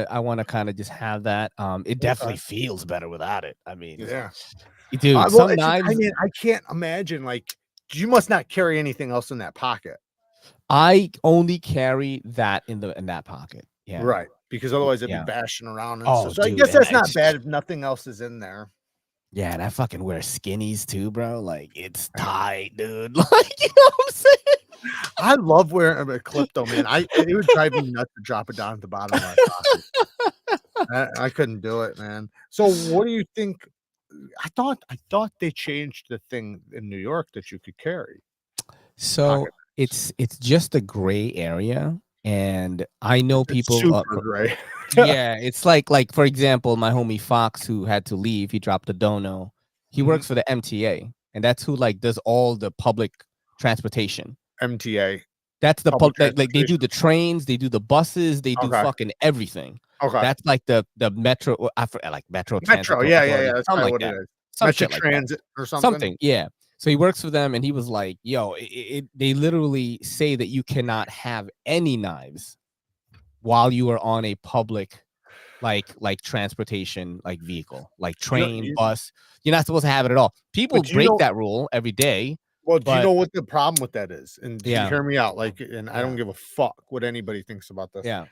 I wanna kind of just have that. It definitely feels better without it. I mean, Yeah. dude. Well, Some it's just, I knives. mean, I can't imagine, like, you must not carry anything else in that pocket. I only carry that in that pocket. Yeah. Right. Because otherwise it'd be Yeah. bashing around and Oh, stuff. So I dude, guess and that's not bad if nothing else is in there. Yeah, and I fucking wear skinnies too, bro. Like it's tight, dude. Like, you know what I'm saying? I love wearing a clip though, man. It would drive me nuts to drop it down at the bottom of my pocket. I couldn't do it, man. So what do you think? I thought they changed the thing in New York that you could carry. So Pocket. it's just a gray area, and I know It's people. super gray. Yeah, it's like for example, my homie Fox, who had to leave, he dropped a dono. He works for the MTA, and that's who like does all the public transportation. MTA. That's the Public like they do the trains, they do the buses, they do Okay. fucking everything. Okay. That's like the metro. I forget, like Metro Transit Metro. Yeah. Authority, That's something probably like what that. it is. Some Metro shit like that. Transit or something. Something, yeah. So he works for them, and he was like, "Yo, they literally say that you cannot have any knives while you are on a public, like transportation, like vehicle, like train, bus. You're not supposed to have it at all. People break that rule every day. Well, do you but know what the problem with that is? And Yeah. hear me out. Like, and I don't give a fuck what anybody thinks about this. Yeah.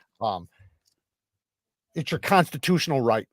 It's your constitutional right.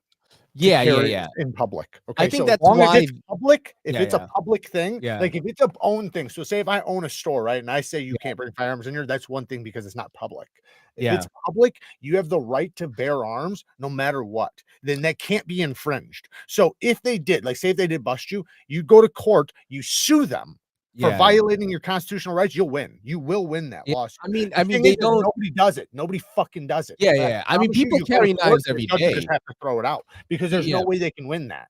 Yeah, carry yeah. in public. Okay, I think so that's as long as why. it's public, if Yeah, it's yeah. a public thing, Yeah. like if it's a own thing. So say if I own a store, right, and I say you can't bring firearms in here, that's one thing because it's not public. If it's public, you have the right to bear arms no matter what. Then that can't be infringed. So if they did, like say if they did bust you, you go to court, you sue them for violating your constitutional rights, you'll win. You will win that lawsuit. I mean, They don't. Nobody does it. Nobody fucking does it. Yeah. I mean, people carry knives every day. Just have to throw it out because there's no way they can win that.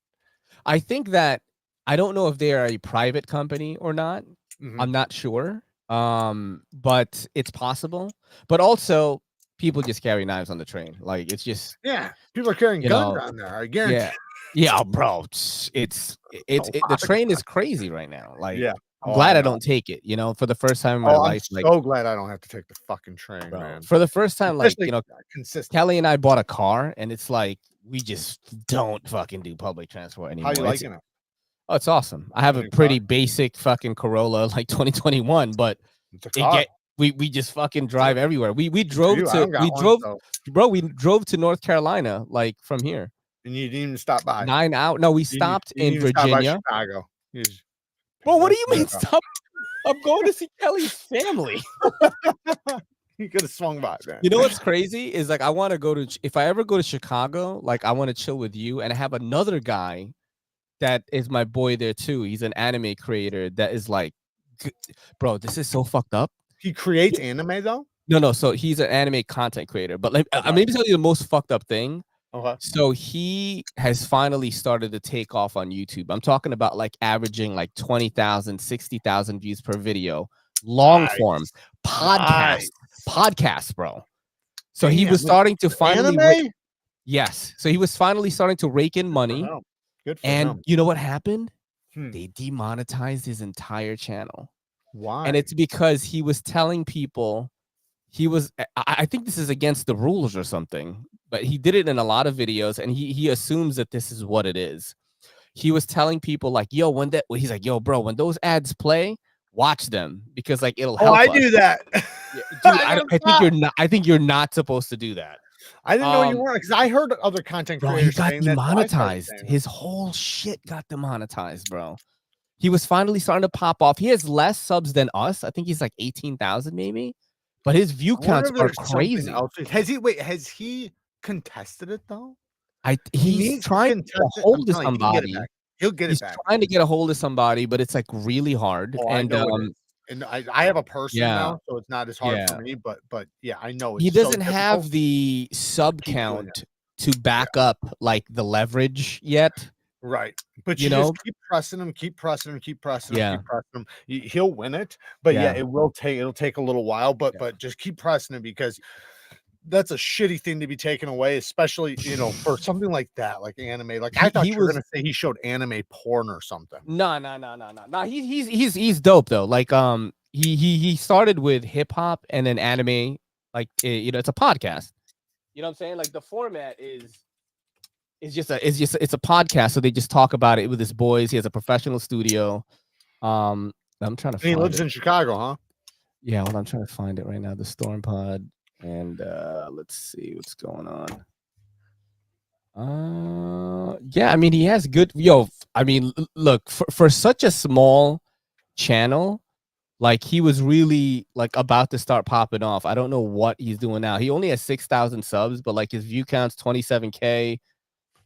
I think that I don't know if they are a private company or not. I'm not sure. But it's possible. But also, people just carry knives on the train. Like it's just people are carrying guns on there. I guarantee. Yeah, bro. The train is crazy right now. Like I'm Oh, glad I don't take it, for the first time in my life. I'm so glad I don't have to take the fucking train, man. For the first time, Especially, consistent. Kelly and I bought a car, and it's like we just don't fucking do public transport anymore. How you liking it? Oh, it's awesome. I have a pretty basic fucking Corolla, like 2021, but we just fucking drive everywhere. We drove to North Carolina, like from here. And you didn't even stop by. 9 hours. No, we stopped in Virginia. Chicago. Bro, what do you mean stop? I'm going to see Kelly's family. You could have swung by, man. You know what's crazy is like I want to go to, if I ever go to Chicago, like I want to chill with you, and I have another guy that is my boy there too. He's an anime creator that is like, bro, this is so fucked up. He creates anime though? No. So he's an anime content creator, but like I maybe tell you the most fucked up thing. Okay. So he has finally started to take off on YouTube. I'm talking about like averaging like 20,000, 60,000 views per video, long form podcast, bro. So he was starting to finally yes. So he was finally starting to rake in money. Good for and him. You know what happened? They demonetized his entire channel. Why? And it's because he was telling people I think this is against the rules or something, but he did it in a lot of videos, and he assumes that this is what it is. He was telling people like, yo, he's like, yo, bro, when those ads play, watch them because like it'll help. I do that. Dude, I think you're not supposed to do that. I didn't know you weren't, because I heard other content creators saying that. He got demonetized. His whole shit got demonetized, bro. He was finally starting to pop off. He has less subs than us. I think he's like 18,000 maybe. But his view counts are crazy. Has he contested it though? He's trying to get a hold of somebody. He'll get it back. He's trying to get a hold of somebody, but it's like really hard. And I have a person now, so it's not as hard for me. But yeah, I know he doesn't have the sub count to back up like the leverage yet. Right. But you just keep pressing him, keep pressing him. He'll win it. But it'll take a little while, but just keep pressing him, because that's a shitty thing to be taken away, especially, for something like that, like anime. Like I thought you were gonna say he showed anime porn or something. No. He's dope though. Like he started with hip hop and then anime. Like it's a podcast. You know what I'm saying? Like the format is it's a podcast, so they just talk about it with his boys. He has a professional studio. I'm trying to And he find lives it. in Chicago, huh? Yeah, well, I'm trying to find it right now. The Storm Pod, and let's see what's going on. Yeah, I mean, he has good. I mean, look, for such a small channel, like he was really like about to start popping off. I don't know what he's doing now. He only has 6,000 subs, but like his view count's 27K.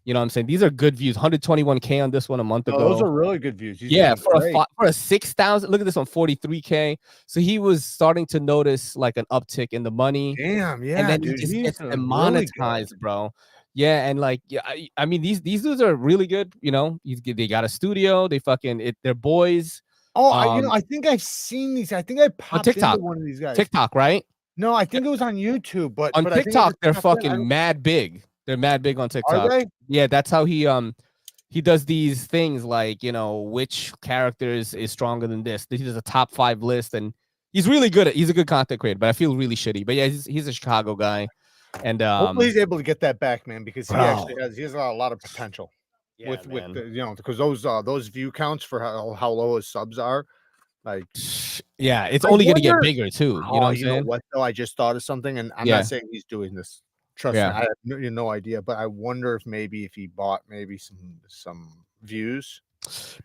You know what I'm saying? These are good views. 121K on this one a month No, ago. those are really good views. He's Yeah, doing great. for a 6,000. Look at this one, 43K. So he was starting to notice like an uptick in the money. Damn, yeah, And then dude, he just he's gets doing really good. demonetized, bro. Yeah, and like, yeah, I mean, these dudes are really good. You know, they got a studio. They fucking they're boys. Oh, I think I've seen these. I think I On popped TikTok, into one of these guys. TikTok, right? No, I think it was on YouTube, but On I think TikTok, they're I think fucking mad big. They're mad big on Are TikTok. they? Yeah, that's how he does these things like, you know, which characters is stronger than this. He does a top 5 list, and he's really good he's a good content creator, but I feel really shitty. But yeah, he's a Chicago guy. And Hopefully he's able to get that back, man, because he Bro. actually has a lot of potential with man. the, you know, because those view counts for how low his subs are, like, yeah, it's I only gonna get wonder- bigger too. You know what I'm saying? what though? I just thought of something, and I'm Yeah. not saying he's doing this. Trust me, Yeah. I have no idea, but I wonder if he bought maybe some views.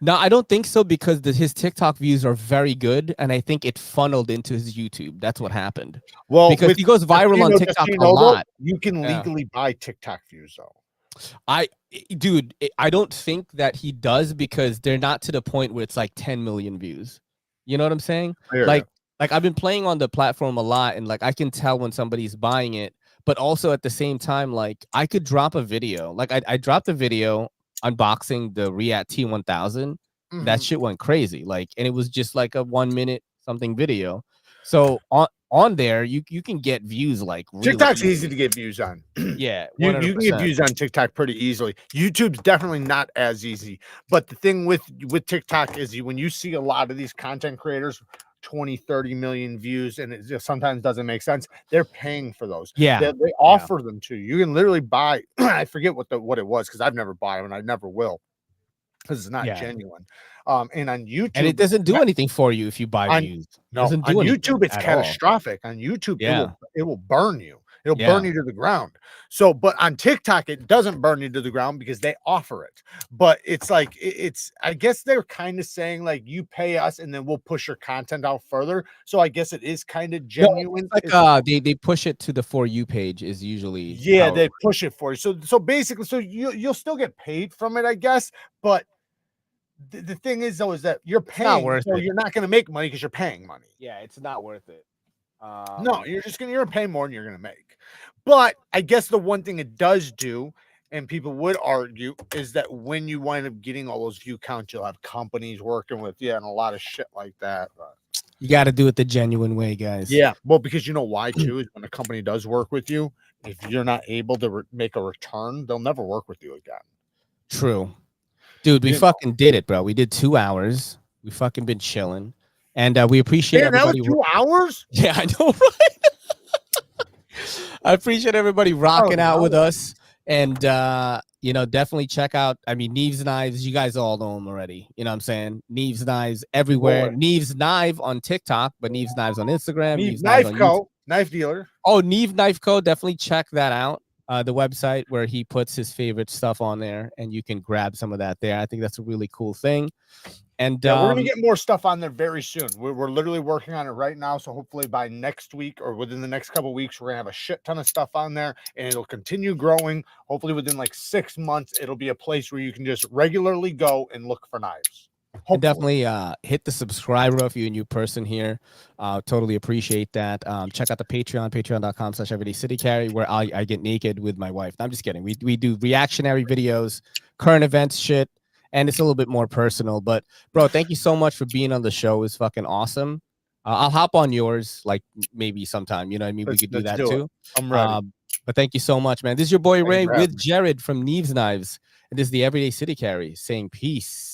No, I don't think so, because his TikTok views are very good, and I think it funneled into his YouTube. That's what happened. Well, Because he goes viral on TikTok a lot. You can Yeah. legally buy TikTok views though. I don't think that he does, because they're not to the point where it's like 10 million views. You know what I'm saying? Like I've been playing on the platform a lot, and like I can tell when somebody's buying it, but also at the same time, like I could drop a video. Like I dropped a video unboxing the React T1000. That shit went crazy. Like, and it was just like a 1 minute something video. So on there, you can get views like really TikTok's easy to get views on. Yeah, you can get views on TikTok pretty easily. YouTube's definitely not as easy. But the thing with TikTok is when you see a lot of these content creators 20, 30 million views, and it just sometimes doesn't make sense, they're paying for those. Yeah, they offer them to you. You can literally buy I forget what it was, because I've never bought them and I never will, because it's not genuine. And on YouTube, and it doesn't do anything for you if you buy views. No, on YouTube it's catastrophic. On YouTube, it will burn you. It'll burn you to the ground. So, but on TikTok, it doesn't burn you to the ground because they offer it. But it's like I guess they're kind of saying like, you pay us and then we'll push your content out further. So I guess it is kind of genuine. Like they push it to the For You page is usually they push it for you. So basically, you'll still get paid from it, I guess. But the thing is though, is that you're paying, so you're not going to make money because you're paying money. Yeah, it's not worth it. No, you're gonna pay more than you're gonna make. But I guess the one thing it does do, and people would argue, is that when you wind up getting all those view counts, you'll have companies working with you and a lot of shit like that. But you got to do it the genuine way, guys. Yeah, well, because you know why too is when a company does work with you, if you're not able to make a return, they'll never work with you again. True, dude. We fucking did it, bro. We did 2 hours. We fucking been chilling. And we appreciate everybody. That was 2 hours? Yeah, I know, right? I appreciate everybody rocking out with us. And, you know, definitely check out, I mean, Neeve's Knives. You guys all know them already. You know what I'm saying? Neeve's Knives everywhere. Neeve's Knife on TikTok, but Neeve's Knives on Instagram. Neeve Knife Co. Knife dealer. Oh, Neeve Knife Co. Definitely check that out. The website where he puts his favorite stuff on there, and you can grab some of that there. I think that's a really cool thing. And we're gonna get more stuff on there very soon. We're literally working on it right now. So hopefully by next week or within the next couple of weeks, we're gonna have a shit ton of stuff on there, and it'll continue growing. Hopefully within like 6 months, it'll be a place where you can just regularly go and look for knives. And definitely hit the subscribe if you're a new person here. Totally appreciate that. Check out the Patreon, patreon.com/everydaycitycarry, where I get naked with my wife. I'm just kidding. We do reactionary videos, current events shit, and it's a little bit more personal. But bro, thank you so much for being on the show. It's fucking awesome. I'll hop on yours like maybe sometime. You know what I mean? We could do that too. I'm ready. But thank you so much, man. This is your boy Ray with Jared from Neeve's Knives. And this is the Everyday City Carry saying peace.